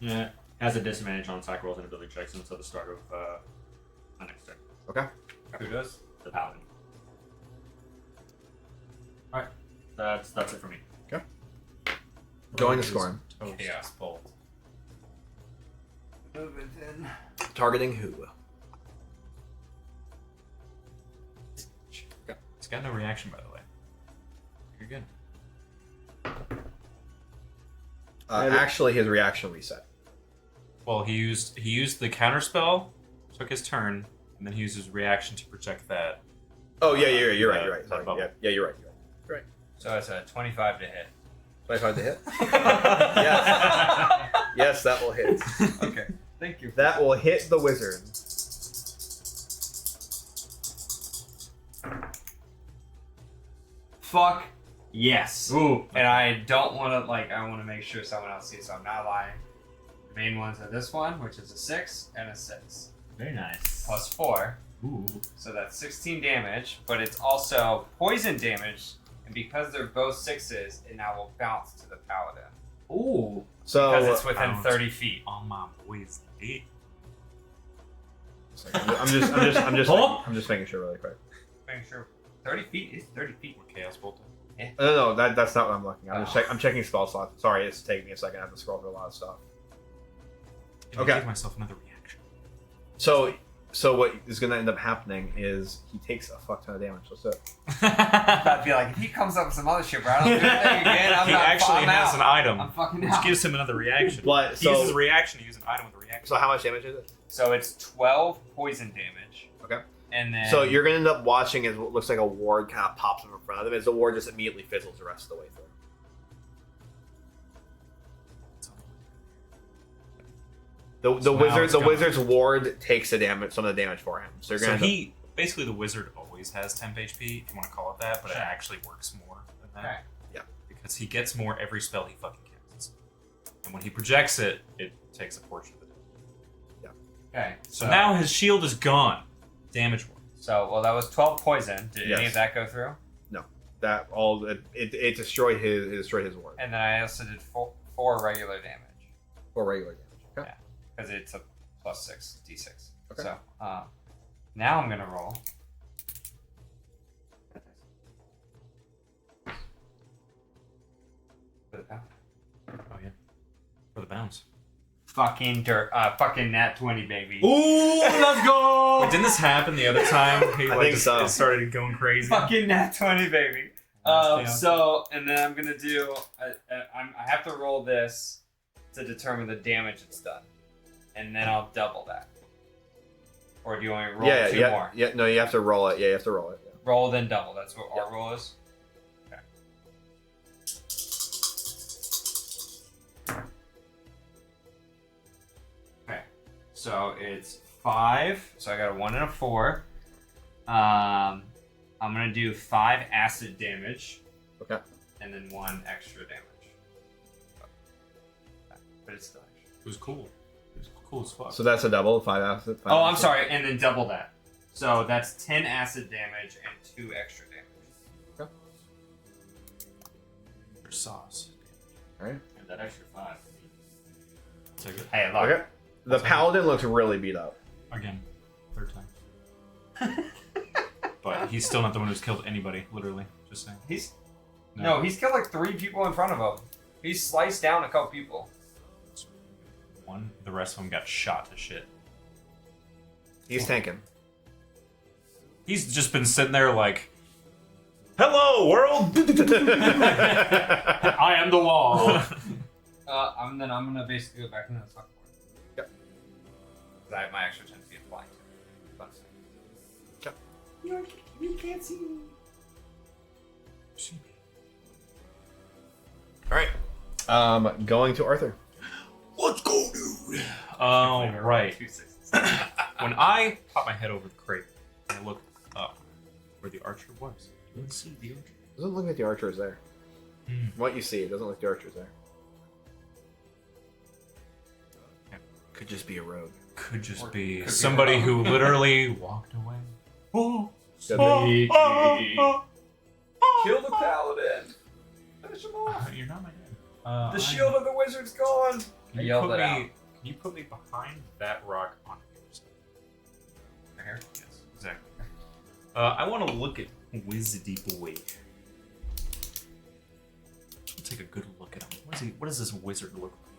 Yeah, has a disadvantage on attack rolls and ability checks until the start of my next turn. Okay. Who does? The paladin. All right, that's it for me. Going to score him. Chaos bolt. Movement in. Targeting who? It's got no reaction, by the way. You're good. Actually, his reaction reset. Well, he used the counter spell, took his turn, and then he used his reaction to project that. Oh yeah, you're right. You're right. that Sorry. bubble. Yeah, you're right. So it's a 25 to hit. 25 to hit. Yes. Yes, that will hit. Okay. Thank you. That will hit the wizard. Fuck yes. Ooh, And I don't want to, I want to make sure someone else sees, so I'm not lying. The main ones are this one, which is a 6 and a 6. very nice. Plus 4. Ooh. So that's 16 damage, but it's also poison damage. And because they're both 6s, it now will bounce to the paladin. Ooh. So Because it's within bounce. 30 feet. On my boys, eight. I'm just making sure really quick. Making sure 30 feet is 30 feet. Or chaos bolt. No, that's not what I'm looking. I'm checking spell slots. Sorry, it's taking me a second. I have to scroll through a lot of stuff. I Okay. Give myself another reaction. So what is going to end up happening is he takes a fuck ton of damage. Let's do it. I'd be like, if he comes up with some other shit, bro, I don't do anything again. I'm He not, actually I'm has out. an item, I'm fucking which out. gives him another reaction. But He uses a reaction to use an item with a reaction. So how much damage is it? So it's 12 poison damage. Okay. And then. So you're going to end up watching as what looks like a ward kind of pops up in front of him as the ward just immediately fizzles the rest of the way through. The So now wizard it's the gone. wizard's ward takes the damage, some of the damage for him. So you're So gonna he basically the wizard always has temp HP, if you want to call it that, but it Sure. actually works more than that. Okay. Yeah. Because he gets more every spell he fucking casts. And when he projects it, it takes a portion of it. Okay. So now his shield is gone. Damage wise. So, that was 12 poison. Did any Yes. of that go through? that all it destroyed his ward And then I also did four regular damage. or regular damage. Okay. Because it's a plus 6 d6. Okay. So, now I'm going to roll. Oh yeah. For the bounce. Fucking nat 20, baby. Ooh, let's go. Wait, didn't this happen the other time? He I like think just so. it started going crazy. Fucking nat 20, baby. Nice, So, and then I'm gonna do. I have to roll this to determine the damage it's done, and then I'll double that. Or do you want me to roll two more? Yeah, no, you have to roll it. Yeah, you have to roll it. Yeah. Roll then double. That's what our roll is. Okay. Okay. So it's 5. So I got a 1 and a 4. I'm gonna do 5 acid damage. Okay. And then 1 extra damage. But it's still extra. It was cool. It was cool as fuck. So that's a double, 5 acid. Five Oh, I'm acid. sorry, and then double that. So that's 10 acid damage and 2 extra damage. For sauce. All right. And that extra 5. Take it. Hey, look. Okay. The paladin looks really beat up. Again. Third time. But he's still not the one who's killed anybody, literally. Just saying. He's he's killed like 3 people in front of him. He's sliced down a couple people. One, the rest of them got shot to shit. He's tanking. He's just been sitting there like, Hello, world! I am the wall. I'm gonna basically go back into the stock board. Yep. Because I have my extra 10 feet of flying. You can't see me. All right. Going to Arthur. Let's go, dude. Oh, right. 2 6s. When I pop my head over the crate and I look up where the archer was, you can see the archer. Doesn't look like the archer is there. What you see, it doesn't look like the archer is there. Could just be a rogue. Could just Or be could be somebody a who literally walked away. Could be- Kill the paladin! Finish him off! You're not my dad. The shield of the wizard's gone! Can you Yelled put it me? out. Can you put me behind that rock on the other side? Right here? Yes, exactly. I want to look at Wizzy Boy. I'll take a good look at him. What does this wizard look like?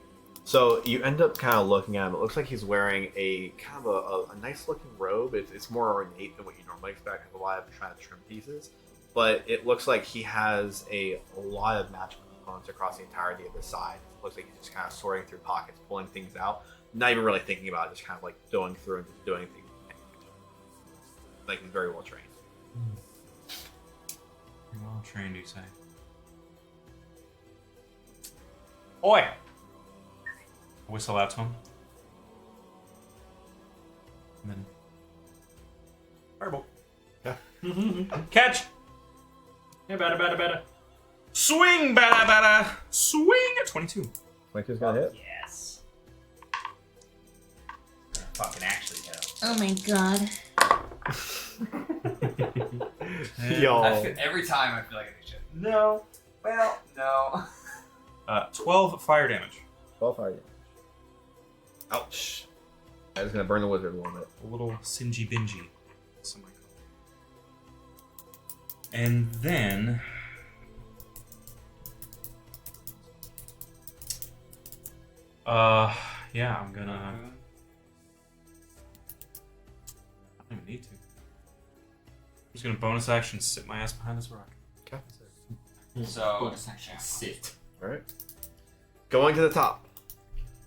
So you end up kind of looking at him. It looks like he's wearing a kind of a nice looking robe. It's more ornate than what you normally expect. Has a lot of trying to trim pieces, but it looks like he has a lot of magical components across the entirety of the side. It looks like he's just kind of sorting through pockets, pulling things out, not even really thinking about it, just kind of like going through and just doing things. Like he's very well trained. You're well trained, you say. Oi! Whistle out to him. And then fireball. Yeah. Catch! Yeah, better. Swing, bada! Swing at 22. 22's gonna hit. Yes. Fucking actually hell. Oh my god. Yo. Every time I feel like I do shit. No. Well, no. 12 fire damage. 12 fire damage. Ouch. That is gonna burn the wizard a little bit. A little singy bingy. Some might call it. And then. Yeah, I'm gonna. I don't even need to. I'm just gonna bonus action sit my ass behind this rock. Okay. So, Bonus action. Sit. Alright. Going to the top.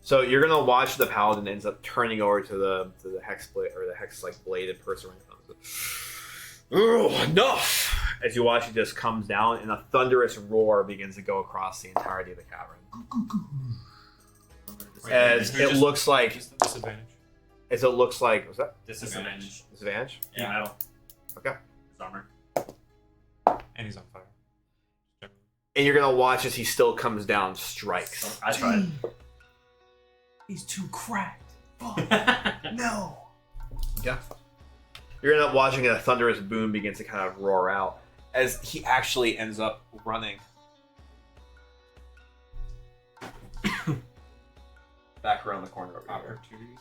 So you're gonna watch the paladin ends up turning over to the hex blade or the hex like bladed person right now. Oh, enough! As you watch, it just comes down and a thunderous roar begins to go across the entirety of the cavern. As it looks like, Just a disadvantage. what's that? disadvantage. Disadvantage? Yeah, metal. Okay. His armor. And he's on fire. And you're gonna watch as he still comes down, strikes. I tried. He's too cracked. No. Yeah. You're gonna end up watching a thunderous boom begins to kind of roar out as he actually ends up running back around the corner over here. Opportunity.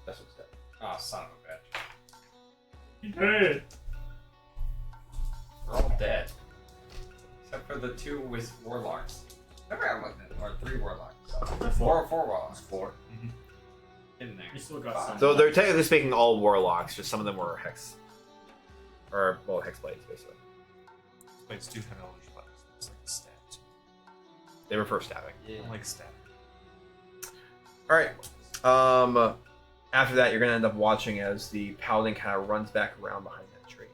That's what's that. Oh, son of a bitch. He did. We're all dead. Except for the 2 warlocks. Remember I looked at or 3 warlocks. Four warlocks. 4. In there. You still got some. So they're technically speaking all warlocks, just some of them were hex. Or, well, hex blades, basically. Blades do have eldritch blades. It's like stab too. They were first stabbing. Yeah. I like stab. Alright. After that, you're gonna end up watching as the paladin kind of runs back around behind that tree.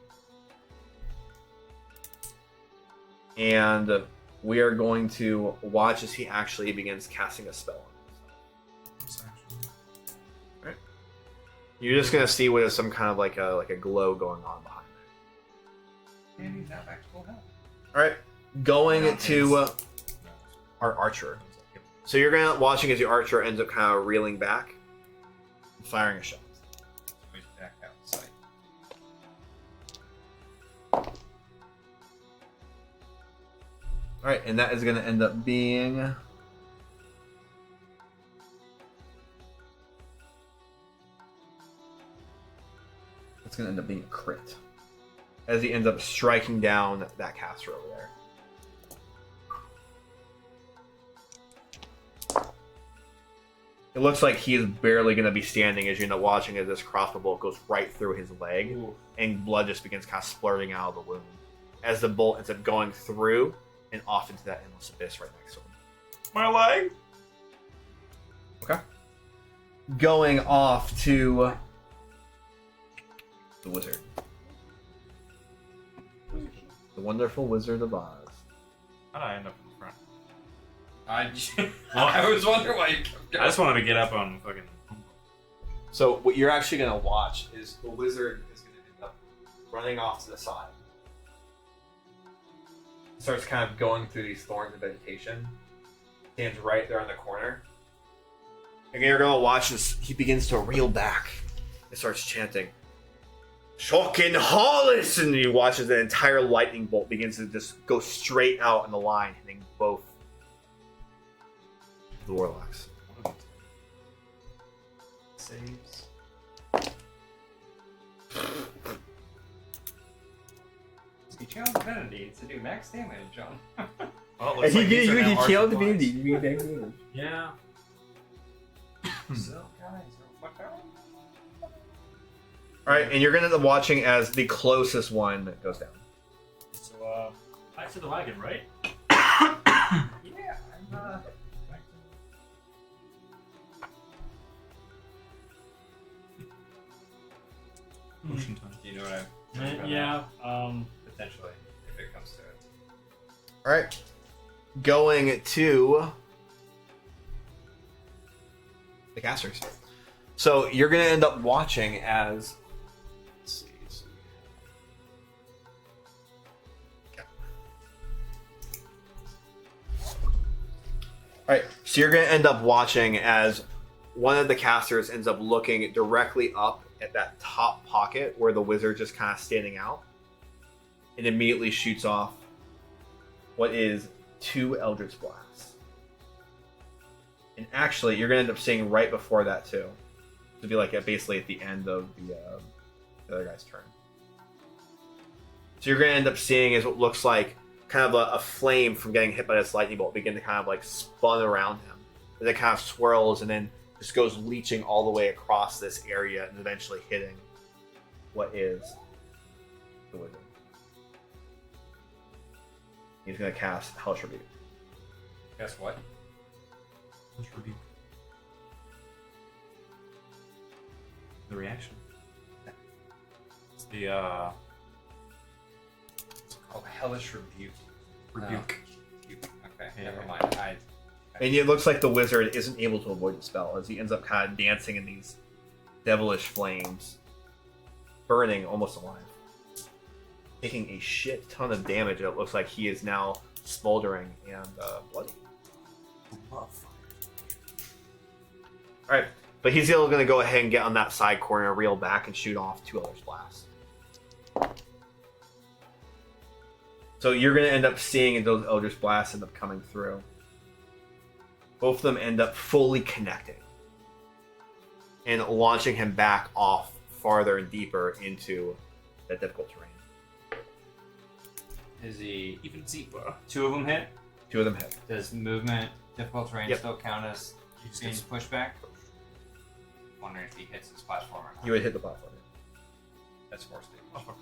And we are going to watch as he actually begins casting a spell on himself. Right. You're just gonna see what is some kind of like a glow going on behind it. And he's now back to full health. All right, going to our archer. So you're gonna watching as the archer ends up kind of reeling back, and firing a shot. He's back outside. All right, and that is gonna end up being. It's gonna end up being a crit, as he ends up striking down that caster over there. It looks like he is barely going to be standing as you end up watching as this crossbow bolt goes right through his leg, and blood just begins kind of splurting out of the wound. as the bolt ends up going through and off into that endless abyss right next to him. My leg. Okay. Going off to the wizard. The wonderful Wizard of Oz. How did I end up in front? I was wondering why you kept going. I just wanted to get up on fucking. So what you're actually going to watch is the wizard is going to end up running off to the side. Starts kind of going through these thorns and vegetation. Stands right there in the corner. And you're going to watch as he begins to reel back and starts chanting, "Shocking Hollis!" And you watch as the entire lightning bolt begins to just go straight out in the line, hitting both the warlocks. Saves. You channel divinity to do max damage, John. Well, it looks like these are now archer points. Yeah. So, guys, what out? Alright, and you're going to end up watching as the closest one goes down. So, back to the wagon, right? Yeah, I'm Motion time. Do you know what I'm Yeah. potentially, if it comes to it. Alright. Going to the casters. So you're going to end up watching as. Let's see. Okay. Alright, so you're going to end up watching as one of the casters ends up looking directly up at that top pocket where the wizard just kind of standing out. It immediately shoots off what is 2 Eldritch Blasts. And actually, you're going to end up seeing right before that, too. To be like basically at the end of the other guy's turn. So you're going to end up seeing is what looks like kind of a flame from getting hit by this lightning bolt begin to kind of like spun around him. And it kind of swirls and then just goes leeching all the way across this area and eventually hitting what is the wizard. He's going to cast Hellish Rebuke. Guess what? Let's review. The reaction. It's the It's called Hellish Rebuke. rebuke. Okay, Yeah. never mind. And it looks like the wizard isn't able to avoid the spell as he ends up kind of dancing in these devilish flames, burning almost alive. Taking a shit ton of damage. It looks like he is now smoldering and bloody. Alright, but he's still going to go ahead and get on that side corner, reel back, and shoot off 2 Eldritch Blasts. So you're going to end up seeing those Eldritch Blasts end up coming through. Both of them end up fully connecting and launching him back off farther and deeper into that difficult terrain. Is he Even deeper. 2 of them hit? 2 of them hit. Does movement, difficult terrain Yep. still count as being pushback? Wondering if he hits his platform or not. You would hit the platform. That's force damage. Oh,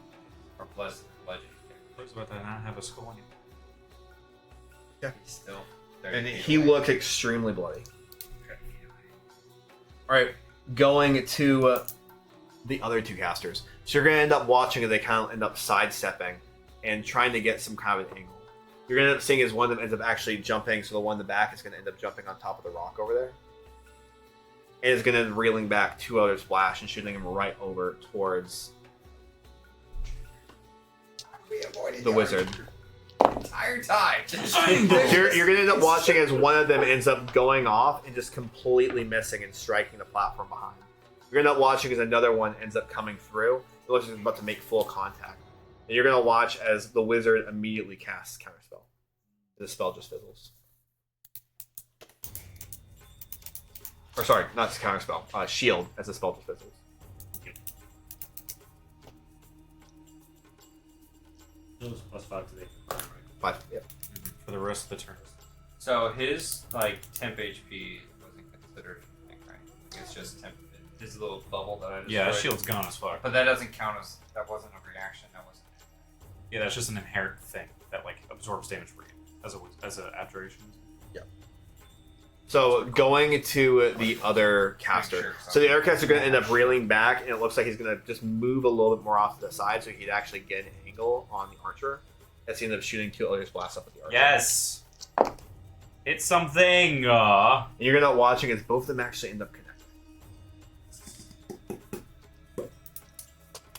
Or plus bludgeoning. I was about to not have a skull on you. He's still 30 And feet he away. looked extremely bloody. Alright, going to the other 2 casters. So you're going to end up watching as they kind of end up sidestepping and trying to get some kind of an angle. You're going to end up seeing as one of them ends up actually jumping, so the one in the back is going to end up jumping on top of the rock over there. And is going to end up reeling back 2 other splash and shooting him right over towards the wizard. Entire time. You're going to end up watching as one of them ends up going off and just completely missing and striking the platform behind. You're going to end up watching as another one ends up coming through. It looks like it's about to make full contact. And you're going to watch as the wizard immediately casts Counterspell. The spell just fizzles. Or sorry, not Counterspell. Shield, as the spell just fizzles. Those +5 to the 5, yep. For the rest of the turn. So his like temp HP wasn't considered, right? It's just temp. His little bubble that I destroyed. Yeah, that shield's gone as fuck. But that doesn't count as that wasn't a reaction. That wasn't. Yeah, that's just an inherent thing that like absorbs damage for you as a abjuration. So going to the other caster. So the other caster is going to end up reeling back, and it looks like he's going to just move a little bit more off to the side so he'd actually get an angle on the archer. As he ends up shooting 2 Eldritch Blasts up at the archer. Yes. It's something. And you're going to watching as both of them actually end up connecting.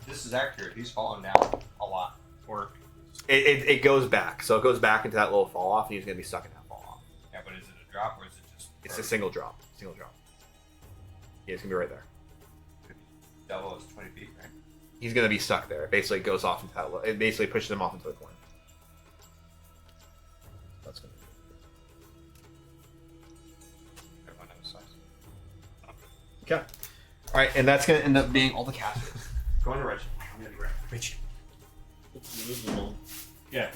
This is accurate. He's falling down a lot. Or It goes back. So it goes back into that little fall off, and he's going to be stuck in that fall off. Yeah, but is it a drop or is it just? It's a single drop. Single drop. Yeah, it's going to be right there. Double is 20 feet, right? He's going to be stuck there. It basically goes off into that. It basically pushes him off into the corner. That's going to be Everyone knows size. okay. All right, and that's going to end up being all the casters. going to Rich. I'm gonna be right. Rich. Yeah.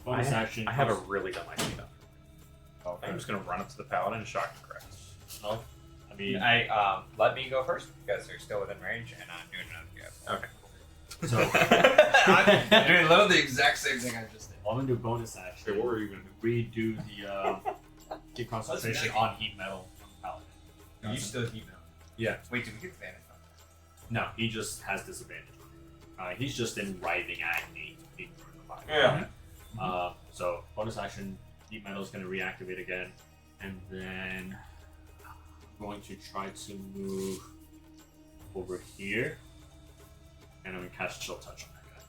Bonus action. I have a really dumb idea. Okay. I'm just gonna run up to the paladin and shock and correct. Oh, I mean, Let me go first because they're still within range and I'm doing another guess. Okay. so I'm doing literally the exact same thing I just did. I'm gonna do bonus action. Hey, what were you gonna do? Redo the concentration on heat metal on the paladin. You still heat metal. Yeah. Wait, did we get advantage on No, he just has disadvantage. He's just in writhing agony. Yeah. So bonus action, heat metal is going to reactivate again, and then I'm going to try to move over here, and I'm going to cast Chill Touch on that guy.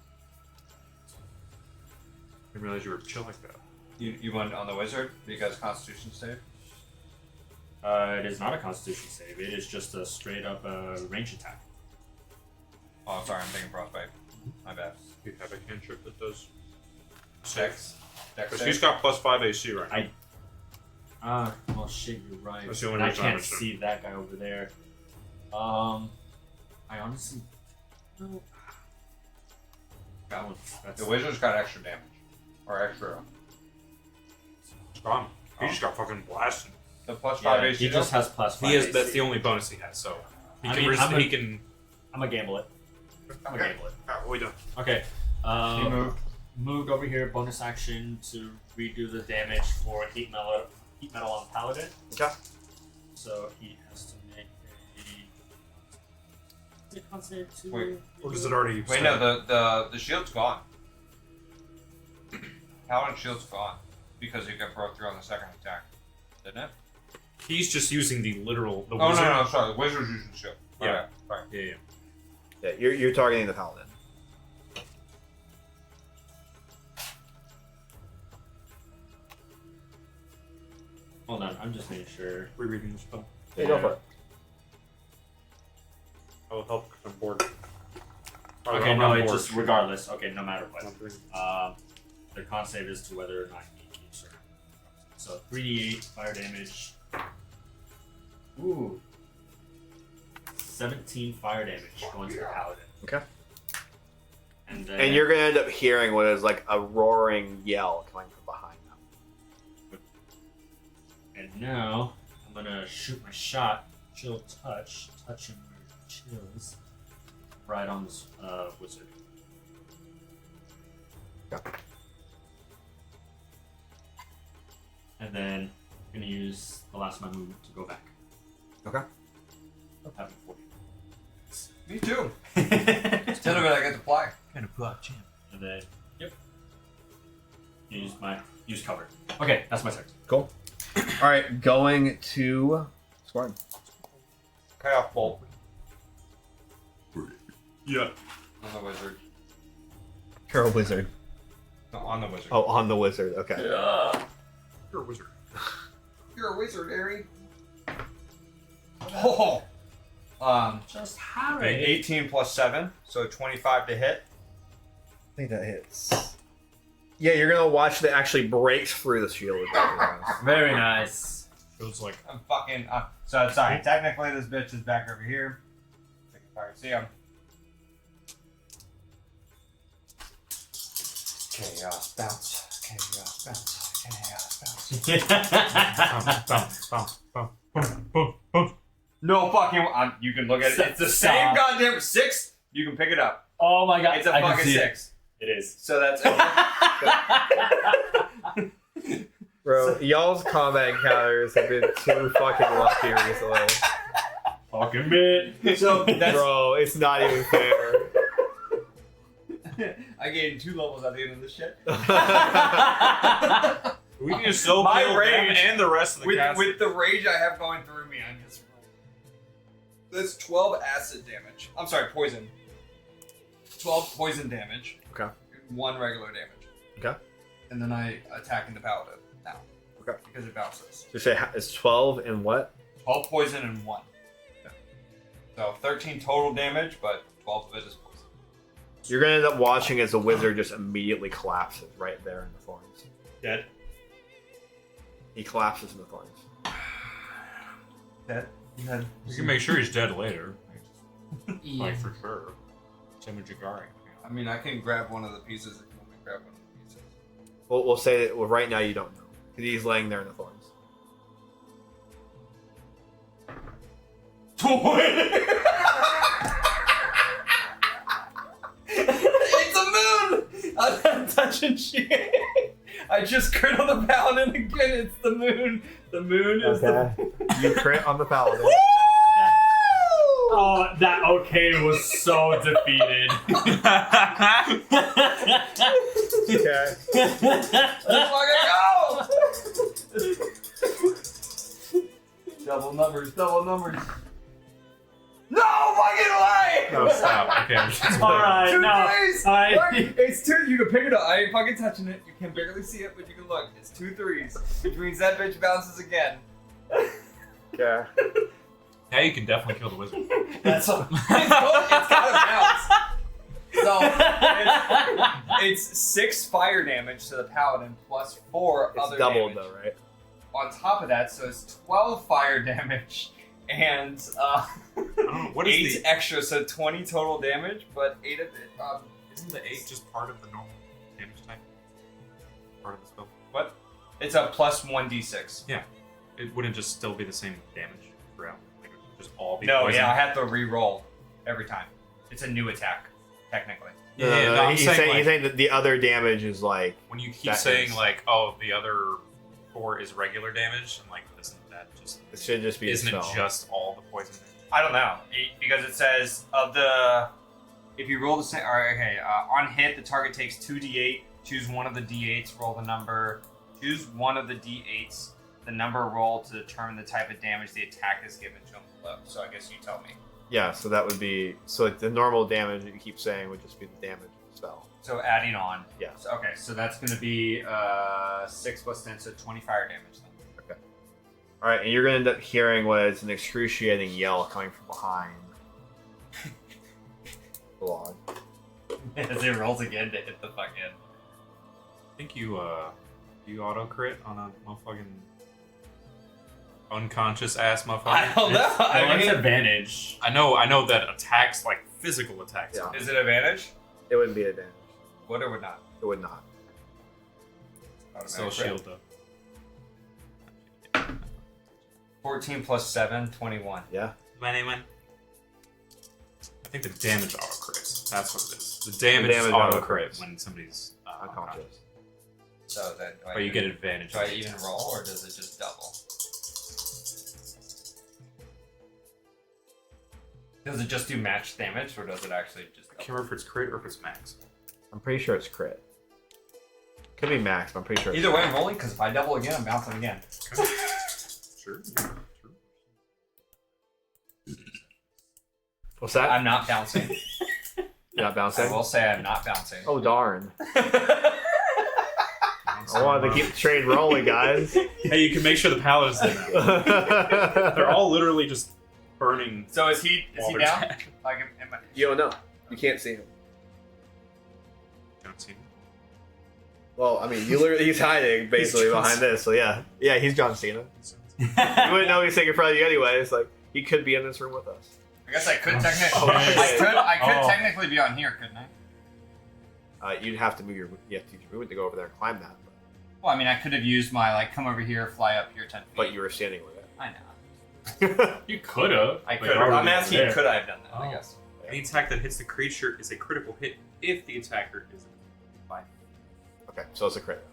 I didn't realize you were chill like that. You went on the wizard because Constitution save? It is not a Constitution save. It is just a straight up range attack. Oh, sorry, I'm thinking frostbite. My bad. You have a cantrip that does. Dex. Because he's got +5 AC right now. Well, shit, you're right. That's the only And I reason I can't mentioned see that guy over there. I honestly. No. That one. That's The wizard's got extra damage. Or extra. It's gone. He just got fucking blasted. The +5 yeah, AC. he just has +5. He is. AC. That's the only bonus he has. So he I can. mean, he can. I'm gonna gamble it. I'm gonna gamble it. What are we doing? Okay. He moved. Moved over here. Bonus action to redo the damage for heat metal on paladin. Okay. So he has to make a concentrate to. Wait, Or does it already? Wait, no, the shield's gone. Paladin shield's gone. Because he got broke through on the second attack. Didn't it? He's just using the literal. The Oh, wizard. no, sorry. The wizard's using shield. Yeah. Okay, sorry. Yeah. Yeah, you're targeting the paladin. Hold on, I'm just making sure. Rereading the spell. Yeah, go for it. I will help because I'm bored. Okay, I'm no, on it's board. just regardless. Okay, no matter what. I'm doing- The con save is to whether or not he keeps her. So 3d8 fire damage. Ooh. 17 fire damage going to the paladin. Okay. And then And you're going to end up hearing what is like a roaring yell coming from behind them. And now I'm gonna shoot my shot. Chill touch. Touch him where he chills. Right on this wizard. Okay. And then I'm gonna use the last of my movement to go back. Okay. Having 40. Me too. Instead of it, I get to fly. Kind of pull out champ. And then, yep. Use cover. Okay, that's my turn. Cool. All right, going to Squad. Chaos bolt Yeah. on the wizard. You're a wizard. No, on the wizard. Oh, on the wizard. Okay. You're a wizard. You're a wizard, Harry. Oh. Just Okay, 18 plus 7, so 25 to hit. I think that hits. Yeah, you're gonna watch that actually breaks through the shield. With that. Very nice. Feels like I'm fucking. So sorry. Technically, this bitch is back over here. Take a fire. See him. Chaos bounce. Chaos bounce. Chaos bounce. No fucking. You can look at it. It's the same Stop. goddamn 6. You can pick it up. Oh my god. It's a I can fucking see 6. It It is. So that's Bro, y'all's combat encounters have been too fucking lucky recently. Fucking bit. so that's Bro, it's not even fair. I gained 2 levels at the end of this shit. We can just so My kill them rage and the rest of the cast. With the rage I have going through me, I'm just. That's 12 acid damage. I'm sorry, poison. 12 poison damage. Okay. 1 regular damage. Okay. And then I attack into Paladin now. Okay. Because it bounces. So say it's 12 and what? 12 poison and 1. Okay. So 13 total damage, but 12 of it is poison. You're gonna end up watching as the wizard just immediately collapses right there in the thorns. Dead. He collapses in the thorns. Dead? Dead. You can make sure he's dead later. Like for sure. Samajigari. I mean, I can grab one of the pieces if you want me to grab one of the pieces. We'll say that right now you don't know. Because he's laying there in the thorns. It's a moon! I'm not touching shit. I just crit on the paladin again. It's the moon. The moon is You crit on the paladin. Oh, that okay was so defeated. Okay. Let's fucking go! Double numbers, double numbers. No fucking way! No, stop. Okay. Alright, Two no. threes! Alright. Look, it's 2. You can pick it up. I ain't fucking touching it. You can barely see it, but you can look. It's 2 threes, which means that bitch bounces again. Okay. Now you can definitely kill the wizard. That's a. It's gotta bounce. So it's 6 fire damage to the paladin plus 4 It's other doubled damage. though, right? On top of that, so it's 12 fire damage and What 8 is the extra, so 20 total damage. But 8 of it. Isn't the 8 just part of the normal damage type? Part of the spell? What? It's a plus 1d6. Yeah. It wouldn't just still be the same damage throughout. Like, it would just all be No, poison. yeah, I have to re-roll every time. It's a new attack, technically. Yeah, no, I'm he's saying, saying, like, he's saying that the other damage is like when you keep that saying is- like, oh, the other 4 is regular damage, I'm like, isn't that just it should just be a isn't it spell. just all the poison damage? I don't know because it says of the if you roll the same. All right, okay. On hit, the target takes 2d8. Choose one of the d8s. Roll the number. Choose one of the d8s. The number rolled to determine the type of damage the attack is given to him below. So I guess you tell me. Yeah, so that would be like the normal damage that you keep saying would just be the damage of the spell. So adding on. Yeah. So, okay, so that's going to be 6 plus 10, so 20 fire damage then. All right, and you're gonna end up hearing what is an excruciating yell coming from behind the log. As it rolls again to hit the fucking. I think you auto crit on a motherfucking unconscious ass motherfucker. I don't know. Well, I it's mean, advantage. I know that attacks, like physical attacks. Yeah. is it advantage? It wouldn't be an advantage. Would or would not? It would not. Still shield though. 14 plus 7, 21. Yeah. I think the damage auto crits. That's what it is. The damage, damage auto auto crit crits. when somebody's Unconscious. unconscious. So then, But you get advantage. Do I even roll, or does it just double? Does it just do match damage, or does it actually just I double? can't remember if it's crit or if it's max. I'm pretty sure it's crit. Could be max, but I'm pretty sure. It's Either way, I'm rolling, because if I double again, I'm bouncing again. Sure. What's that? I'm not bouncing. You're not bouncing. I will say I'm not bouncing. Oh darn! I wanted to keep the trade rolling, guys. Hey, you can make sure the paladins in there. They're all literally just burning. So is he while they're down? attacking. Like, am I... You don't know. You can't see him. Don't see me. Well, I mean, he's hiding basically John behind this. So yeah, he's John Cena. You wouldn't know he's sitting in front of you anyway. It's like he could be in this room with us. I guess I could technically. Oh, shit. I could Oh. technically be on here, couldn't I? You'd have to move your movement to go over there and climb that, Well, I mean, I could have used my come over here, fly up here 10 feet. but you were standing with I know. it. You could have. I could. I'm asking, there. could I have done that? I Oh. guess. Any attack that hits the creature is a critical hit if the attacker is. Okay, so it's a crit.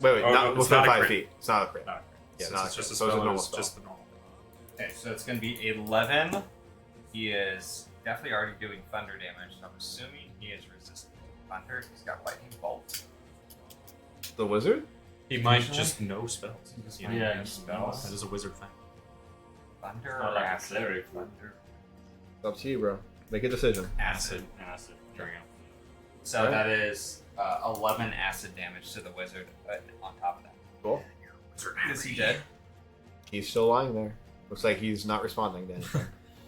Wait, Oh, not no, it's within not a 5 crit. feet. It's not a crit. Not Yeah, since not it's just a so it's a spell. normal It's spell. just the normal. Okay, so it's gonna be 11. He is definitely already doing thunder damage. So I'm assuming he is resistant to thunder. He's got lightning bolt. The wizard? He might Usually? just know spells. You know, Yeah, he knows spells. That is a wizard thing. Thunder Not or like a acid? cleric. It's up to you, bro. Make a decision. Acid. Acid. There we go. So Alright. that is 11 acid damage to the wizard on top of that. Cool. Is he dead? He's still lying there. Looks like he's not responding to anything.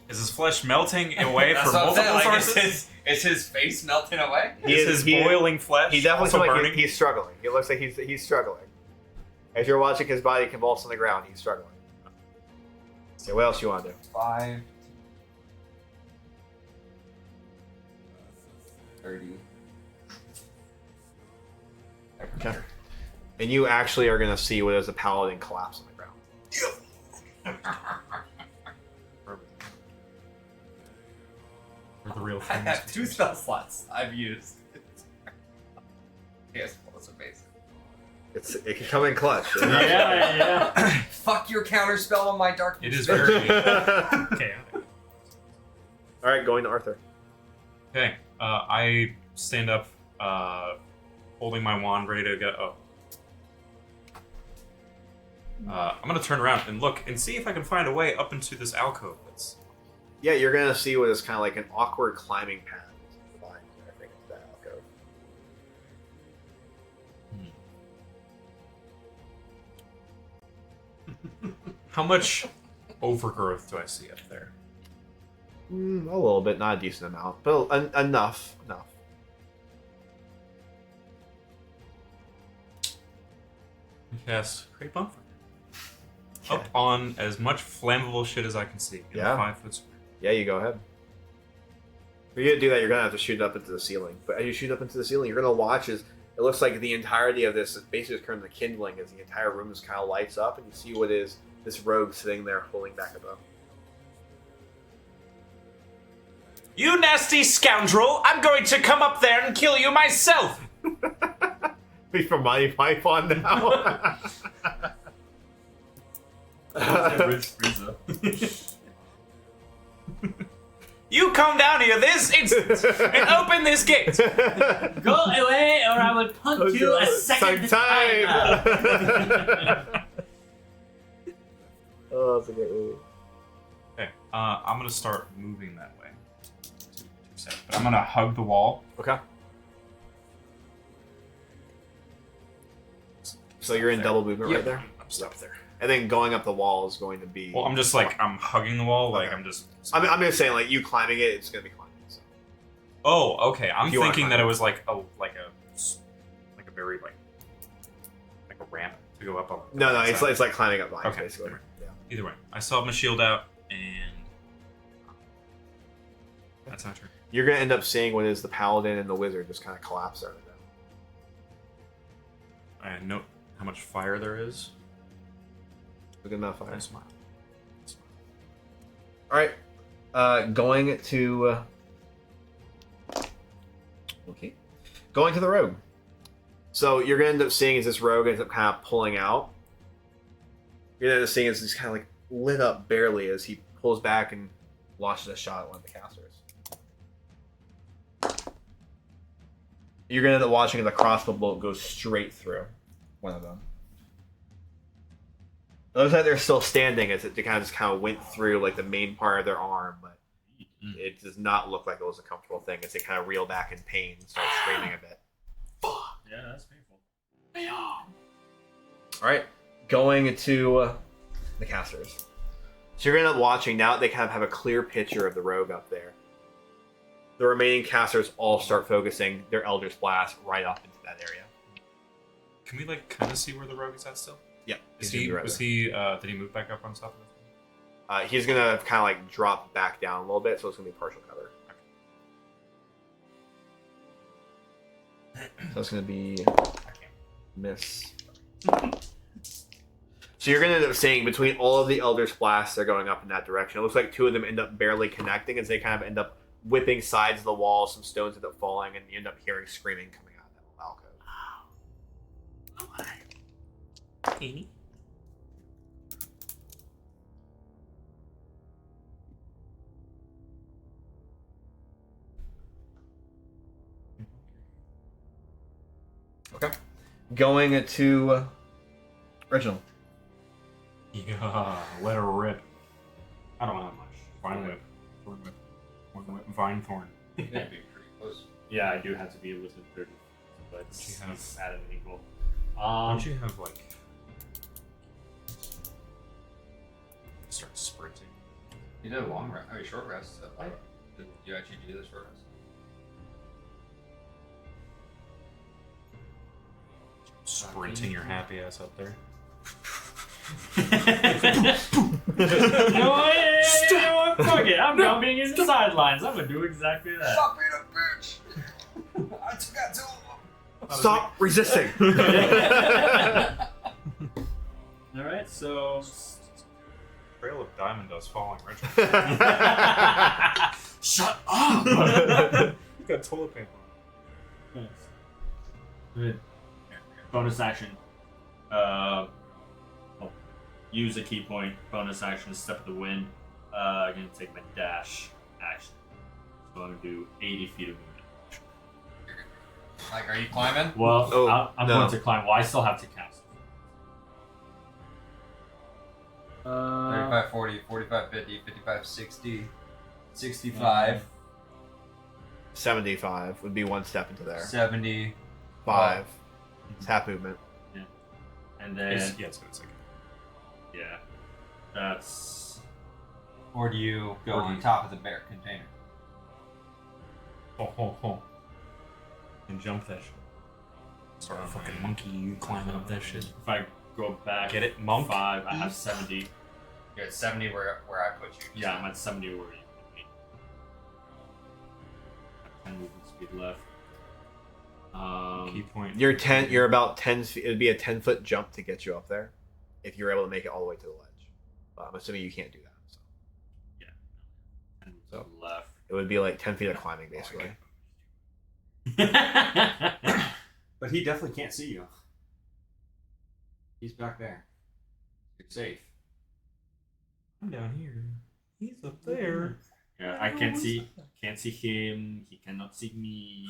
Is his flesh melting away That's from what I'm saying, multiple like, sources? is his face melting away? Is his boiling flesh He definitely also looks like burning? he's struggling. He looks like he's struggling. As you're watching his body convulse on the ground, he's struggling. So what else you want to do? 5. 30. Okay. And you actually are going to see what is a paladin collapse on the ground. Or the real I thing. have 2 spell slots I've used. Yes, well, that's amazing. It can come in clutch. Yeah. Fuck your counter spell on my dark. It is All very chaotic. right, going to Arthur. Okay, I stand up, holding my wand, ready to go. Oh. I'm gonna turn around and look and see if I can find a way up into this alcove. That's Yeah, you're going to see what is kind of like an awkward climbing path. Behind there, I think it's that alcove. how much overgrowth do I see up there? A little bit, not a decent amount, but enough. Yes, great bonfire. Up on as much flammable shit as I can see. In Yeah. a 5-foot square. Yeah, you go ahead. For you to do that, you're gonna have to shoot up into the ceiling. But as you shoot up into the ceiling, you're gonna watch as it looks like the entirety of this is basically currently kindling as the entire room just kind of lights up, and you see what is this rogue sitting there holding back a bow. You nasty scoundrel! I'm going to come up there and kill you myself! He's from Mighty Python now. Rich Frieza. You come down here this instant and open this gate! Go away, or I will punch you a second time. Oh, that's a great movie. Okay, I'm gonna start moving that way. But I'm gonna hug the wall. Okay. So you're in There. double movement right Yep. there? I'm stuck there. And then going up the wall is going to be... Well, I'm just like, I'm hugging the wall, like Okay. I'm just... I'm just saying, like, you climbing it, it's going to be climbing. So. Oh, okay. I'm If you wanna thinking climb. that it was like a very like a ramp to go up. No, it's like climbing up vines, Okay. basically. Yeah. Either way, I still have my shield out, and that's my turn. You're going to end up seeing what is the paladin and the wizard just kind of collapse there. I note how much fire there is. Look at that fire. I smile. Alright. Going to... okay. Going to the rogue. So you're going to end up seeing as this rogue ends up kind of pulling out. You're going to end up seeing as he's kind of like lit up barely as he pulls back and launches a shot at one of the casters. You're going to end up watching the crossbow bolt go straight through one of them. It looks like they're still standing as it kind of went through like the main part of their arm, but it does not look like it was a comfortable thing as they kind of reel back in pain and start screaming a bit. Yeah, that's painful. Alright, going to the casters. So you're going to end up watching now that they kind of have a clear picture of the rogue up there. The remaining casters all start focusing their Elder's Blast right up into that area. Can we like kind of see where the rogue is at still? Yeah. Is he's he? gonna be right Was there. he? Did he move back up on top of it? He's going to kind of like drop back down a little bit, so it's going to be partial cover. So it's going to be miss. So you're going to end up seeing between all of the Elder's Blasts, they're going up in that direction. It looks like two of them end up barely connecting as they kind of end up whipping sides of the wall. Some stones end up falling, and you end up hearing screaming coming out of that alcove. Okay. Going to Reginald. Yeah, let her rip. I don't have much. Vine whip. Thorn whip. Thorn whip. Vine thorn. That'd be pretty close. Yeah, I do have to be within 30, but You have- he's at an equal. Don't you have like start sprinting? You did a long rest. Oh, short rest. So, did you actually do the short rest? Sprinting your happy ass up there. You know what? Fuck it. I'm not being in the sidelines. I'm gonna do exactly that. Stop being a bitch! I took out 2 of them. Stop resisting. Alright, so. Trail of diamond dust falling ritual. Shut up! You got toilet paper. Good. Bonus action. Use a key point. Bonus action, step of the wind. I'm gonna take my dash action. So I'm gonna do 80 feet of movement. Like, are you climbing? Well, Oh, I'm no. going to climb. Well, I still have to cast. 35, 40, 45, 50, 55, 60, 65, 75 would be 1 step into there. 70. 5. It's half movement. And then, It's gonna take yeah, that's. Or do you go Or do on you- top of the bear container? And jump that shit. Start a fucking monkey climbing up that shit. If I go back, Get it, monk? 5, I have 70. You're at 70 where I put you. Yeah, I'm at 70 where you put me. 10 movement speed left. Key point. You're 10. You're about 10 feet. It'd be a 10-foot jump to get you up there, if you're able to make it all the way to the ledge. But I'm assuming you can't do that. So 10 So. movement left. it would be like 10 feet of climbing, basically. But he definitely can't see you. He's back there. You're safe. I'm down here. He's up there. Yeah, I can't see him. He cannot see me.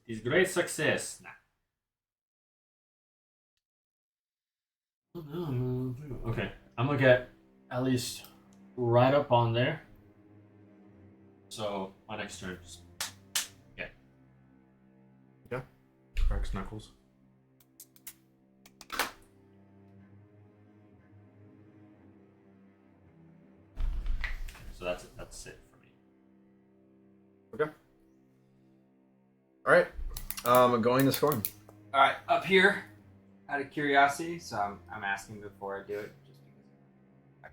It is great success. Nah. Okay, I'm gonna get at least right up on there. So my next turn, just Cracks knuckles. so that's it. That's it for me. Okay. All right. Going to Scorn. All right, up here, out of curiosity, so I'm asking before I do it, just because.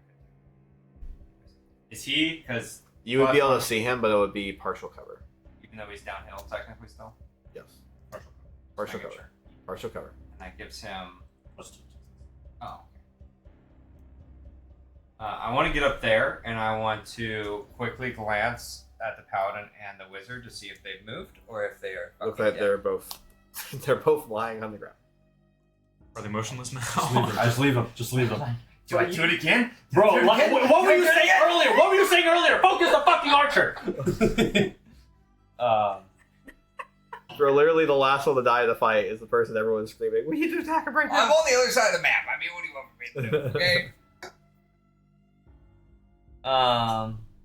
Is he? Because You would be able to see him, but it would be partial cover. even though he's downhill, technically still. Yes. Partial. Partial Making cover. sure. Partial cover. And that gives him. +2. Oh. I want to get up there, and I want to quickly glance at the paladin and the wizard to see if they've moved or if they are. Look fucking like dead. they're both they're both lying on the ground. Are they motionless now? Just leave him. Just leave him. Do I do it again? Bro, Do it like, again? what were Do you it saying again? earlier? What were you saying earlier? Focus the fucking archer. For literally the last one to die in the fight is the person everyone's screaming, "We need to attack him right I'm now!" on the other side of the map. I mean, what do you want me to do? Okay.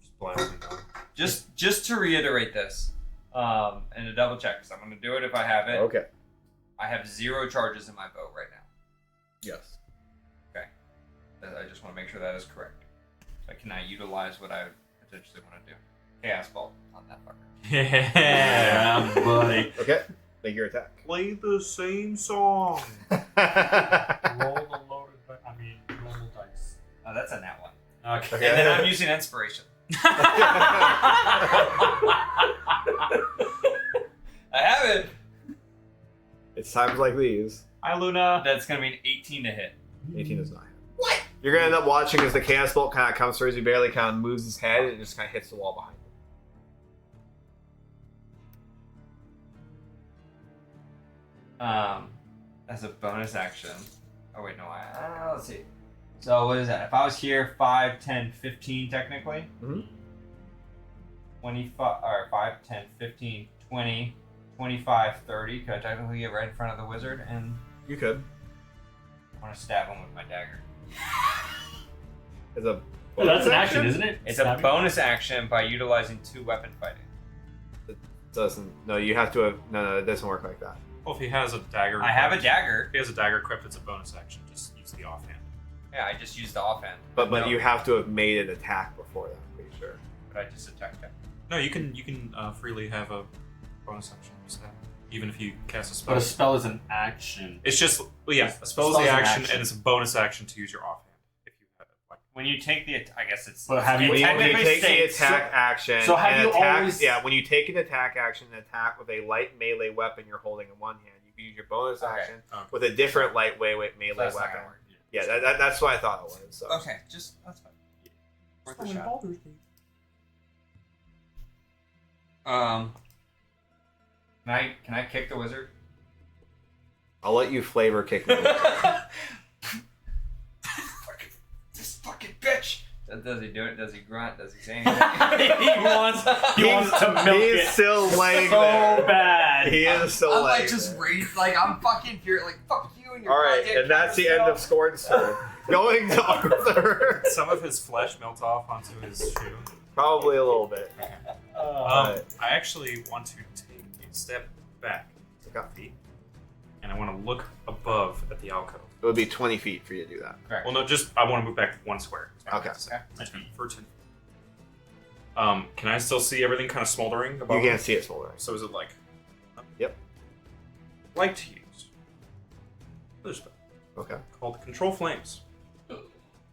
Just blasting down. Just to reiterate this, and to double check, because I'm going to do it if I have it. Okay. I have 0 charges in my bow right now. Yes. I just want to make sure that is correct. So can I utilize what I potentially want to do? Chaos Bolt on that fucker. Yeah, buddy. Okay. Make your attack. Play the same song. Roll the loaded, normal dice. Oh, that's a nat 1. Okay. Okay. And then I'm using inspiration. I have it. It's times like these. Hi, Luna. That's going to be an 18 to hit. 18 is not. What? You're gonna end up watching as the chaos bolt kind of comes through as he barely kind of moves his head and it just kind of hits the wall behind him. as a bonus action. Oh wait, no. Let's see. So what is that? If I was here 5, 10, 15 technically. Mhm. 25 or 5, 10, 15, 20, 25, 30. Could I technically get right in front of the wizard and You could. I want to stab him with my dagger? As a Oh, that's an action, isn't it? It's a bonus action by utilizing 2 weapon fighting. Doesn't. No, you have to have. No, it doesn't work like that. Well, if he has a dagger, I have a equipped- dagger. If he has a dagger equipped, it's a bonus action. Just use the offhand. Yeah, I just used the offhand. But No, you have to have made an attack before that. I'm pretty sure. But I just attacked him. No, you can freely have a bonus action stab, even if you cast a But spell. a spell is an action. It's just a spell is Spell's the an action, action. and it's a bonus action to use your offhand if you have it. Like, When you take the, I guess it's. But have you- When you technically take the states- attack action, so have and you attack, always- Yeah, when you take an attack action and attack with a light melee weapon you're holding in one hand, you can use your bonus Okay. action Okay. with a different lightweight melee That's not weapon. gonna work. Yeah, that's what I thought it was. So. Okay, just that's fine. Worth a shot. Can I kick the wizard? I'll let you flavor kick me. This fucking bitch. Does he do it? Does he grunt? Does he say anything? he wants to milk He's it still laying so there. bad. He is still I'm laying like just there. raged, like I'm fucking furious, like fuck you and your All right, goddamn and that's the end of stuff. Scorn's turn. Going to Arthur. some of his flesh melts off onto his shoe. Probably a little bit. I actually want to take a step back, Okay. and I want to look above at the alcove. It would be 20 feet for you to do that. Correct. Well, no, just I want to move back 1 square. Okay. For 10. Can I still see everything kind of smoldering above? You can't see it smoldering. So is it like? Yep. Like to use another spell Okay. called Control Flames.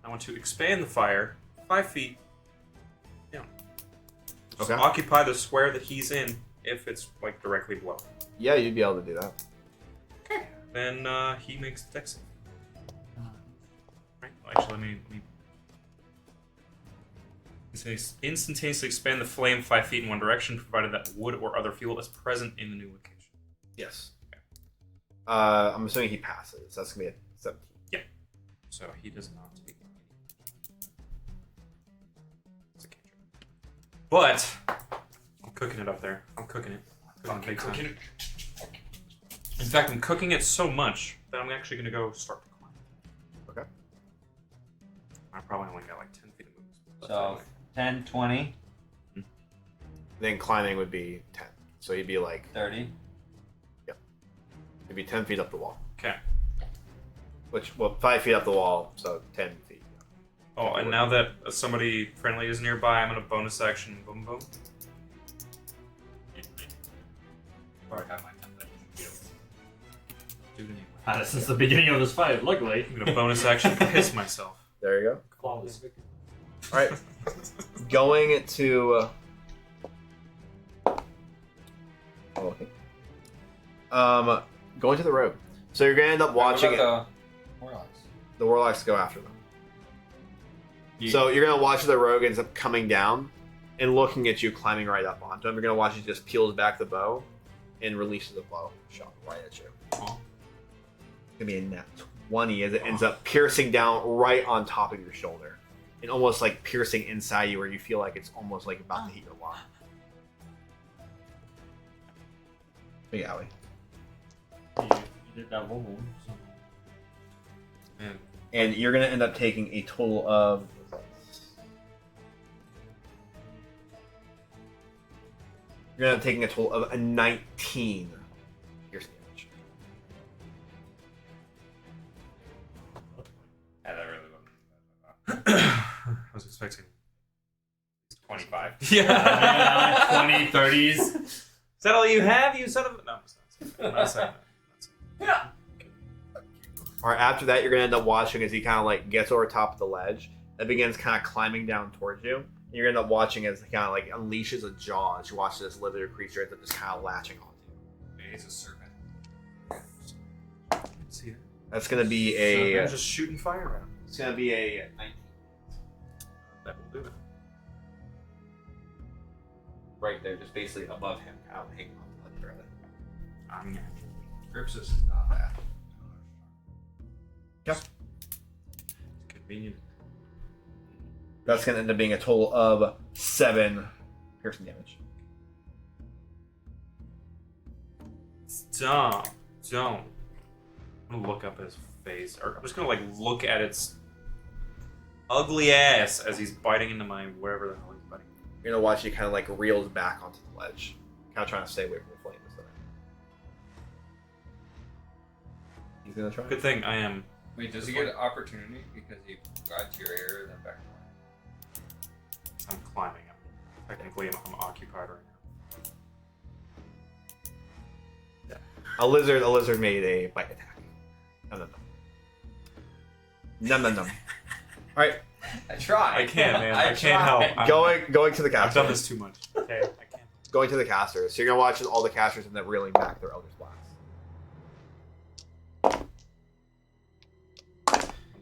I want to expand the fire 5 feet down. Just Okay. occupy the square that he's in if it's like directly below. Yeah, you'd be able to do that. Then he makes the dex save. Right. Well, actually, let me. It says instantaneously expand the flame 5 feet in one direction, provided that wood or other fuel is present in the new location. Yes. I'm assuming he passes. That's gonna be a 17. So he does not take any. It's a cantrip. But I'm cooking it up there. I'm cooking it. Big time. In fact, I'm cooking it so much that I'm actually gonna go start the climb. Okay. I probably only got like 10 feet of movement. but So anyway. 10, 20, Then climbing would be 10. So he'd be like, 30. he'd be 10 feet up the wall. Okay. Which, well, 5 feet up the wall, so 10 feet. Oh, and now that somebody friendly is nearby, I'm gonna bonus action boom boom. Or have my template. Do it anyway. Had it since the beginning of this fight. Luckily. I'm gonna bonus action piss myself. There you go. Flawless victory. All right. Going to. Okay. Going to the road. So you're gonna end up watching it. The warlocks. The warlocks go after them. So you're gonna watch the rogue ends up coming down and looking at you, climbing right up onto him. You're gonna watch he just peels back the bow and releases the bow shot right at you. Oh. It's gonna be a nat 20 as it ends up piercing down right on top of your shoulder. And almost like piercing inside you where you feel like it's almost like about to hit your lung. Big alley. You did that one wound. So. Man, And you're gonna end up taking a total of you're gonna end up taking a total of a 19 piercing damage. Yeah, that really wasn't. I was expecting. 25. Yeah. 20, 30s. Is that all you have, you son of a... No, it's not. I'm not saying that. Alright, after that you're gonna end up watching as he kinda like gets over top of the ledge and begins kinda climbing down towards you. And you're gonna end up watching as he kinda like unleashes a jaw as you watch this living creature that just kinda latching onto you. He's a serpent. See, That's gonna be I'm just shooting fire around. it's gonna be a 19. That will do it. Right there, just basically above him, kind of hanging off the ledge. I'm Gripsus is not bad. Yep. Convenient. That's going to end up being a total of 7 piercing damage. Don't. I'm gonna look up his face, or I'm just gonna like look at its ugly ass as he's biting into my wherever the hell he's biting. You're going to watch he kind of like reels back onto the ledge. Kind of trying to stay away from the flames. He's going to try. Good thing I am. Wait, does he get an opportunity because he got to your area then back? I'm climbing. Technically, I'm occupied right now. A lizard made a bite attack. Nom. Alright, I try. I can't, man. I can't help. going to the I've casters. done this too much. Okay, I can't. Going to the casters. So you're going to watch all the casters end up reeling back their Elder's Blast.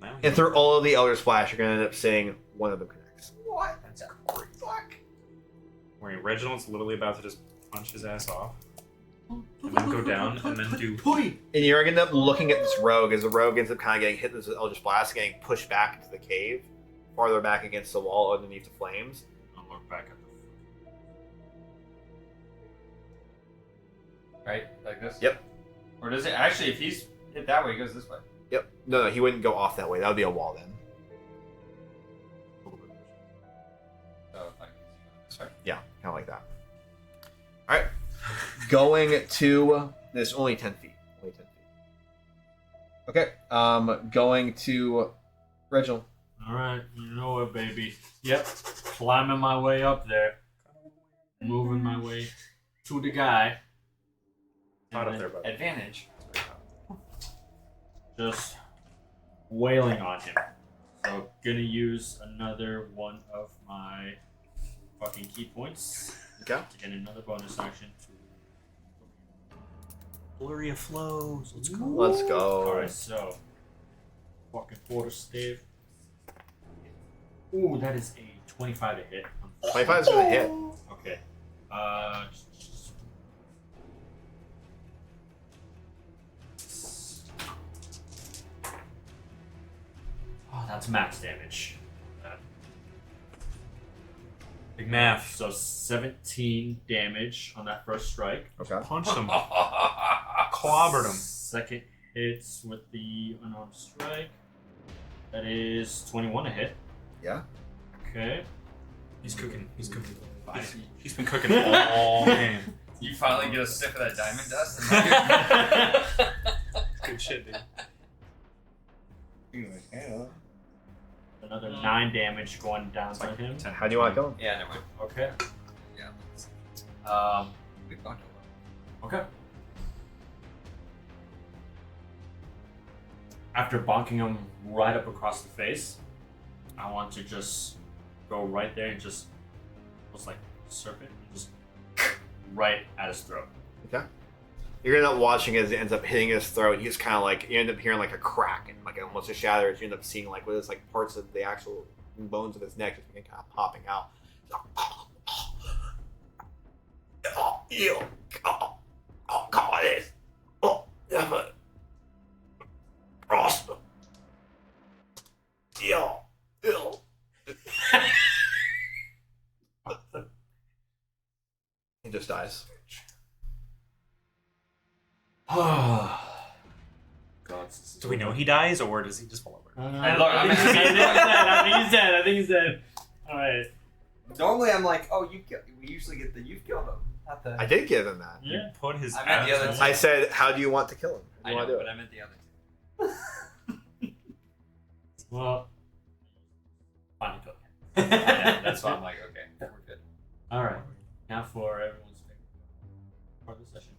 Now And through all of the Elder Splash, you're going to end up seeing one of them connects. What? That's great. Fuck. where Reginald's literally about to just punch his ass off, and then go down, and then do. And you're going to end up looking at this rogue as the rogue ends up kind of getting hit with this Eldritch Blast, getting pushed back into the cave, farther back against the wall underneath the flames. I'll look back at the. Right? Like this? Yep. Or does it actually, if he's hit that way, he goes this way? Yep. No, he wouldn't go off that way. That would be a wall then. So, like, this way? Yeah, kind of like that. All right. Going to... There's only 10 feet. Only 10 feet. Okay. Going to Reginald. Alright, you know what, baby. Yep. Climbing my way up there. Moving my way to the guy. Not up there, buddy. Advantage. Just wailing on him. So gonna use another one of my fucking key points. Okay. And another bonus action to Blurry of flows. Let's go. Let's go. Alright, so fucking quarter stave. Ooh, that is a 25 to hit. 25 is going to hit. Okay. Oh, that's max damage. Big math. So 17 damage on that first strike. Okay. Punched him. Clobbered him. Second hits with the unarmed strike. That is 21 to hit. Yeah. Okay. He's cooking. He's cooking. Fine. He's been cooking all game. You finally get a sniff of that diamond dust? And Good shit, dude. Another 9 damage going down to him. How do you want to kill him? yeah, never mind. Okay. Yeah, let's... We've gone to Okay. After bonking him right up across the face, I want to just go right there and just almost like serpent, and just right at his throat. Okay. You're gonna end up watching as it ends up hitting his throat. He's kind of like, you end up hearing like a crack and like almost a shatter. You end up seeing like with his like parts of the actual bones of his neck just begin kind of popping out. God, it. Oh, never. Prosper. Yeah. He just dies. Do we know he dies, or does he just fall over? I think he's dead. I think he's dead. All right. Normally I'm like, oh, we usually get the you've killed him. Not the... I did give him that. You put his I meant the ass other in- two. I said, how do you want to kill him? How do I you know, want to do but it? I meant the other two. Well, fine, kill him. Yeah, that's why I'm like, okay, we're good. All right. Now for everyone's favorite part of the session.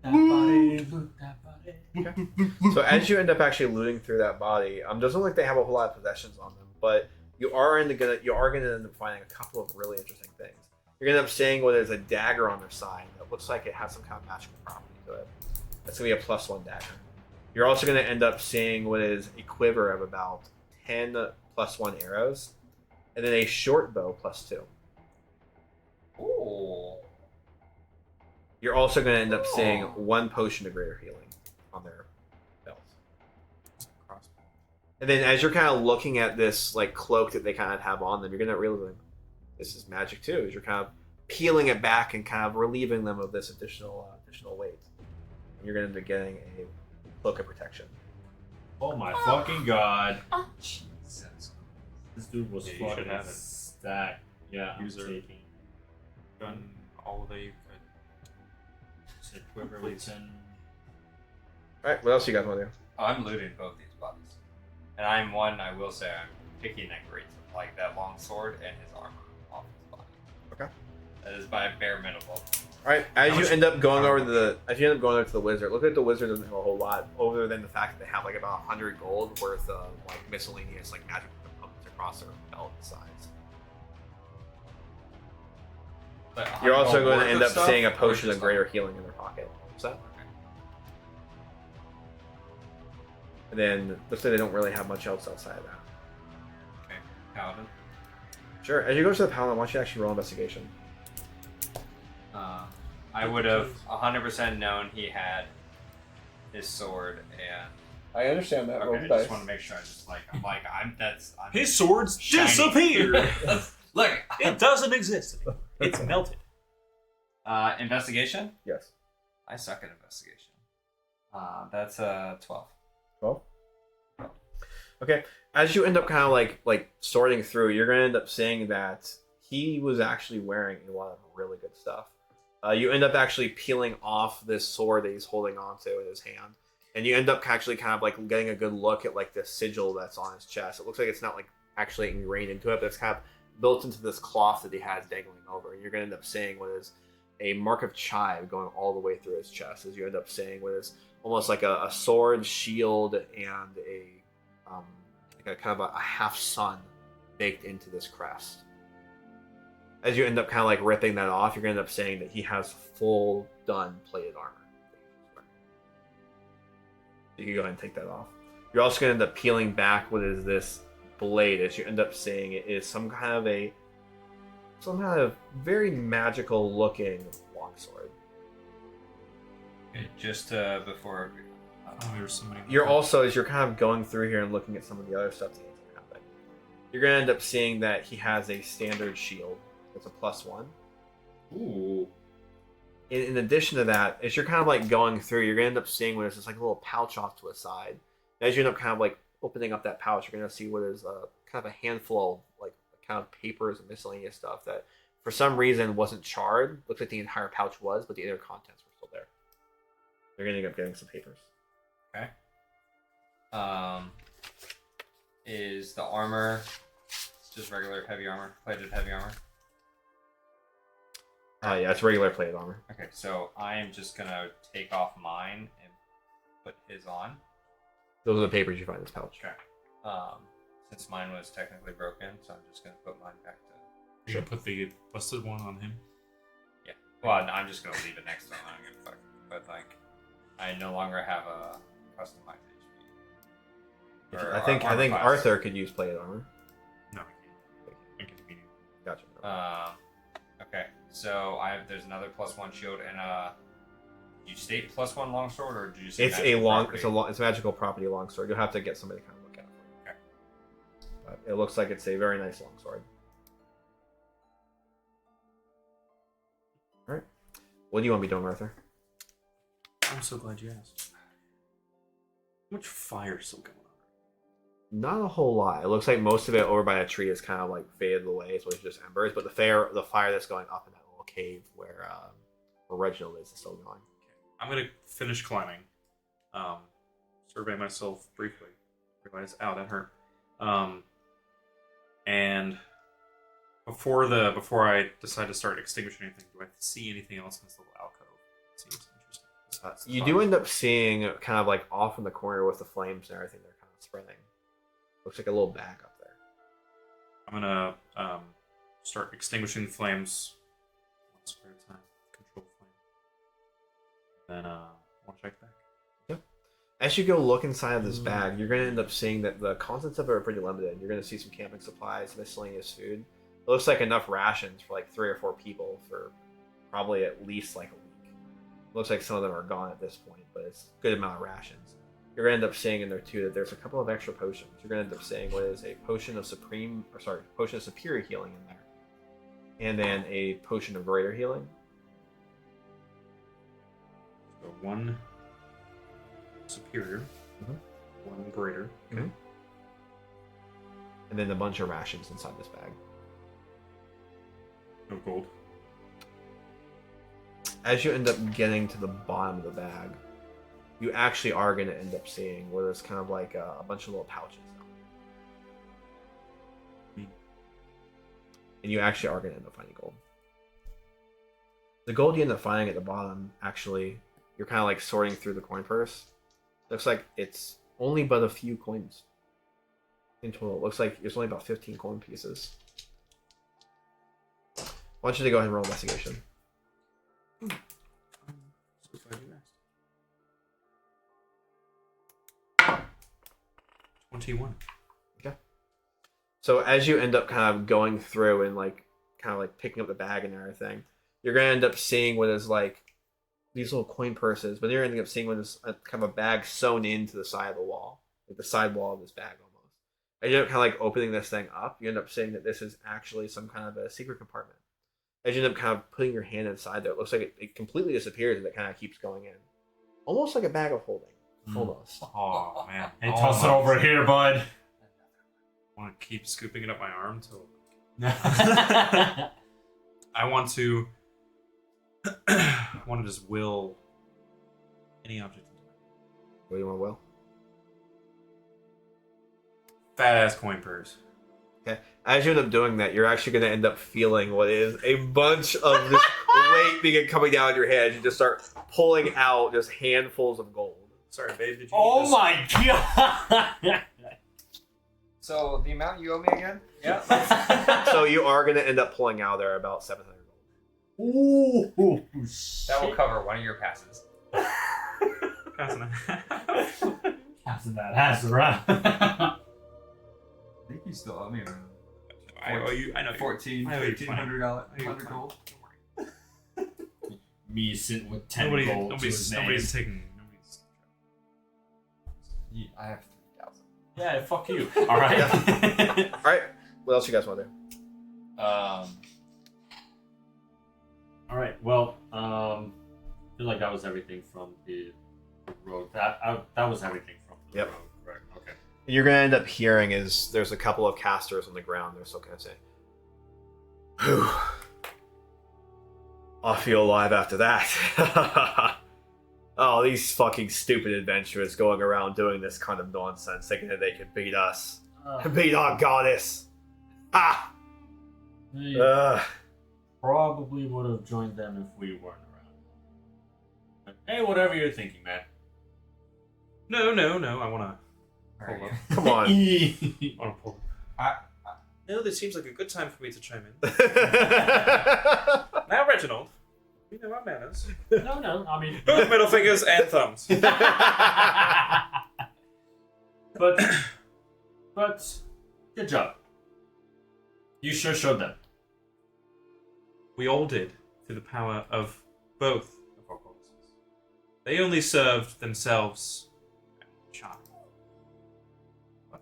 That body, loot that body. So as you end up actually looting through that body, doesn't look like they have a whole lot of possessions on them, but you are gonna end up finding a couple of really interesting things. You're gonna end up seeing what is a dagger on their side that looks like it has some kind of magical property to it. That's gonna be a +1 dagger. You're also gonna end up seeing what is a quiver of about 10 +1 arrows, and then a short bow +2. Ooh. You're also gonna end up seeing 1 potion of greater healing on their belts. And then as you're kind of looking at this like cloak that they kind of have on them, you're gonna realize this is magic too. As you're kind of peeling it back and kind of relieving them of this additional weight, and you're gonna end up getting a cloak of protection. Oh my fucking god. Oh, Jesus. This dude was Yeah, you should fucking have it. stacked. Yeah, I'm User. taking. Done all that you could. Said quiver with 10. All right, what else you guys want to do? I'm looting both these bodies, and I'm one. I will say I'm picking that great, like that long sword and his armor off his body. Okay. That is my bare minimum. All right, as How you much end up going over power? as you end up going over to the wizard, look at the wizard doesn't have a whole lot, other than the fact that they have like about 100 gold worth of like miscellaneous like magic components across their belt and sides. But You're also going to worth end of up stuff, seeing a or potion of just greater like- healing in their pocket. So, and then looks like they don't really have much else outside of that. Okay, paladin. Sure. As you go to the paladin, why don't you actually roll investigation? I would have 100% known he had his sword, and I understand that. okay, I just want to make sure. I'm His swords Shiny. disappear. Look. It doesn't exist anymore. It's melted. Investigation. Yes. I suck at investigation. That's 12. 12. Okay. As you end up kind of like sorting through, you're gonna end up seeing that he was actually wearing a lot of really good stuff. You end up actually peeling off this sword that he's holding onto in his hand, and you end up actually kind of like getting a good look at like the sigil that's on his chest. It looks like it's not like actually ingrained into it, but it's kind of built into this cloth that he has dangling over. And you're gonna end up seeing what is a mark of chive going all the way through his chest, as you end up seeing what is almost like a sword, shield, and a like a kind of a half sun baked into this crest. As you end up kind of like ripping that off, you're going to end up saying that he has full done plated armor. You can go ahead and take that off. You're also going to end up peeling back what is this blade, as you end up seeing it is some kind of very magical looking longsword. Okay, just before. Oh, there's somebody. You're also, as you're kind of going through here and looking at some of the other stuff that's happening, you're going to end up seeing that he has a standard shield. It's a +1. Ooh. In addition to that, as you're kind of like going through, you're going to end up seeing what is this like a little pouch off to a side. And as you end up kind of like opening up that pouch, you're going to see what is kind of a handful of like kind of papers and miscellaneous stuff that for some reason wasn't charred. Looks like the entire pouch was, but the inner contents were still there. You're going to end up getting some papers. Okay. Is the armor just regular heavy armor, plated heavy armor? Yeah, it's regular plated armor. Okay, so I am just gonna take off mine and put his on. Those are the papers you find in this pouch. Okay. Since mine was technically broken, so I'm just gonna put mine back to. You put the busted one on him. Yeah. Well, no, I'm just gonna leave it next to him. I'm gonna fuck. But like, I no longer have a customized HP. Or I think armor class. Arthur could use plated armor. No, I can't. Gotcha. Okay, so there's another +1 shield and you state +1 longsword, or did you say It's a magical property longsword. You'll have to get somebody to kind of look at it. Okay. But it looks like it's a very nice longsword. All right. What do you want me doing, Arthur? I'm so glad you asked. How much fire still going on? Not a whole lot. It looks like most of it over by a tree is kind of like faded away, so it's just embers. But the fire that's going up in that little cave where Reginald is still going. I'm gonna finish climbing. Survey myself briefly. Realize, ow, that hurt. And before I decide to start extinguishing anything, do I see anything else in this little alcove? It seems interesting. Besides the You fire. do end up seeing kind of like off in the corner with the flames and everything. They're kind of spreading. Looks like a little bag up there. I'm gonna start extinguishing the flames. One square time. Control flame. Then one check back. Yep. As you go look inside of this bag, you're going to end up seeing that the contents of it are pretty limited. You're going to see some camping supplies, miscellaneous food. It looks like enough rations for like 3 or 4 people for probably at least like a week. Looks like some of them are gone at this point, but it's a good amount of rations. you're gonna end up seeing in there too that there's a couple of extra potions. You're gonna end up seeing what is a potion of potion of superior healing in there, and then a potion of greater healing. So one superior, one greater. Okay. Mhm. And then a bunch of rations inside this bag. No gold. As you end up getting to the bottom of the bag, you actually are going to end up seeing where there's kind of like a bunch of little pouches. And you actually are going to end up finding gold. The gold you end up finding at the bottom, actually, you're kind of like sorting through the coin purse. Looks like it's only but a few coins in total. It looks like there's only about 15 coin pieces. I want you to go ahead and roll investigation. So glad you asked. 21. So as you end up kind of going through and like kind of like picking up the bag and everything, you're gonna end up seeing what is like these little coin purses, but you're gonna end up seeing what is a, kind of a bag sewn into the side of the wall, like the side wall of this bag almost. And you end up kind of like opening this thing up, you end up seeing that this is actually some kind of a secret compartment. As you end up kind of putting your hand inside there, it looks like it completely disappears and it kind of keeps going in, almost like a bag of holding, almost. Oh man. Hey, toss it over here, bud. I want to keep scooping it up my arm till I I want to just will any object into it. What do you want, Will? Fat ass coin purse. As you end up doing that, you're actually going to end up feeling what is a bunch of this weight being coming down your head. You just start pulling out just handfuls of gold. Sorry, babe, did you Oh eat my god! So the amount you owe me again? Yeah. So you are going to end up pulling out there about 700 gold. Ooh, That will cover one of your passes. Passing it. Passing that ass around. I think you still owe me around I owe you. I know. 14, I owe you $1,500 100 gold. Me sitting with 10 gold to his Nobody's name. taking. Yeah, I have 3,000. Yeah, fuck you. All right. All right. What else you guys want to do? All right. Well, I feel like that was everything from the road. That was everything from the Yep. road. Right. Okay. You're going to end up hearing is there's a couple of casters on the ground. They're still going to say, "Whew. I'll feel alive after that." Oh, these fucking stupid adventurers going around doing this kind of nonsense, thinking that they can beat us. Beat our goddess. Ah! They probably would have joined them if we weren't around. But, hey, whatever you're thinking, man. No. I want to Alright. pull up. Come on. I want to pull. I- No, this seems like a good time for me to chime in. Now, Reginald, we know our manners. No, I mean. Both middle fingers and thumbs. But, good job. You sure showed them. We all did, through the power of both of our goddesses. They only served themselves and China. But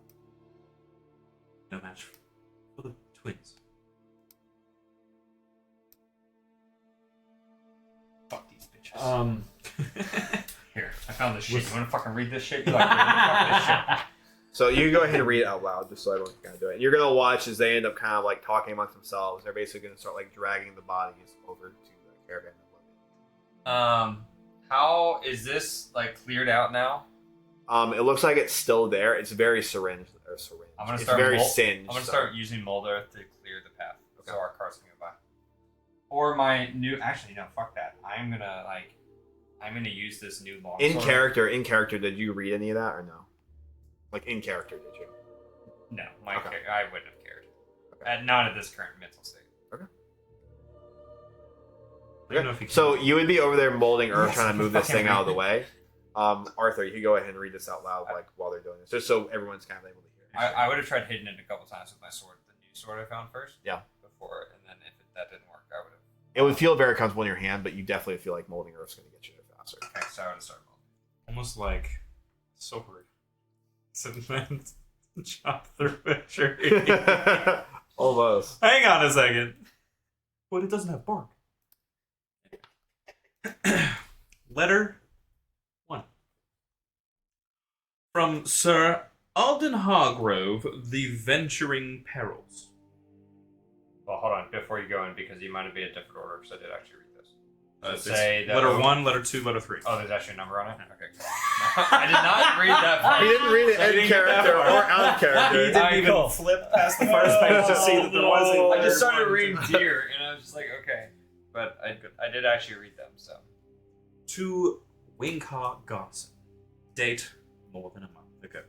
no match for the twins. Fuck these bitches. Here, I found this shit. You wanna fucking read this shit? You like, fuck this shit. So you go ahead and read it out loud, just so everyone can kind of do it. You're gonna watch as they end up kind of like talking amongst themselves. They're basically gonna start like dragging the bodies over to the caravan. How is this like cleared out now? It looks like it's still there. It's very syringed. I'm gonna It's start. very singed. I'm gonna so- start using Molder to clear the path, Okay. so our cars can go by. Or my new. Actually, no. Fuck that. I'm gonna use this new long. In character, did you read any of that or no? Like in character, did you? No, Okay. I wouldn't have cared. Okay. Not at this current mental state. I don't know if you can. So you would be over there molding earth, Yes, trying to move this fucking thing out of the right. way. Arthur, you can go ahead and read this out loud, like while they're doing this, just so everyone's kind of able to hear. I would have tried hitting it a couple times with my sword, the new sword I found first. Yeah. Before, and then if that didn't work, I would have. It would feel very comfortable in your hand, but you definitely feel like molding earth's going to get you there faster. Okay, so I would have started molding. Almost like sword. Cement chop through a tree. Almost. Hang on a second. But it doesn't have bark. Letter 1. From Sir Alden Hargrove, The Venturing Perils. Well, hold on before you go in because you might be a different order because I did actually read this. It's Say that- letter 1, letter 2, letter 3. Oh, there's actually a number on it? Okay, cool. I did not read that part. He didn't read it I in didn't get that character far. or out of He character. didn't Alright, even cool. flip past the first page to see that there was a I letter just started 1. reading deer, and I was just like, okay. But I did actually read them, so. To Winkar Garson. Date more than a month ago.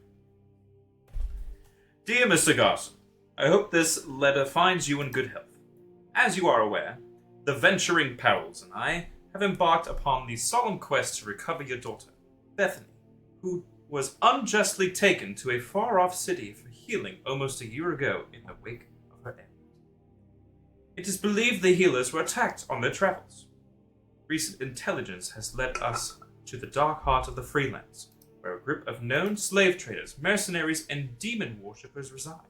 Dear Mr. Garson, I hope this letter finds you in good health. As you are aware, the Venturing Perils and I have embarked upon the solemn quest to recover your daughter, Bethany, who was unjustly taken to a far-off city for healing almost a year ago in the wake of her end. It is believed the healers were attacked on their travels. Recent intelligence has led us to the dark heart of the Freelands, where a group of known slave traders, mercenaries, and demon worshippers reside.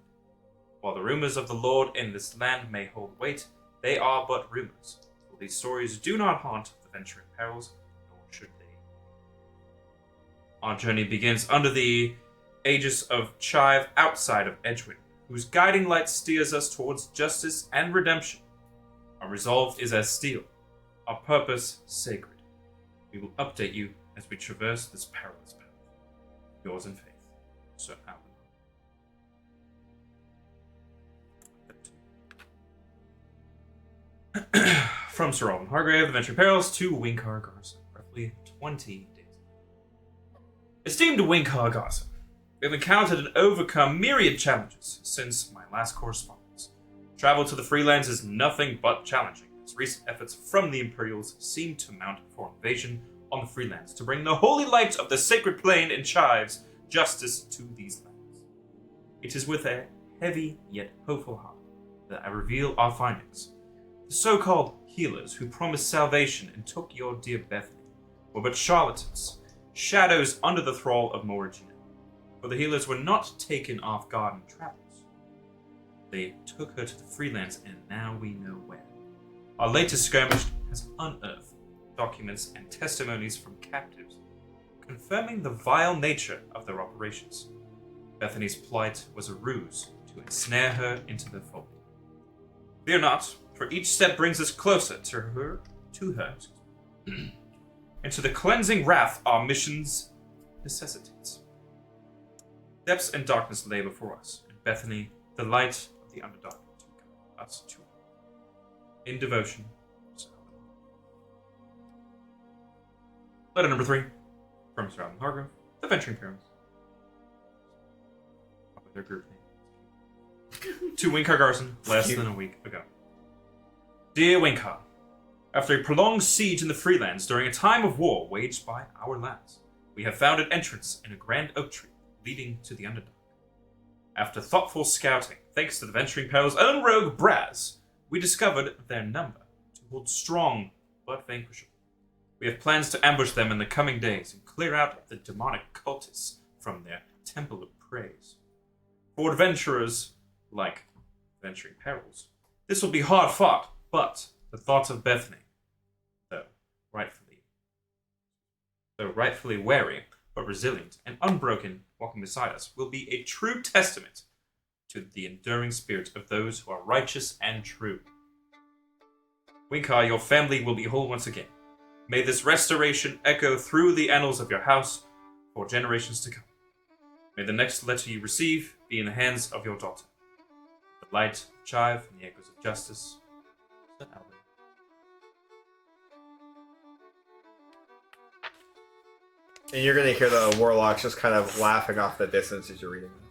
While the rumors of the Lord in this land may hold weight, they are but rumors, for these stories do not haunt the Venturing Perils, nor should they. Our journey begins under the aegis of Chive outside of Edgewind, whose guiding light steers us towards justice and redemption. Our resolve is as steel, our purpose sacred. We will update you as we traverse this perilous path. Yours in faith, Sir Alden. From Sir Alden Hargrave, The Venturing Perils, to Winkar Garson, roughly 20 days ago. Esteemed Winkar Garson, we have encountered and overcome myriad challenges since my last correspondence. Travel to the Freelands is nothing but challenging, as recent efforts from the Imperials seem to mount for invasion on the Freelands to bring the holy light of the sacred plane and Chives justice to these lands. It is with a heavy yet hopeful heart that I reveal our findings. The so-called healers who promised salvation and took your dear Bethany were but charlatans, shadows under the thrall of Morigina. For the healers were not taken off guard in travels. They took her to the Freelands, and now we know where. Our latest skirmish has unearthed documents and testimonies from captives, confirming the vile nature of their operations. Bethany's plight was a ruse to ensnare her into their fold. Fear not, for each step brings us closer to her, and to the cleansing wrath our missions necessitates. Depths and darkness lay before us, and Bethany, the light of the Underdark, to guide us to her. In devotion, Sir Alden. Letter number 3, from Sir Alden Hargrove, The Venturing Perils. Probably their group name. To Winkar Garson, less than a week ago. Dear Winkar, after a prolonged siege in the Freelands during a time of war waged by our lands, we have found an entrance in a grand oak tree leading to the Underdark. After thoughtful scouting, thanks to the Venturing Perils' own rogue Braz, we discovered their number to hold strong but vanquishable. We have plans to ambush them in the coming days and clear out the demonic cultists from their temple of praise. For adventurers like Venturing Perils, this will be hard fought, but the thought of Bethany, though rightfully wary, but resilient and unbroken, walking beside us, will be a true testament to the enduring spirit of those who are righteous and true. Winkar, your family will be whole once again. May this restoration echo through the annals of your house for generations to come. May the next letter you receive be in the hands of your daughter. The light of Chive and the echoes of justice. Sir Alden. And you're going to hear the warlocks just kind of laughing off the distance as you're reading this.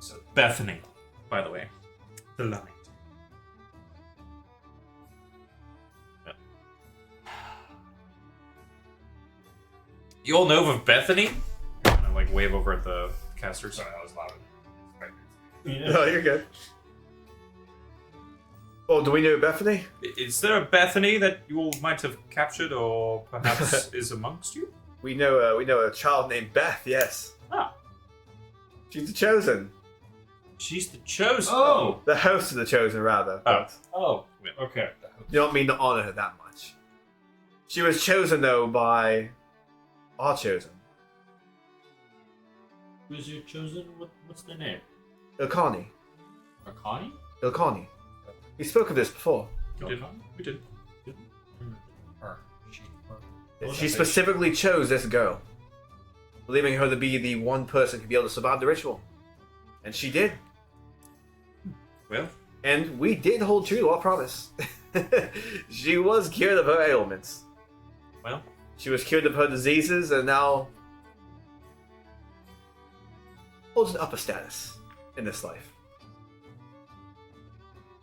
So Bethany, by the way, the light. Yeah. You all know of Bethany? I'm gonna like wave over at the casters. Sorry, that was loud. No, you're good. Oh, do we know Bethany? Is there a Bethany that you all might have captured, or perhaps is amongst you? We know a child named Beth. Yes, Ah, she's the chosen, she's the chosen. Oh. the host of the chosen, rather. But Oh. Okay. you don't mean to honor her that much. She was chosen though by our chosen, Who's your chosen? What's their name? Ilkani. Arcani? Ilkani. We spoke of this before. We did. Her. She. She specifically chose this girl, believing her to be the one person who could be able to survive the ritual, and she did. Well, And we did hold true to our promise. She was cured of her ailments. well, She was cured of her diseases and now holds an upper status in this life.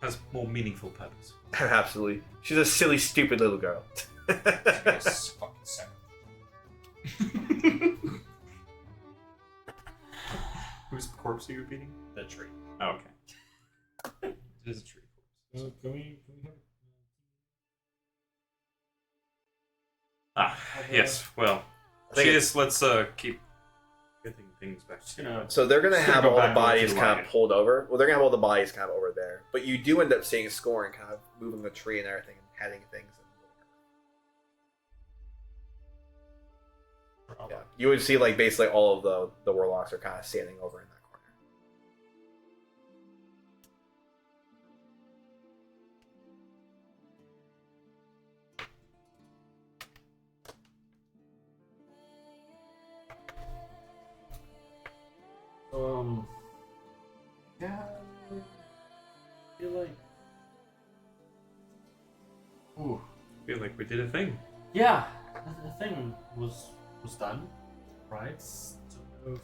has more meaningful purpose. Absolutely. She's a silly, stupid little girl. Yes, fucking second. Whose corpse are you beating? The tree. Oh, okay. It is a tree corpse. Can we have Ah, yes. Well, I think let's keep getting things back. just gonna So they're gonna Just gonna have go all the back over bodies to the kind of wagon. pulled over. Well, they're gonna have all the bodies kind of over there. But you do end up seeing Scoring kind of moving the tree and everything and heading things. Yeah, you would see like basically all of the warlocks are kind of standing over in that corner. Yeah. I feel like. Ooh. Feel like we did a thing. Yeah, the thing was done, right? Don't know if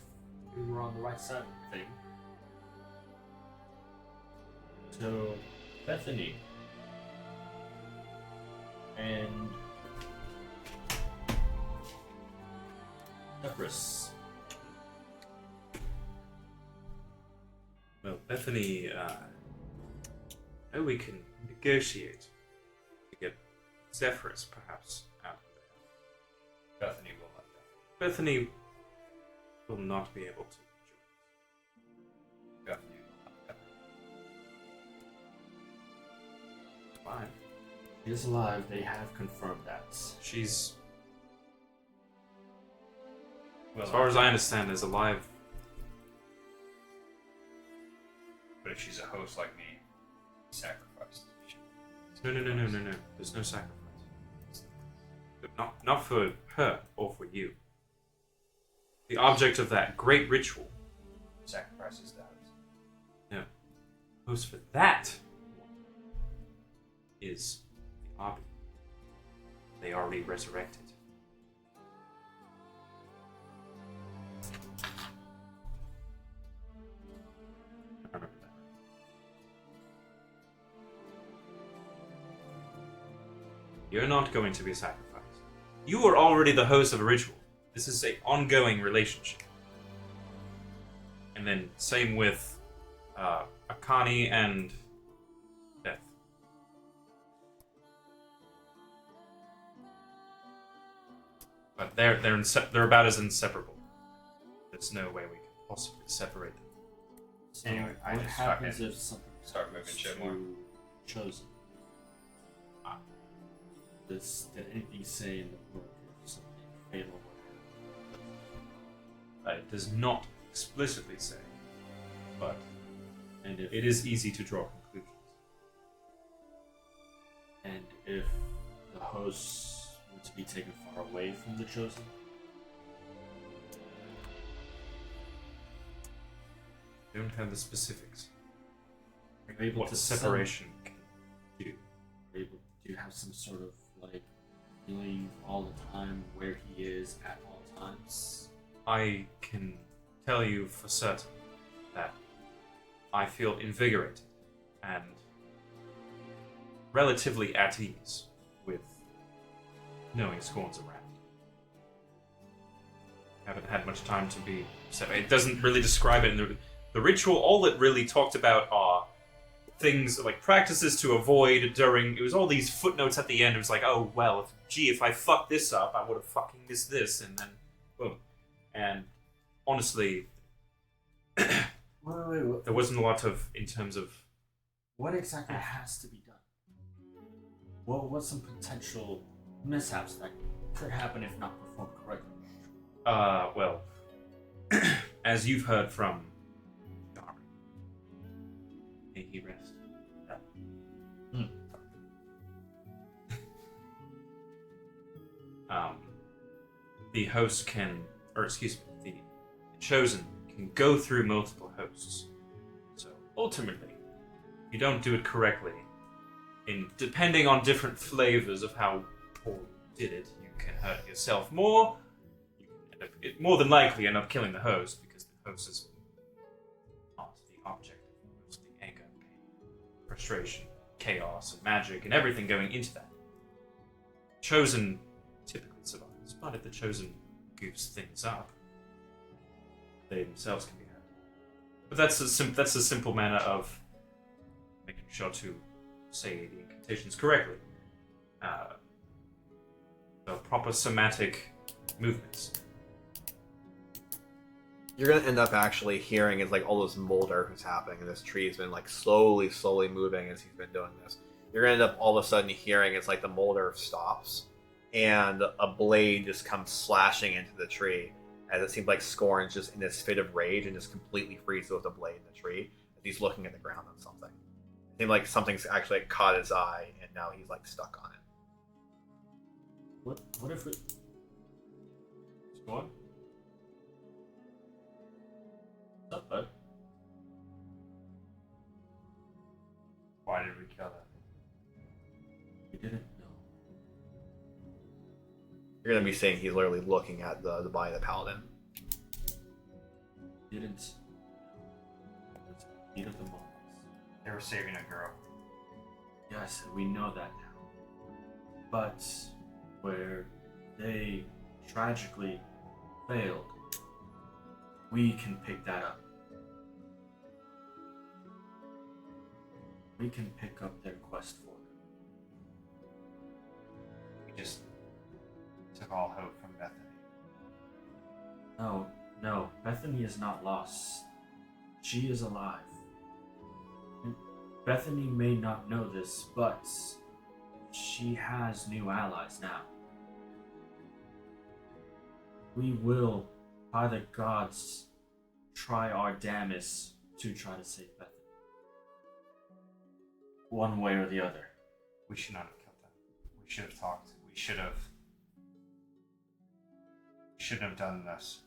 we were on the right side of the thing. So, Bethany and Shepherdess. Well, Bethany, oh, we can negotiate to get Zephyrus perhaps out of there. Bethany will let them. Bethany will not be able to join Bethany will let them. us. Fine. She is alive, they have confirmed that. She's, Well, as far as I understand, is alive. but if she's a host like me, sacrificed. No. There's no sacrifice. But not for her or for you. The object of that great ritual, Sacrifices that. no, host for that is the Abi. They already resurrected. I remember that. You're not going to be sacrificed. You are already the host of a ritual. This is an ongoing relationship. And then same with Akani and Death. But they're about as inseparable. There's no way we can possibly separate them. Anyway, I what just happens fucking if something start moving happens shit to more. Chosen? Did anything say in the book if something fatal would happen? It does not explicitly say, but And if it is easy to draw conclusions. and if the hosts were to be taken far away from the chosen? Don't have the specifics. Are you able What to separation can do. Are you able do you have some sort of like feeling all the time where he is at all times? I can tell you for certain that I feel invigorated and relatively at ease with knowing Scorn's around. Haven't had much time to be separate. It doesn't really describe it in the ritual. All it really talked about are things like practices to avoid during. It was all these footnotes at the end. It was like, oh well, if I fuck this up, I would have fucking missed this, and then boom. And honestly, Wait. there wasn't a lot of in terms of. What exactly has to be done? What's some potential mishaps that could happen if not performed correctly? Well, as you've heard from Dark, may he rest. The host can, or excuse me, the chosen can go through multiple hosts. So ultimately, if you don't do it correctly, depending on different flavors of how poor you did it, you can hurt yourself more. You can more than likely end up killing the host because the host is not the object of most of the anger, pain, frustration, chaos, and magic, and everything going into that. Chosen typically survives, but if the chosen goofs things up, they themselves can be hurt. But that's a simple manner of making sure to say the incantations correctly. The proper somatic movements. You're gonna end up actually hearing is like all this molder is happening, and this tree's been like slowly moving as he's been doing this. You're gonna end up all of a sudden hearing it's like the molder stops, and a blade just comes slashing into the tree, as it seems like Scorn's just in this fit of rage and just completely freezes with the blade in the tree as he's looking at the ground on something. It seems like something's actually caught his eye, and now he's like stuck on it. What if it... Scorn? What's up, bud? Why did we kill that? We didn't know. You're gonna be saying he's literally looking at the body of the paladin. Didn't... It's heat of the moment. They were saving a girl. Yes, we know that now. But where they tragically failed, we can pick that up. We can pick up their quest for them. We just took all hope from Bethany. No, Bethany is not lost. She is alive. Bethany may not know this, but she has new allies now. We will, by the gods, try our damnedest to try to save Bethany. One way or the other. We should not have killed them. We should have talked. We shouldn't have done this.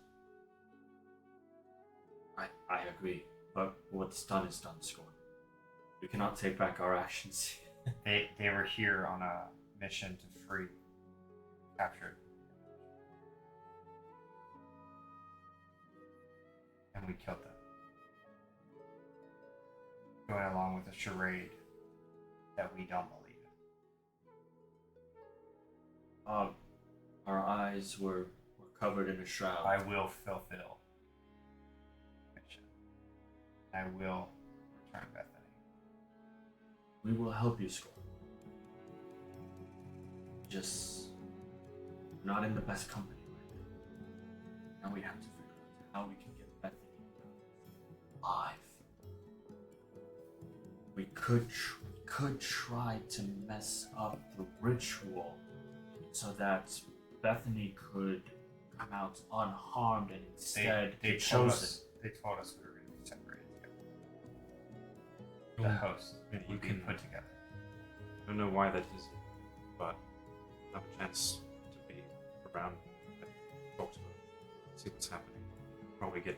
I agree, but what's done is done, Scorn. We cannot take back our actions. They were here on a mission to free captured. And we killed them. Going along with a charade that we don't believe in. Our eyes were covered in a shroud. I will fulfill mission. I will return Bethany. We will help you, Scorn. Just not in the best company right now. Now we have to figure out how we can get Bethany alive. We could try to mess up the ritual so that Bethany could come out unharmed and instead They get told chosen. us we were going to be separated together. The host You would be can put together. I don't know why that is, but have a chance to be around and talk to her, see what's happening. Probably get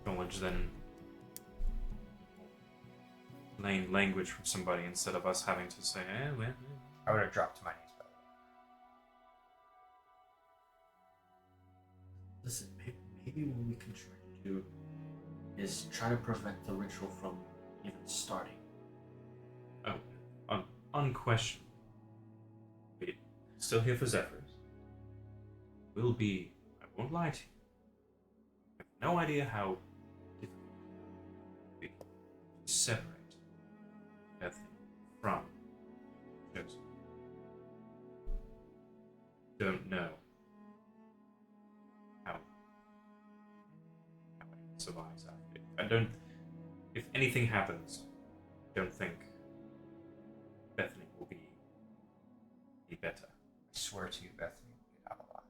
more knowledge than plain language from somebody instead of us having to say, well. I would have dropped to my knees by the way. Listen, maybe what we can try to do is try to prevent the ritual from even starting. Unquestionable. We're still here for Zephyrs. Will be, I won't lie to you. I have no idea how difficult it will be to separate from Joseph. Don't know how it survives after it. I don't. If anything happens, I don't think Bethany will be better. I swear to you, Bethany will get out alive.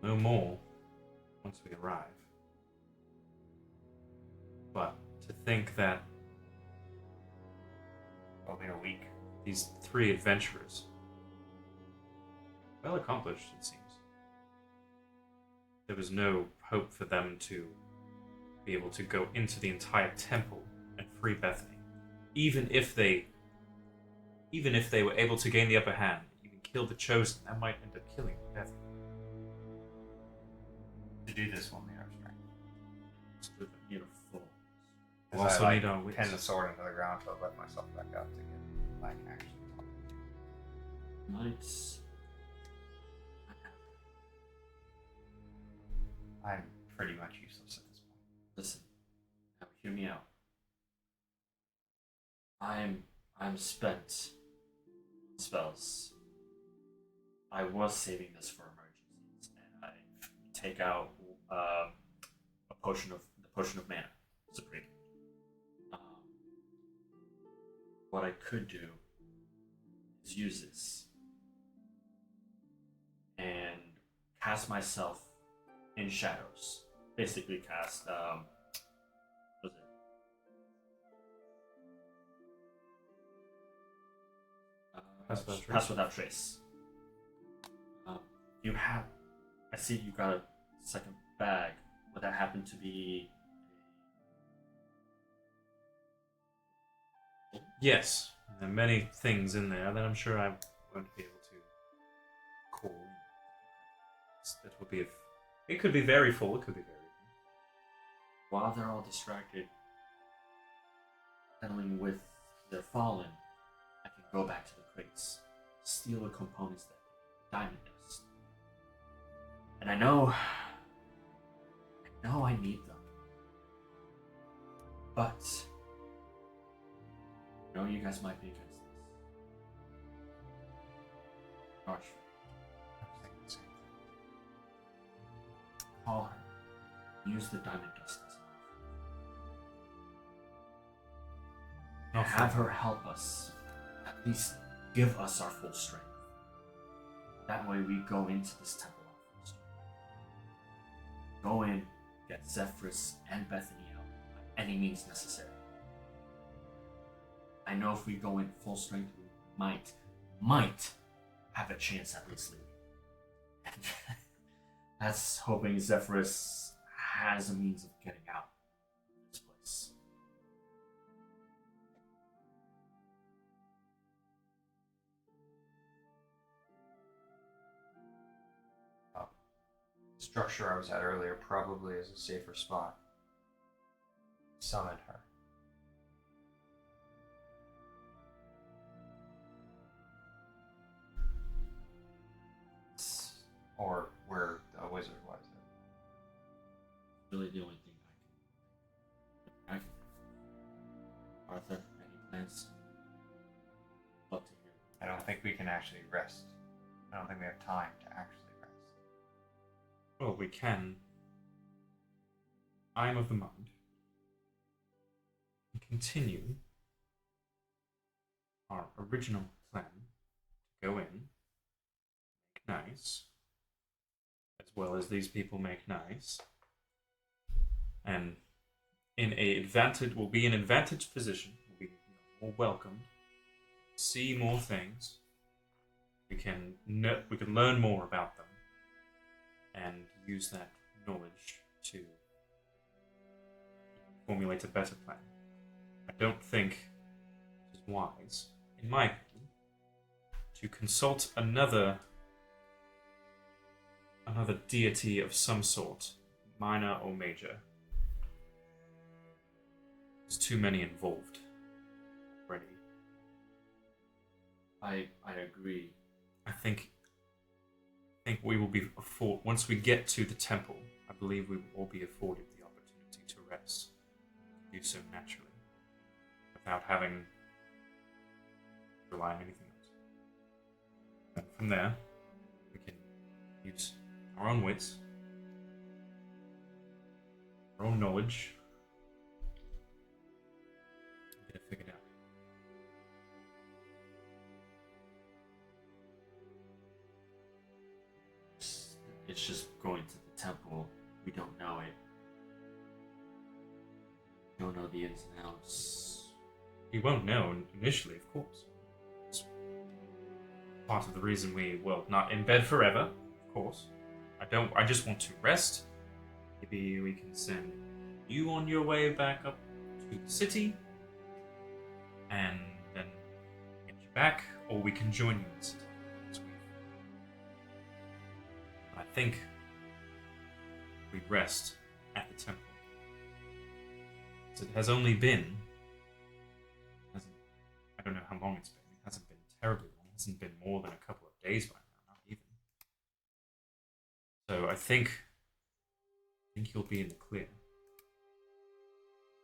No more once we arrive. But to think that It'll be a week. these three adventurers, well accomplished it seems, there was no hope for them to be able to go into the entire temple and free Bethany. Even if they were able to gain the upper hand, even kill the chosen, that might end up killing Bethany. To do this, we'll need our strength. So we're here for. We 'Cause also I, need our wits. pin the sword into the ground to let myself back up to get my action. Nice. I'm pretty much useless at this point. Listen, now hear me out. I'm spent on spells. I was saving this for emergencies, and I take out the potion of mana. Supreme. What I could do is use this and cast myself in shadows. Basically, cast what was it? Pass without trace. You have. I see you got a second bag. Would that happen to be? Yes, there are many things in there that I'm sure I won't be able to call. It will be. It could be very full. It could be very. While they're all distracted, settling with their fallen, I can go back to the crates, steal the components that diamond dust. And I know I need them. But I know you guys might be against this. Arch, I was thinking the same thing. call her. Use the diamond dust as an offer. Have her help us. At least give us our full strength. That way we go into this temple our full strength. Go in, get Zephyrus and Bethany out by any means necessary. I know if we go in full strength, we might have a chance at least leaving. That's hoping Zephyrus has a means of getting out of this place. Structure I was at earlier probably is a safer spot. Summon her. Or where the wizard was. Really the only thing I can. Arthur, any plans? Love to hear. I don't think we can actually rest. I don't think we have time to actually rest. Well, we can. I am of the mind. We continue our original plan to go in, make nice, as well as these people make nice, and we'll be in advantaged position. We'll be more welcomed, see more things. We can learn more about them, and use that knowledge to formulate a better plan. I don't think it is wise, in my opinion, to consult another deity of some sort, minor or major. There's too many involved already. I agree. I think we will be once we get to the temple. I believe we will all be afforded the rest, do so naturally, without having to rely on anything else. And from there, we can use our own wits, our own knowledge, and get it figured out. It's just going to the temple. We don't know it. Don't know the ins and outs. We won't know initially, of course. It's part of the reason we, not in bed forever, of course. I just want to rest. Maybe we can send you on your way back up to the city, and then get you back, or we can join you in the city. I think we rest at the temple. It has only been, I don't know how long it's been. It hasn't been terribly long. It hasn't been more than a couple of days by now, not even. So I think you'll be in the clear.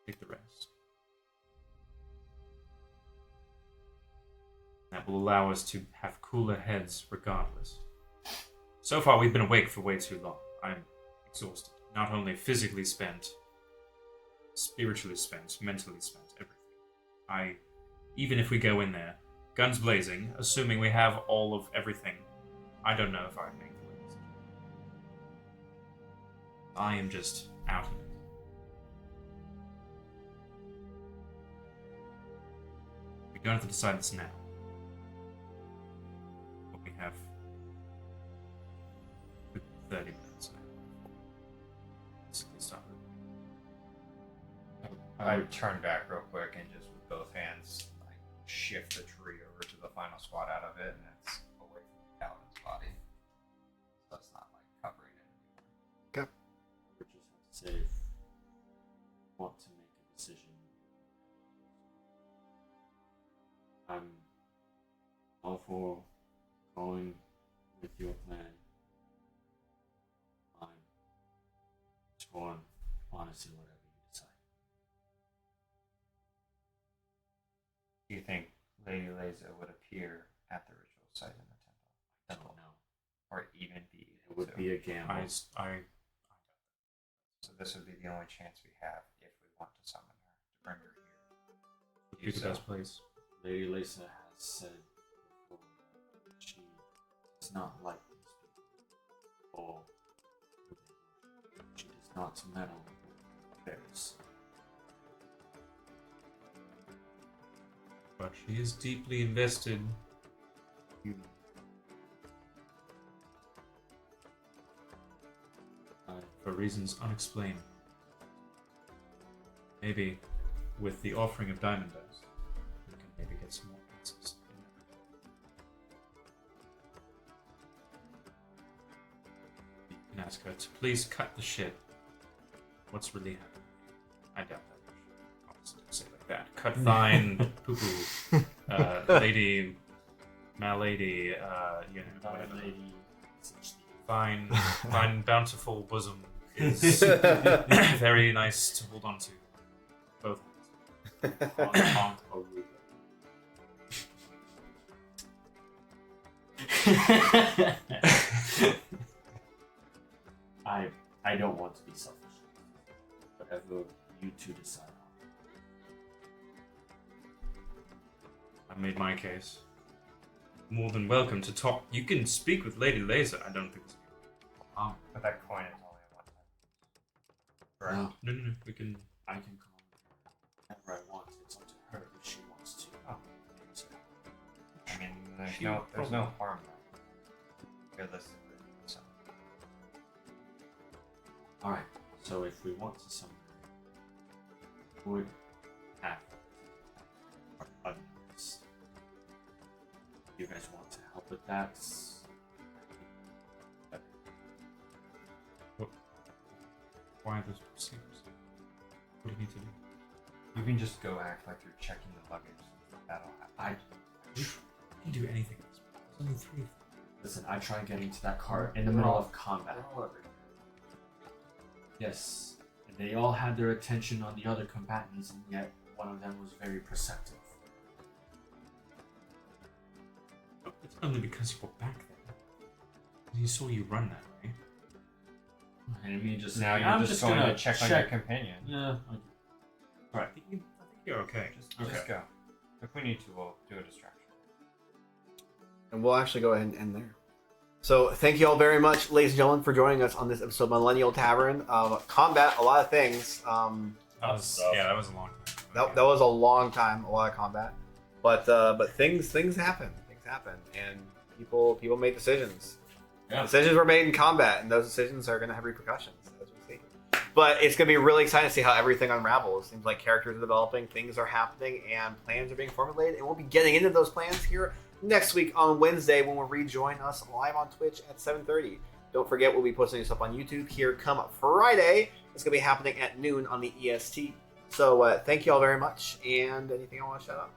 Take the rest. That will allow us to have cooler heads regardless. So far, we've been awake for way too long. I'm exhausted. Not only physically spent, spiritually spent, mentally spent, everything. Even if we go in there, guns blazing, assuming we have all of everything, I don't know if I'd make the right decision. I am just out of it. We don't have to decide this now. But we have 30 minutes now. Basically start. I would turn back real quick and just with both hands like shift the tree over to the final squad out of it, and it's away from the paladin's body, so it's not like covering it anymore. Okay. We just have to say if we want to make a decision. I'm all for going with your plan. I'm torn, honestly, whatever you decide. Do you think Lady Leza would appear at the ritual site in the temple? I don't know. Or even be It able would to? be a gamble. So this would be the only chance we have if we want to summon her, to bring her here. Would be the best place. Lady Lisa has said before that she does not like these people or who they worship. She does not meddle with affairs. But she is deeply invested. For reasons unexplained. Maybe with the offering of diamond dust, we can maybe get some more answers. You can ask her to please cut the shit. What's really happening? I doubt that. Obviously, don't say it like that. Cut fine, poo poo, lady, malady, whatever. Lady, such Fine, bountiful bosom is very nice to hold on to. Both hands. I don't want to be selfish. Whatever you two decide on. I made my case. More than welcome to talk. You can speak with Lady Laser. I don't think so. But that coin is only one time. Correct. No, No. We can. I can call her whenever I want. It's up to her if she wants to. Oh. So, I mean, She there's no probably- harm there. Realistically, so. alright, so if we want to summon her, we would have our utmost. You guys want to help with that? Why are those procedures? What do you need to do? You can just go act like you're checking the luggage. That'll happen. You can do anything else. There's only 3 of them. Listen, I tried getting to that cart in the middle of combat. Yes, and They all had their attention on the other combatants, and yet one of them was very perceptive. It's only because you were back there. He saw you run that way. Enemy just Now you're I'm just going gonna to check on your companion. Yeah. Right. I think you're okay. Just go. If we need to, we'll do a distraction. And we'll actually go ahead and end there. So thank you all very much, ladies and gentlemen, for joining us on this episode of Millennial Tavern. Combat, a lot of things. That was a long time. That was a long time, a lot of combat. But things happen. Things happen, and people make decisions. Yeah. Decisions were made in combat, and those decisions are going to have repercussions, as we see. But it's going to be really exciting to see how everything unravels. It seems like characters are developing, things are happening, and plans are being formulated. And we'll be getting into those plans here next week on Wednesday when we'll rejoin us live on Twitch at 7:30. Don't forget, we'll be posting this up on YouTube here come Friday. It's going to be happening at noon on the EST. So thank you all very much. And anything I want to shout out?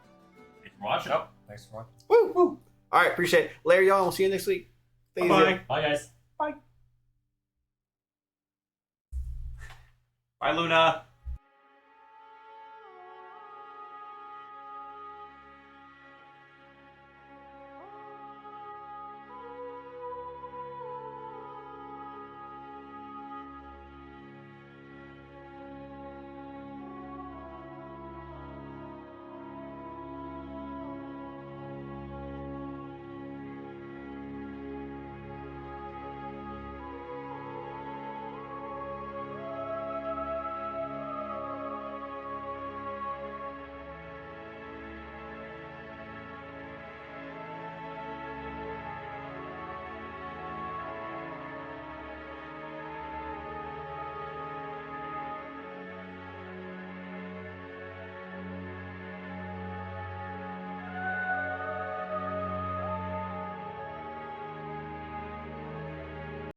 Watch it. Nope. Thanks for watching. Woo! Woo! All right, appreciate it. Later, y'all. We'll see you next week. Stay easy. Bye, guys. Bye, Luna.